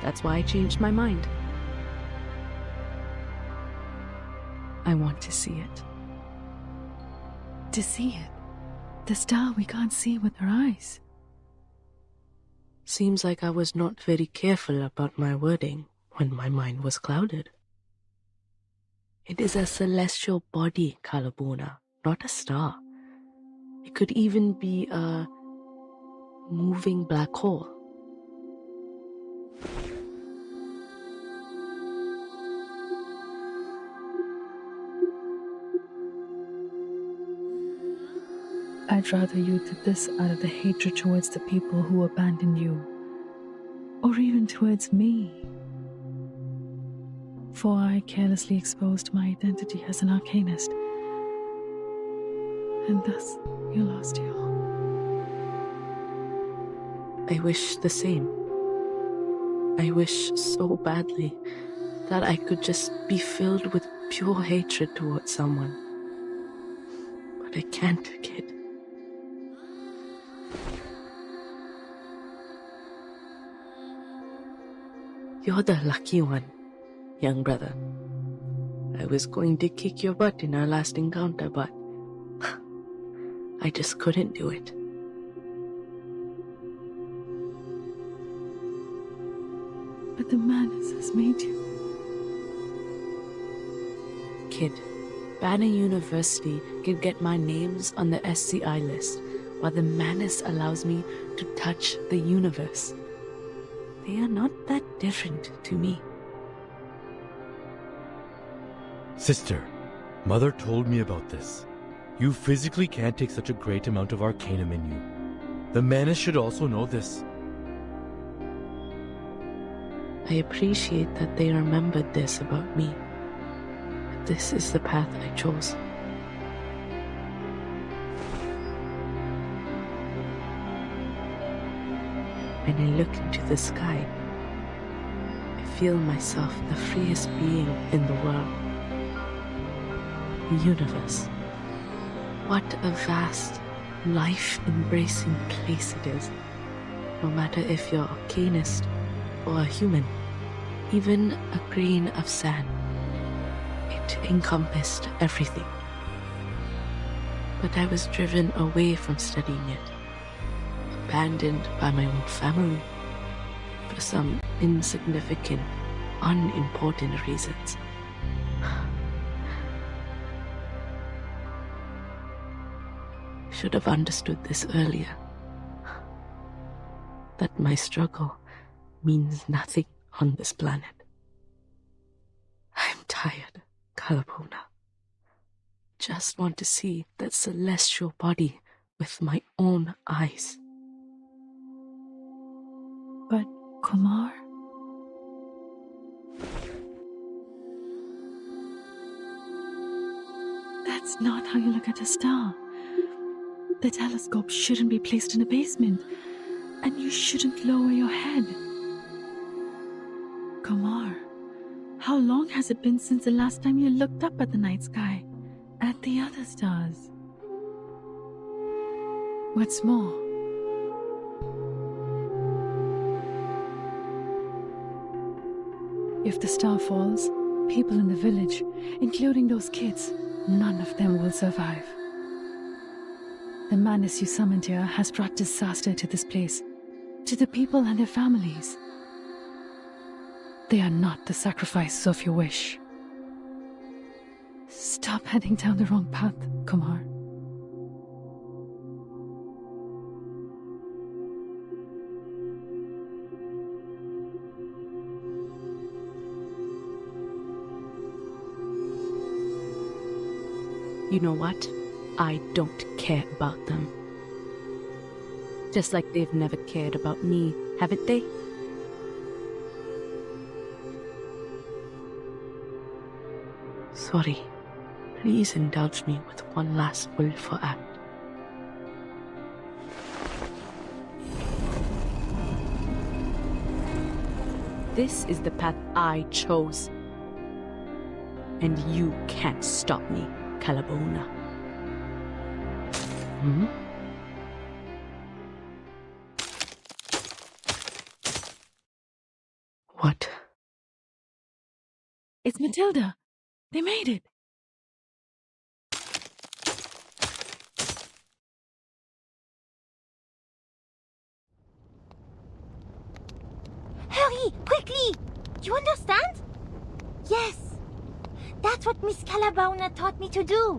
That's why I changed my mind. I want to see it. To see it? The star we can't see with our eyes. Seems like I was not very careful about my wording when my mind was clouded. It is a celestial body, Calabona, not a star. It could even be a moving black hole. I'd rather you did this out of the hatred towards the people who abandoned you, or even towards me. For I carelessly exposed my identity as an arcanist, and thus you lost you. I wish the same. I wish so badly that I could just be filled with pure hatred towards someone. But I can't, kid. You're the lucky one, young brother. I was going to kick your butt in our last encounter, but I just couldn't do it. But the madness has made you. Kid, Banner University can get my names on the SCI list, while the madness allows me to touch the universe. They are not that different to me. Sister, Mother told me about this. You physically can't take such a great amount of arcanum in you. The Manus should also know this. I appreciate that they remembered this about me. But this is the path I chose. When I look into the sky, I feel myself the freest being in the world. The universe. What a vast, life-embracing place it is. No matter if you're a arcanist or a human, even a grain of sand. It encompassed everything. But I was driven away from studying it, abandoned by my own family, for some insignificant, unimportant reasons. Should have understood this earlier. That my struggle means nothing on this planet. I'm tired, Kalapona. Just want to see that celestial body with my own eyes. But, Kumar? That's not how you look at a star. The telescope shouldn't be placed in a basement, and you shouldn't lower your head. Kumar, how long has it been since the last time you looked up at the night sky, at the other stars? What's more, if the star falls, people in the village, including those kids, none of them will survive. The madness you summoned here has brought disaster to this place, to the people and their families. They are not the sacrifices of your wish. Stop heading down the wrong path, Kumar. You know what? I don't care about them. Just like they've never cared about me, haven't they? Sorry. Please indulge me with one last willful act. This is the path I chose. And you can't stop me, Kalabona. Hmm? What? It's Matilda. They made it. Hurry, quickly! You understand? Yes. That's what Miss Calabauna taught me to do.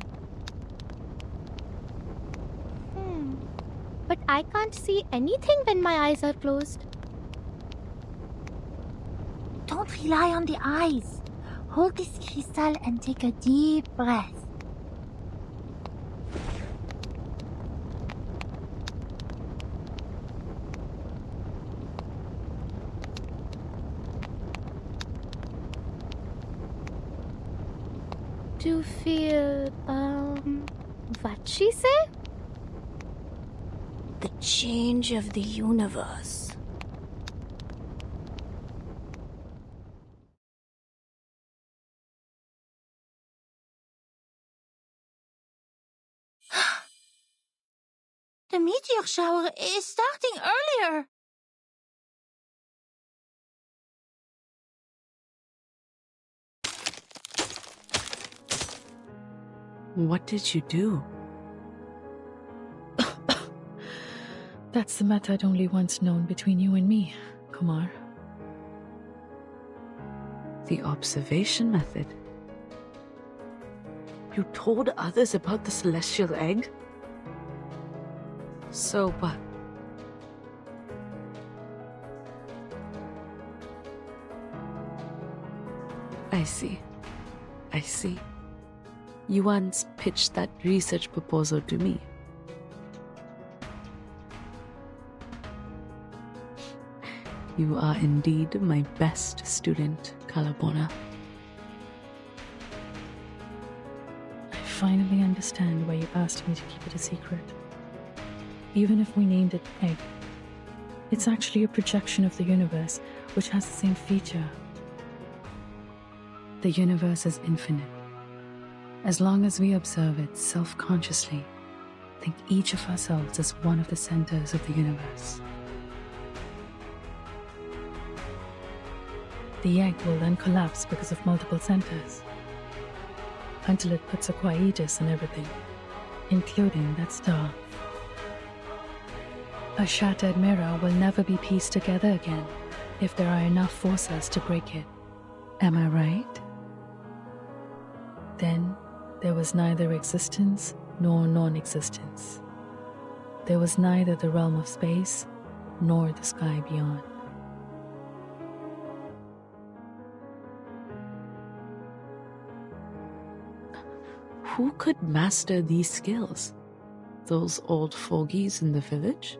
But I can't see anything when my eyes are closed. Don't rely on the eyes. Hold this crystal and take a deep breath. to feel, what she say? The change of the universe. The meteor shower is starting earlier. What did you do? That's the method only once known between you and me, Kumar. The observation method. You told others about the celestial egg? So what? I see. You once pitched that research proposal to me. You are indeed my best student, Kalabona. I finally understand why you asked me to keep it a secret. Even if we named it Egg, it's actually a projection of the universe, which has the same feature. The universe is infinite. As long as we observe it self-consciously, think each of ourselves as one of the centers of the universe. The egg will then collapse because of multiple centers, until it puts a quietus on everything, including that star. A shattered mirror will never be pieced together again if there are enough forces to break it. Am I right? Then there was neither existence nor non-existence. There was neither the realm of space nor the sky beyond. Who could master these skills? Those old fogies in the village?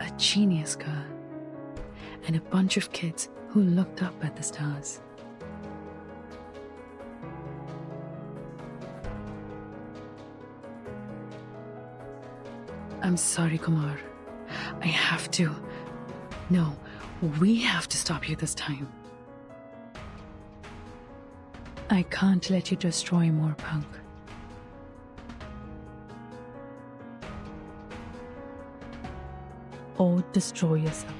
A genius girl, and a bunch of kids who looked up at the stars. I'm sorry, Kumar. I have to. No, we have to stop you this time. I can't let you destroy more punk. Or destroy yourself.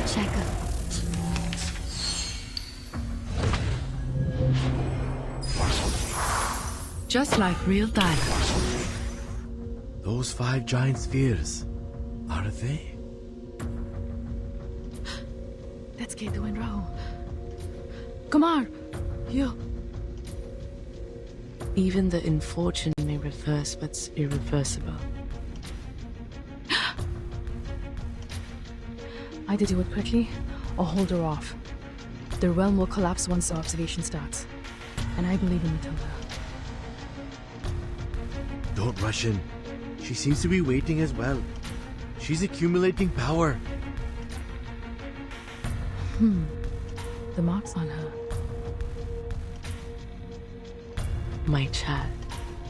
check up. Just like real diamonds. Those 5 giant spheres. Are they? Let's get the wind row. Kumar, you. Even the infortune may reverse what's irreversible. Either do it quickly or hold her off. The realm will collapse once the observation starts. And I believe in Matilda. Don't rush in. She seems to be waiting as well. She's accumulating power. The marks on her. My child,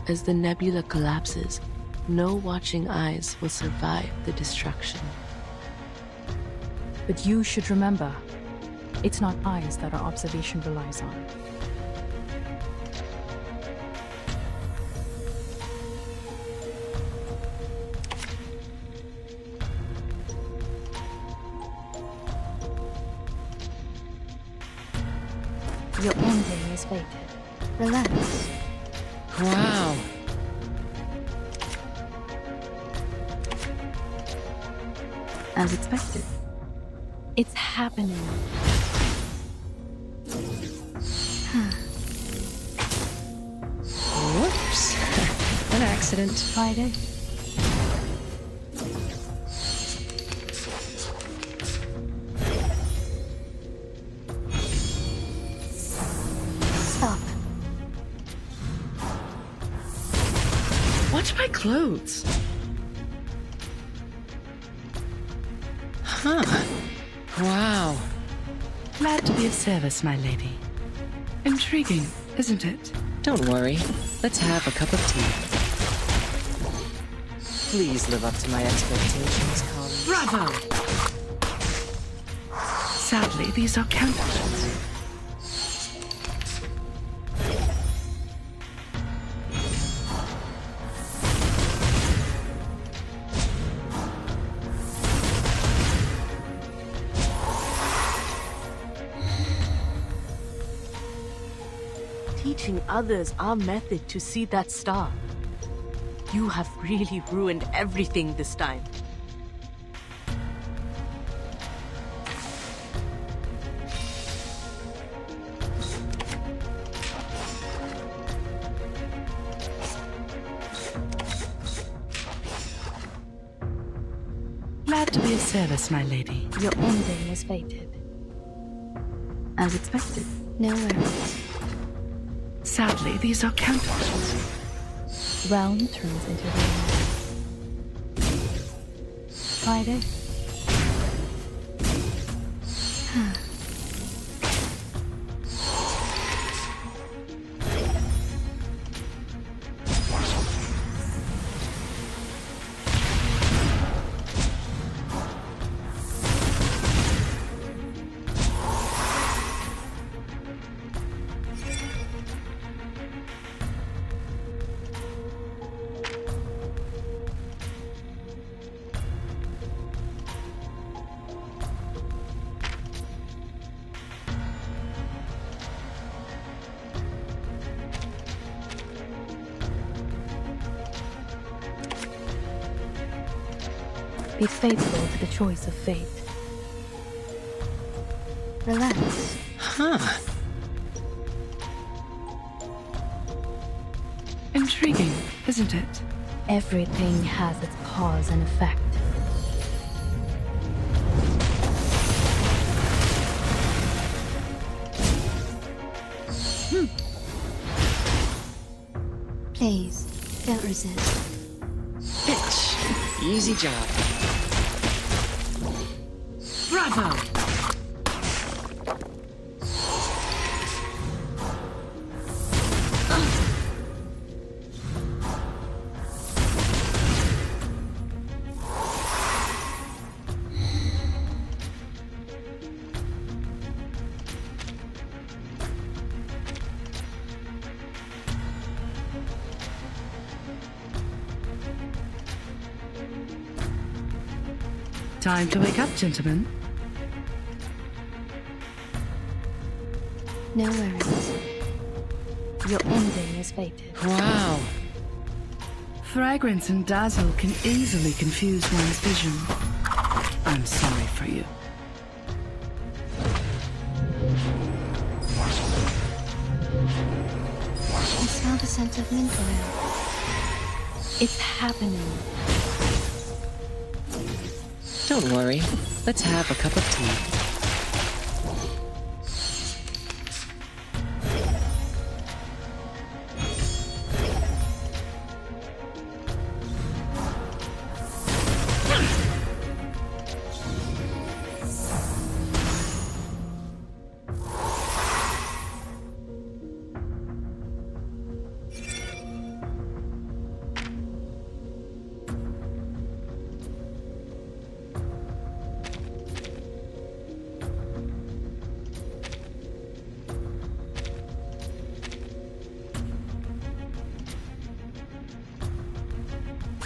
as the nebula collapses, no watching eyes will survive the destruction. But you should remember, it's not eyes that our observation relies on. Your ending is fated. Relax. Wow. As expected. It's happening. Whoops. An accident. Friday. Stop. Watch my clothes. Huh. Wow. Glad to be of service, my lady. Intriguing, isn't it? Don't worry. Let's have a cup of tea. Please live up to my expectations, colleagues. Bravo! Sadly, these are counterfeits. Teaching others our method to see that star. You have really ruined everything this time. Glad to be of service, my lady. Your ending is fated. As expected. No worries. Sadly, these are counterfeits. Realm turns into realm. Friday. Be faithful to the choice of fate. Relax. Huh. Intriguing, isn't it? Everything has its cause and effect. Please, don't resist. Pitch. Easy job. Bravo! Time to wake up, gentlemen. No worries. Your ending is fated. Wow. Fragrance and dazzle can easily confuse one's vision. I'm sorry for you. I smell the scent of mint oil. It's happening. Don't worry. Let's have a cup of tea.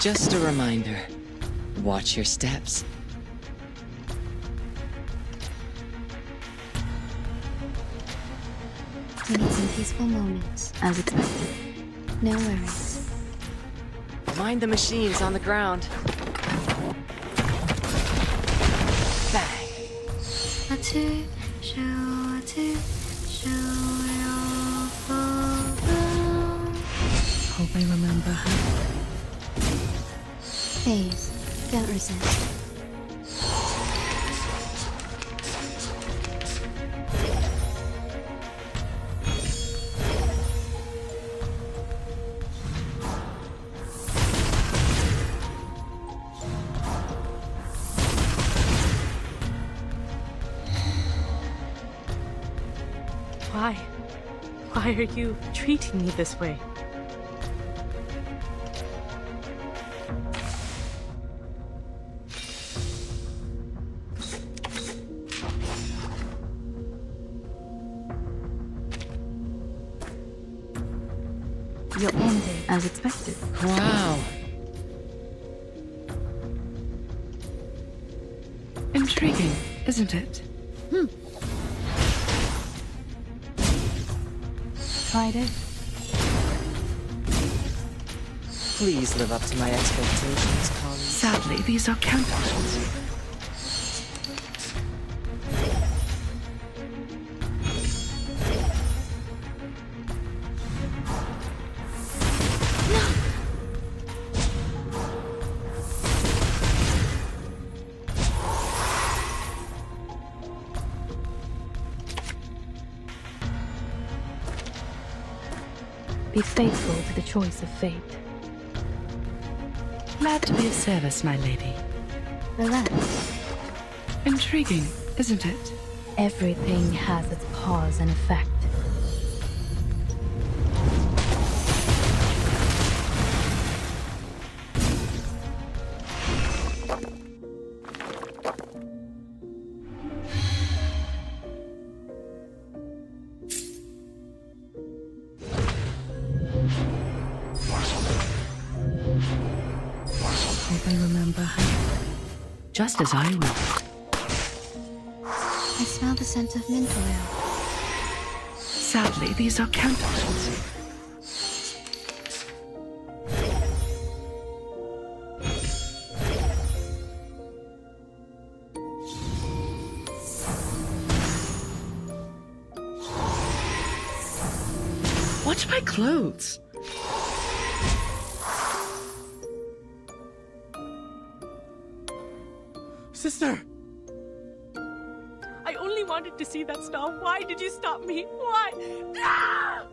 Just a reminder. Watch your steps. We need some peaceful moments. As expected. No worries. Mind the machines on the ground. Bang. Hope I remember her. Phase. Don't resist. Why? Why are you treating me this way? Your ending as expected. Wow. Intriguing, isn't it? Tried it. Please live up to my expectations, colleagues. Sadly, these are counterfeits. Be faithful to the choice of fate. Glad to be of service, my lady. Relax. Intriguing, isn't it? Everything has its cause and effect. Hope I remember her. Just as I will. I smell the scent of mint oil. Sadly, these are counterfeits. Watch my clothes. Sister! I only wanted to see that star. Why did you stop me? Why? Ah!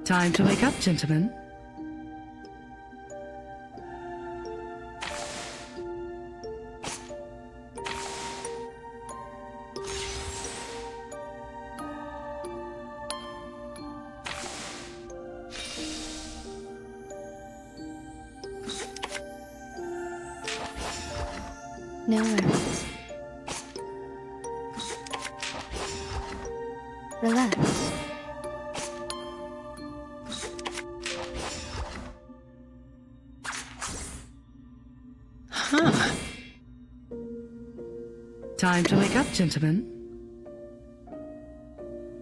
Time to wake up, gentlemen. No worries. Relax. Time to wake up, gentlemen.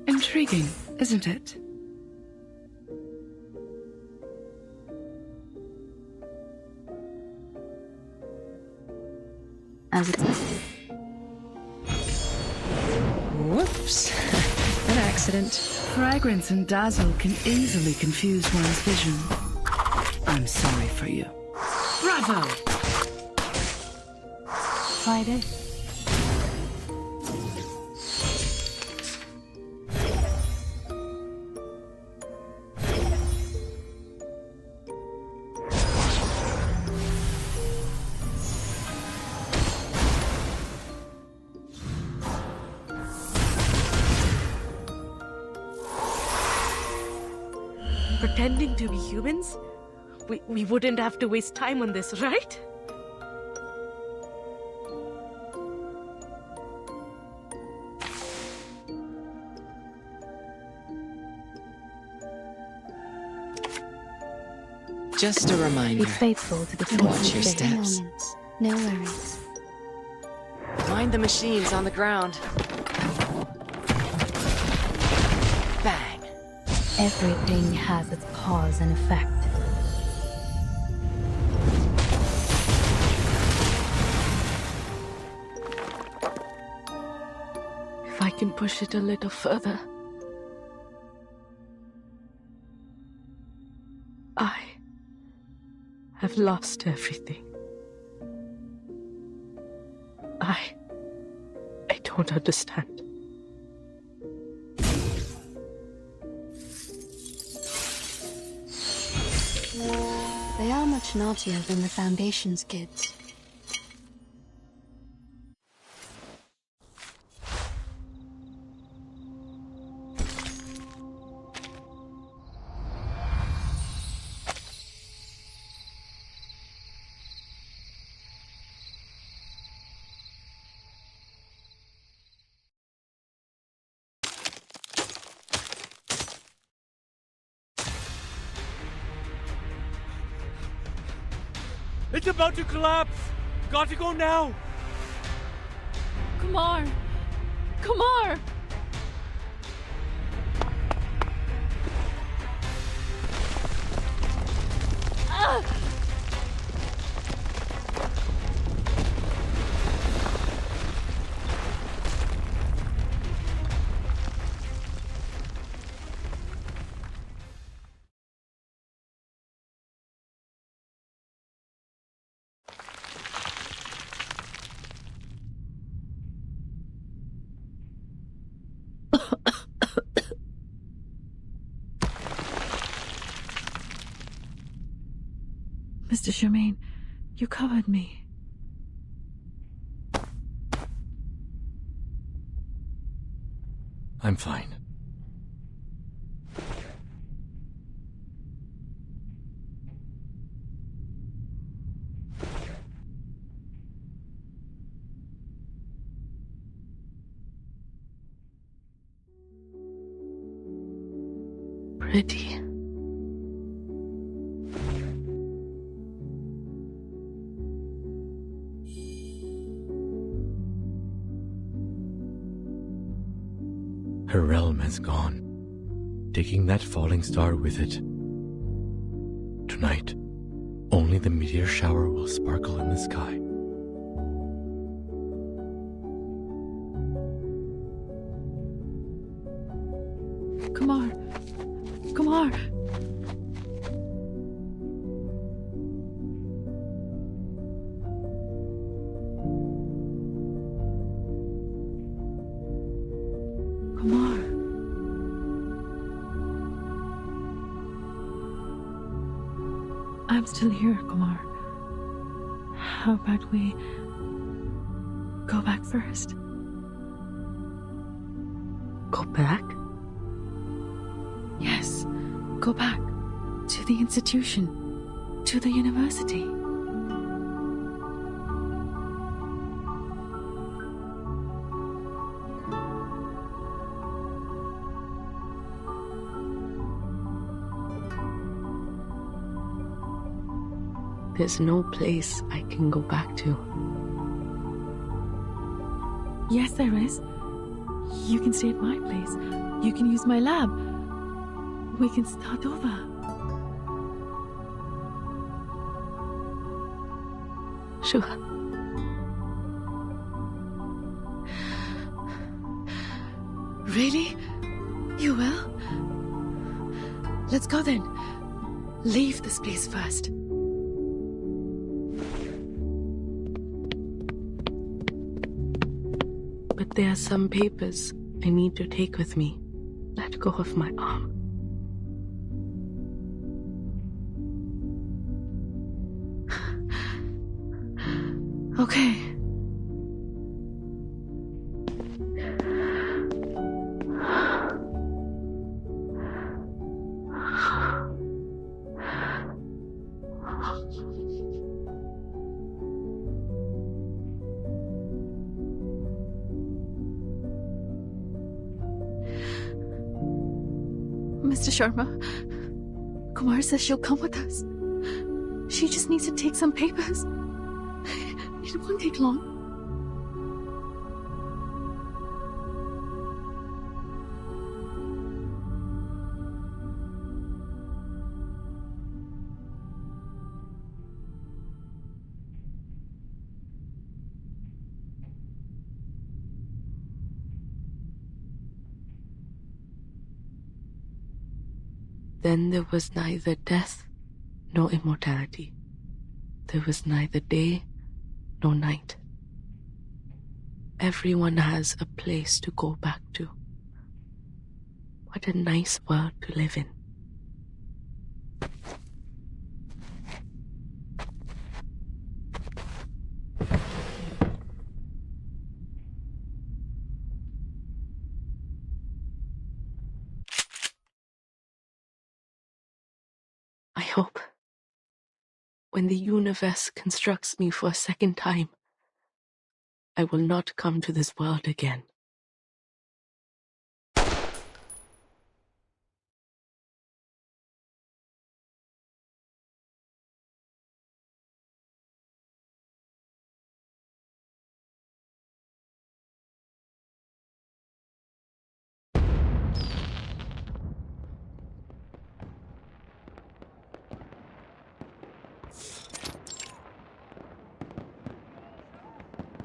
Intriguing, isn't it? As expected. Whoops. An accident. Fragrance and dazzle can easily confuse one's vision. I'm sorry for you. Bravo! Try this. Pretending to be humans? We wouldn't have to waste time on this, right? Just a reminder. Be faithful to the Watch your steps. moments. No worries. Mind the machines on the ground. Bang. Everything has its cause and effect. If I can push it a little further. I have lost everything. I don't understand. They are much naughtier than the Foundation's kids. It's about to collapse! Got to go now! Kumar! Kumar! Ah! Mr. Germain, you covered me. I'm fine. Pretty. Her realm has gone, taking that falling star with it. Tonight, only the meteor shower will sparkle in the sky. Kumar! Kumar! Kumar. I'm still here, Kumar. How about we go back first? Go back? Yes, go back to the institution, to the university. There's no place I can go back to. Yes, there is. You can stay at my place. You can use my lab. We can start over. Sure. Really? You will? Let's go then. Leave this place first. But there are some papers I need to take with me. Let go of my arm. Okay. Mr. Sharma, Kumar says she'll come with us. She just needs to take some papers. It won't take long. Then there was neither death nor immortality. There was neither day nor night. Everyone has a place to go back to. What a nice world to live in. I hope when the universe constructs me for a second time, I will not come to this world again.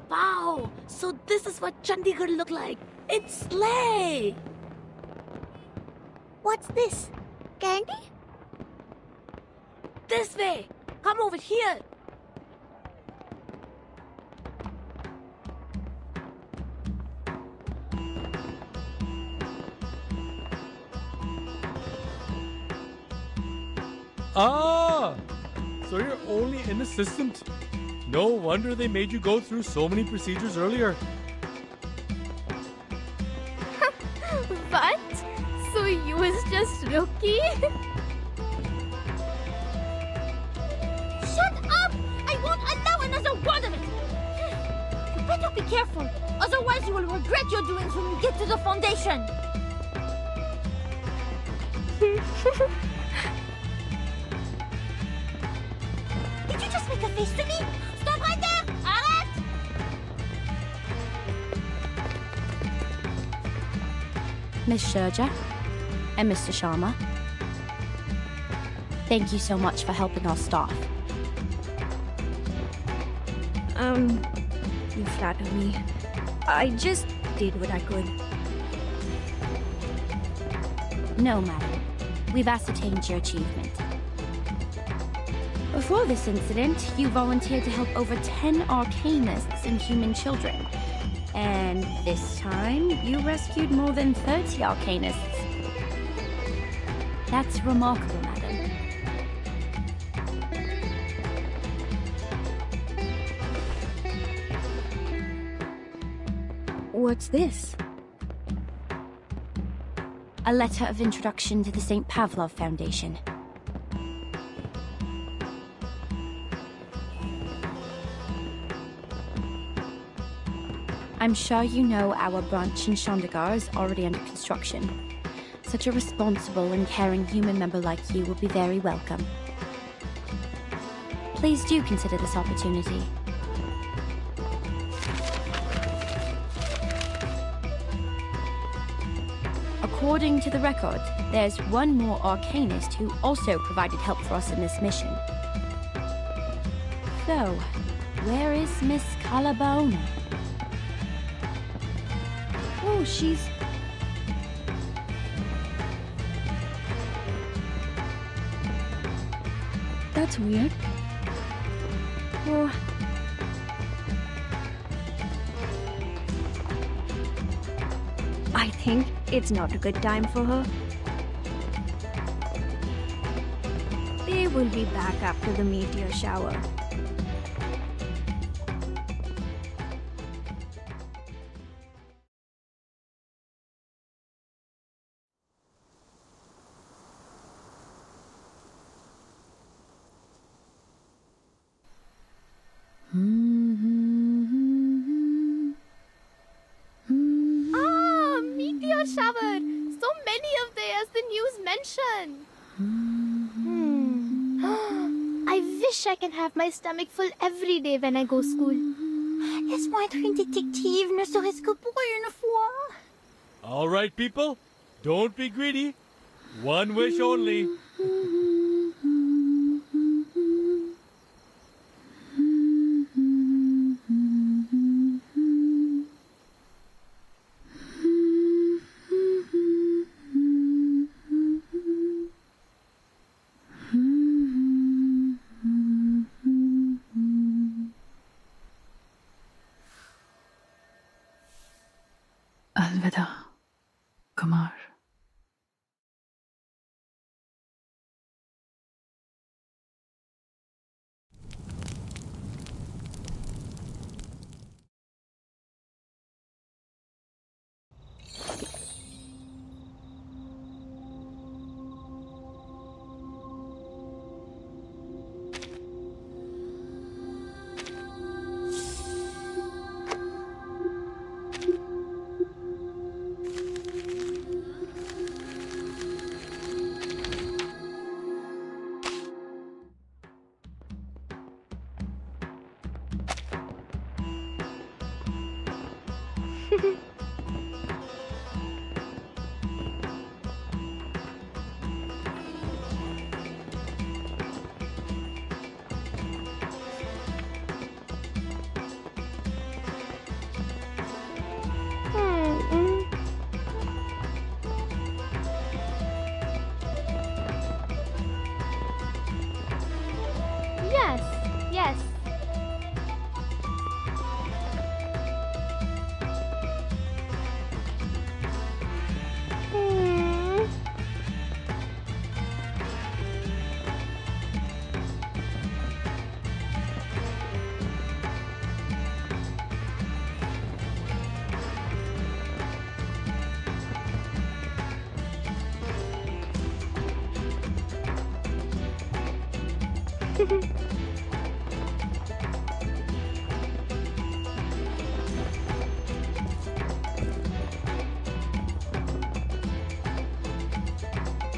Wow! So this is what Chandigarh looked like. It's slay! What's this? Candy? This way! Come over here! Ah! So you're only an assistant. No wonder they made you go through so many procedures earlier. What? So you was just rookie? Shut up! I won't allow another word of it! You better be careful, otherwise you will regret your doings when you get to the Foundation! Did you just make a face to me? Stop right there! Arrête! Miss Sherja and Mr. Sharma, thank you so much for helping our staff. You flatter me. I just did what I could. No, madam. We've ascertained your achievement. Before this incident, you volunteered to help over 10 arcanists and human children. And this time, you rescued more than 30 arcanists. That's remarkable, madam. What's this? A letter of introduction to the St. Pavlov Foundation. I'm sure you know our branch in Chandigarh is already under construction. Such a responsible and caring human member like you will be very welcome. Please do consider this opportunity. according to the record, there's one more arcanist who also provided help for us in this mission. So, where is Miss Calabona? Oh, she's... That's weird. Oh... I think it's not a good time for her. They will be back after the meteor shower. Ah, meteor shower! So many of they as the news mentioned. I wish I can have my stomach full every day when I go school. Laisse-moi être une détective, ne serait-ce que pour une fois. All right, people, don't be greedy. One wish only. Alvida, Kumar. Yes, yes.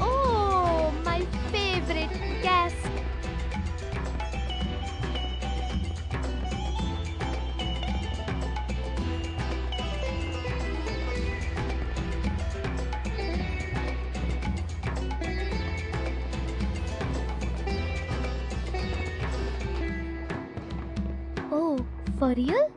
Oh, my favorite guest. Oh, for real?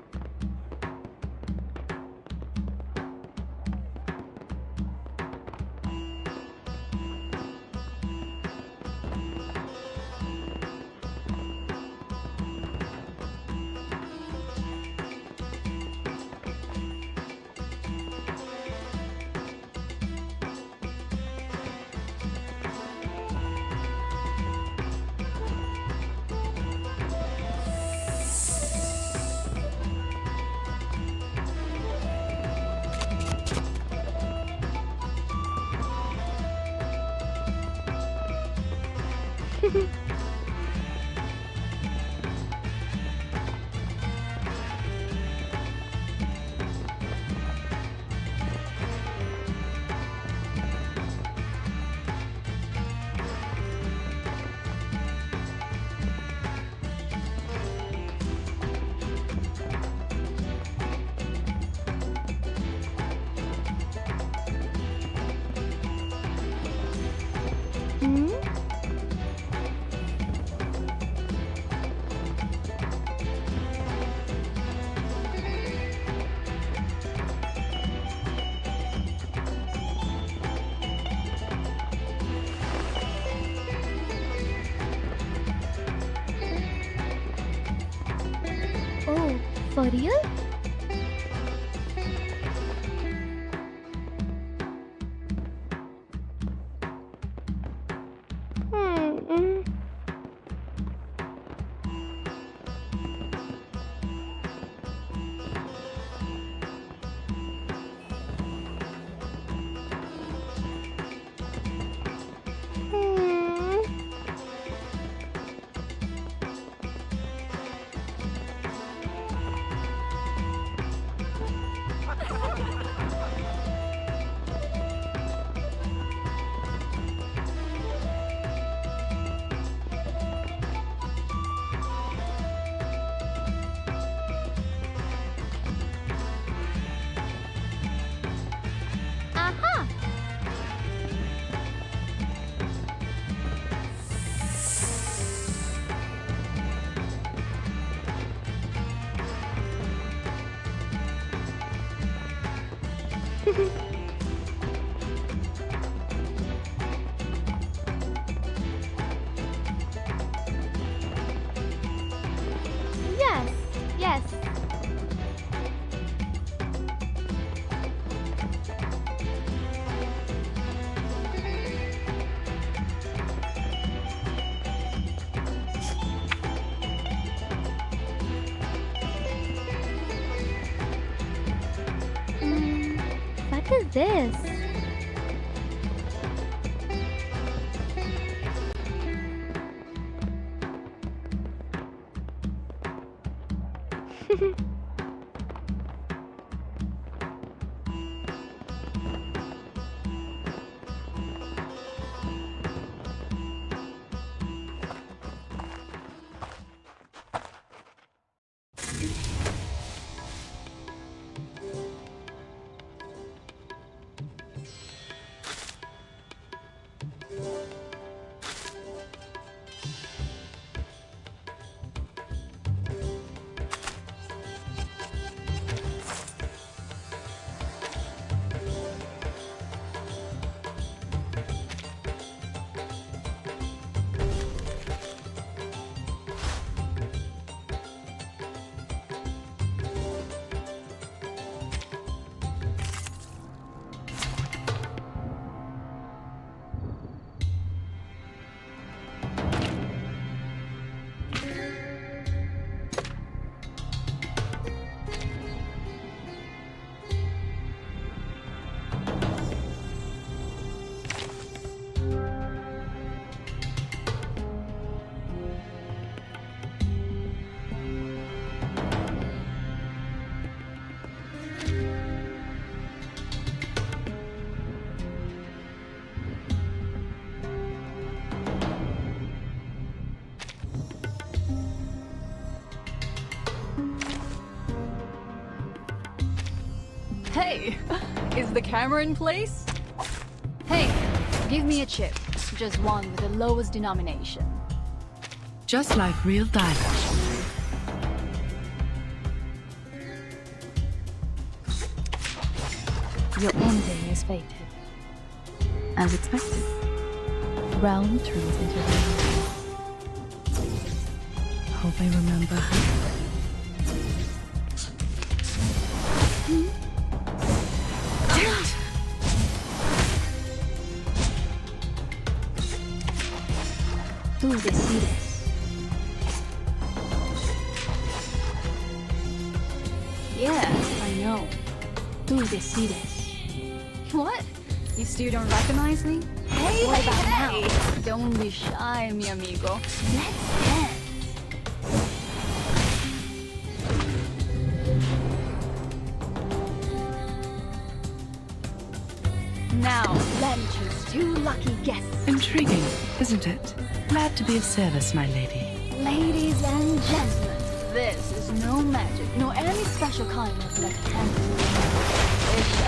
For real? Aha! Yes, yes. What is this? Hey, is the camera in place? Hey, give me a chip. Just one with the lowest denomination. Just like real diamond. Your ending is fated. As expected. Realm turns into realm. Hope I remember her. Tú decides. Yes, I know. Tú decides. What? You still don't recognize me? Hey, what hey, about hey! now? Don't be shy, mi amigo. Let's dance. Now, let me choose 2 lucky guests. Intriguing, isn't it? Glad to be of service, my lady. Ladies and gentlemen, this is no magic, nor any special kind of lucky handle. It's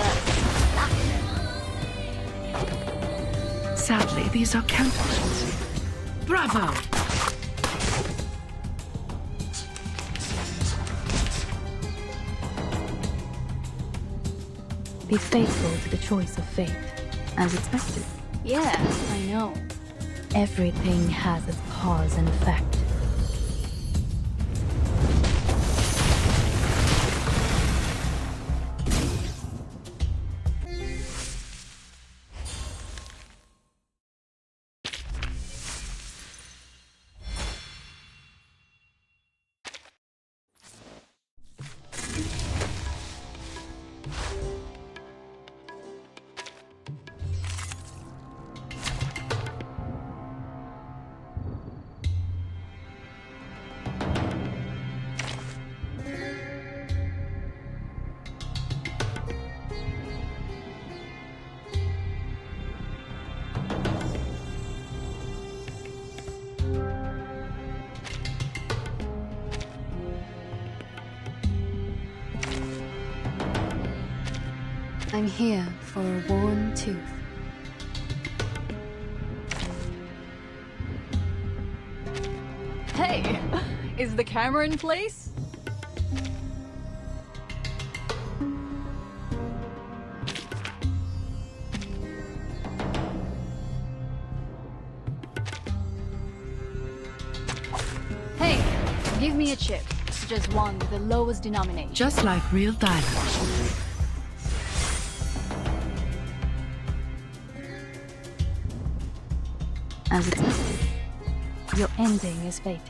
a Sadly, these are counterfeits. Bravo! Be faithful to the choice of fate, as expected. Yes, I know. Everything has its cause and effect. I'm here for a worn tooth. Hey, is the camera in place? Hey, give me a chip. Just one with the lowest denomination. Just like real diamonds. As expected, your ending is fated.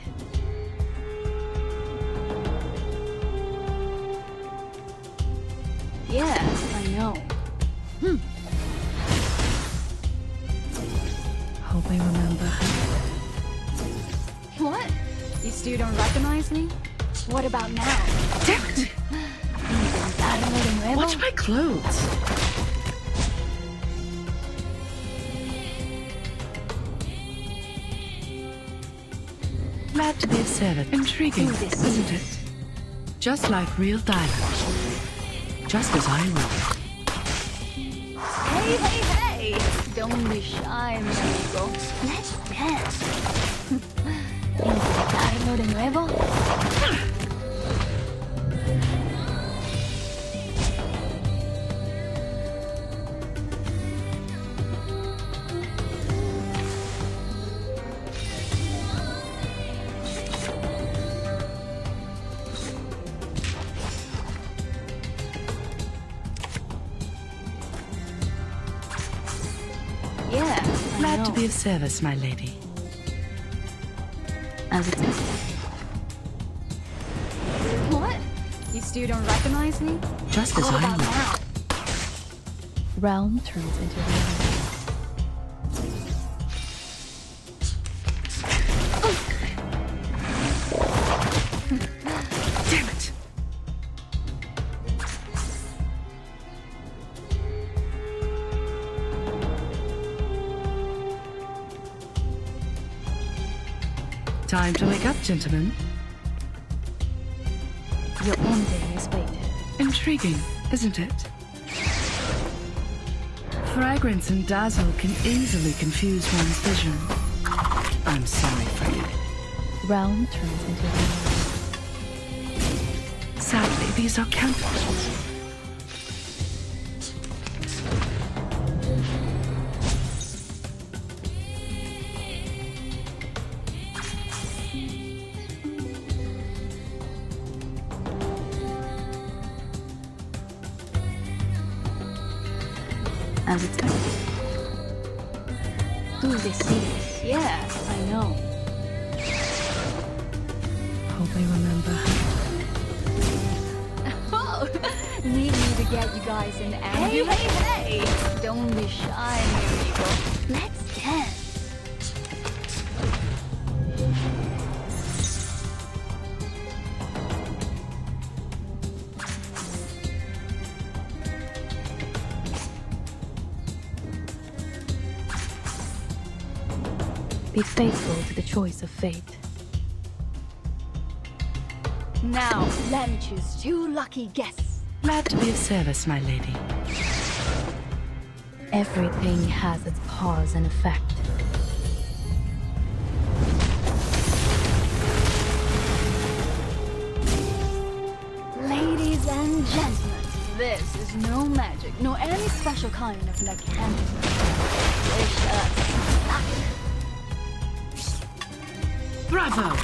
Yeah, I know. Hope I remember her. What? You still don't recognize me? What about now? Damn it! Watch my clothes. Glad to be of service. Intriguing, isn't it? Just like real diamonds. Just as I will. Hey, hey, hey! Don't be shy, mi amigo. Let's dance. ¿Intentarlo de nuevo? Glad to be of service, my lady. As expected. What? You still don't recognize me? Just as What I about will. now? Realm turns into reality. Damn it! Time to wake up, gentlemen. Your ending is fated. Intriguing, isn't it? Fragrance and dazzle can easily confuse one's vision. I'm sorry, Fred. Realm turns into reality. Sadly, these are counterfeits. As expected. Tú decides. Yeah, I know. Hope I remember her. Oh, need me to get you guys in the ambulance? Hey, hey, hey! Don't be shy, mi amigo. Let's dance. Be faithful to the choice of fate. Now, let me choose 2 lucky guests. Glad to be of service, my lady. Everything has its cause and effect. Ladies and gentlemen, this is no magic, nor any special kind of mechanism. Wish us luck. Bravo!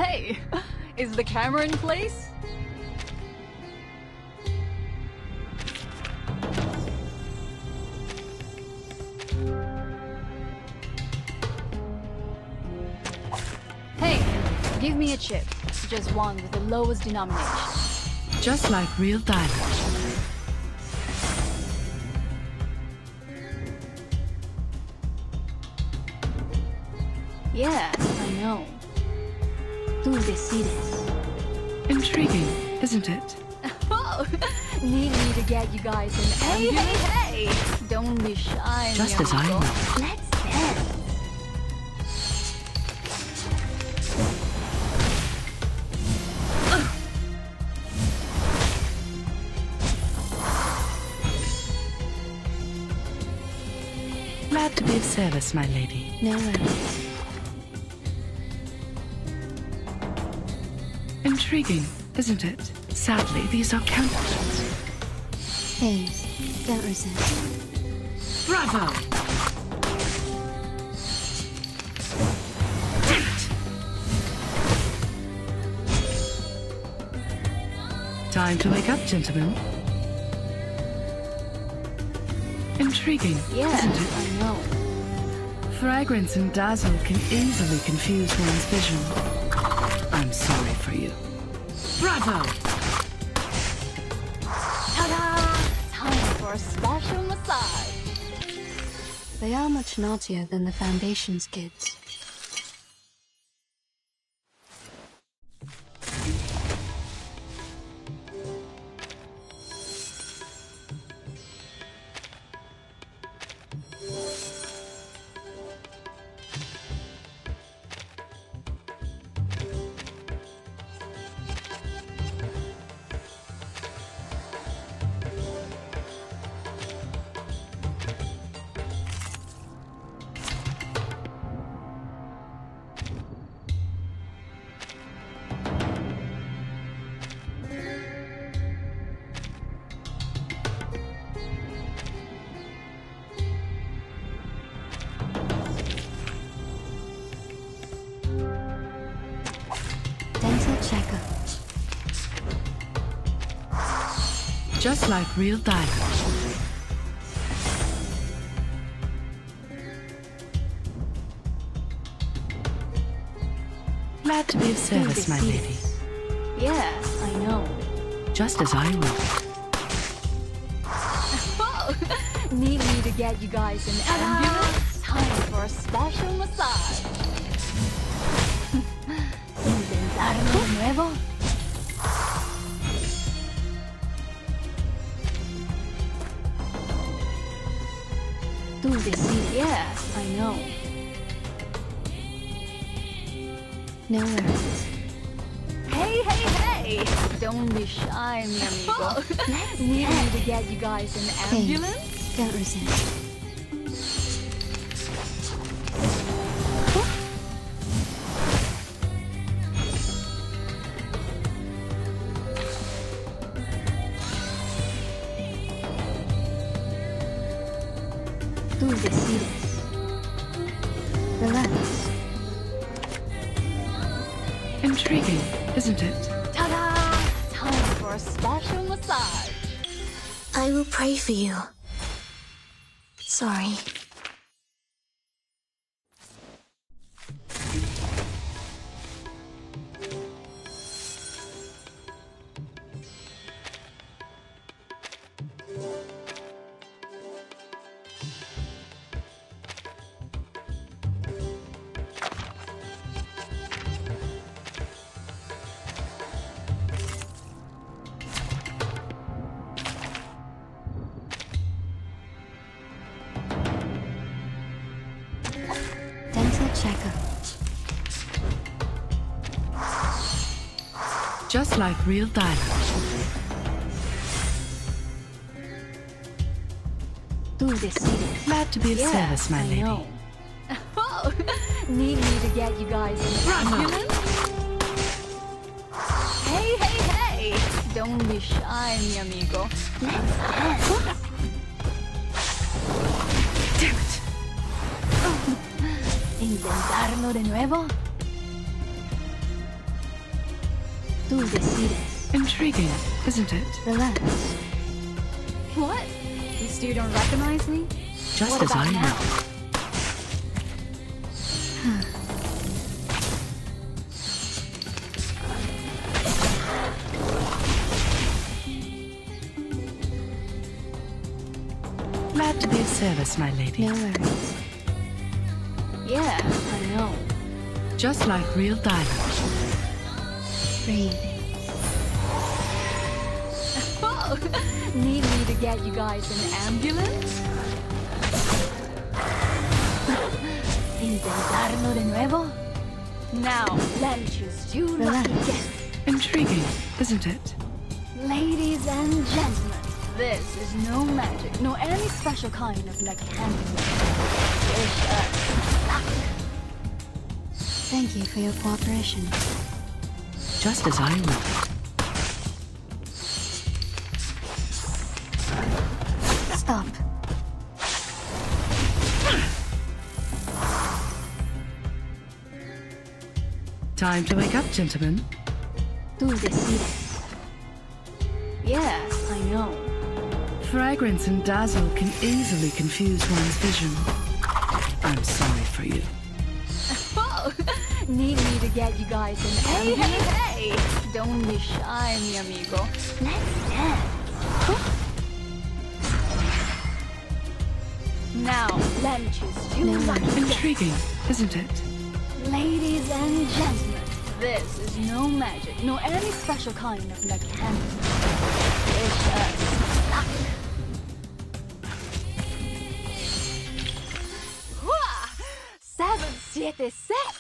Hey, is the camera in place? Hey, give me a chip. Just one with the lowest denomination. Just like real diamond. Yeah, I know. Tú decides. Intriguing, isn't it? Oh, need me to get you guys an ambulance? Hey! Don't be shy, Just mi as I amigo. will. Let's dance. Glad to be of service, my lady. No worries. Intriguing, isn't it? Sadly, these are counterfeits. Please, don't resist. Bravo! Damn it! Time to wake up, gentlemen. Intriguing, Yeah, isn't it? I know. Fragrance and dazzle can easily confuse one's vision. I'm sorry for you. Bravo! Ta-da! Time for a special massage. They are much naughtier than the Foundation's kids. Dental checkup. Just like real diamond. Glad to be of service, my lady. Yeah, I know. Just as I will. Oh, need me to get you guys an ambulance? Time for a special massage. ¿Intentarlo de nuevo? Tú decides. Yeah, I know. No worries. Hey, hey, hey! Don't be shy, mi amigo. Need me to get you guys an ambulance? Please, don't resist. Tú decides. Relax. Intriguing, isn't it? Ta-da! Time for a special massage. I will pray for you. Sorry. Dental checkup. Just like real diamond. Tú decides. Glad to be of Yeah, service, my I lady. know. Oh, need me to get you guys an ambulance? Hey, hey, hey! Don't be shy, mi amigo. Let's dance. Damn it! ¿Intentarlo de nuevo? Tú decides. Intriguing, isn't it? Relax. What? You still don't recognize me? Just What as about I now? Glad to be of service, my lady. No worries. Yeah, I know. Just like real dialogue. Breathe. Oh, need me to get you guys an ambulance? ¿Intentarlo de nuevo? Now, let me choose you lucky guests. Intriguing, isn't it? Ladies and gentlemen, this is no magic, nor any special kind of mechanism. Wish us luck. Thank you for your cooperation. Just as I will. Stop. Time to wake up, gentlemen. Tú decides. Yeah, I know. Fragrance and dazzle can easily confuse one's vision. I'm sorry for you. Oh, need me to get you guys an ambulance? Hey! Don't be shy, mi amigo. Let's dance. Now, let me choose you lucky guests. Intriguing, isn't it? Ladies and gentlemen, this is no magic, nor any special kind of mechanism. Wish us luck. 7, 7, 6.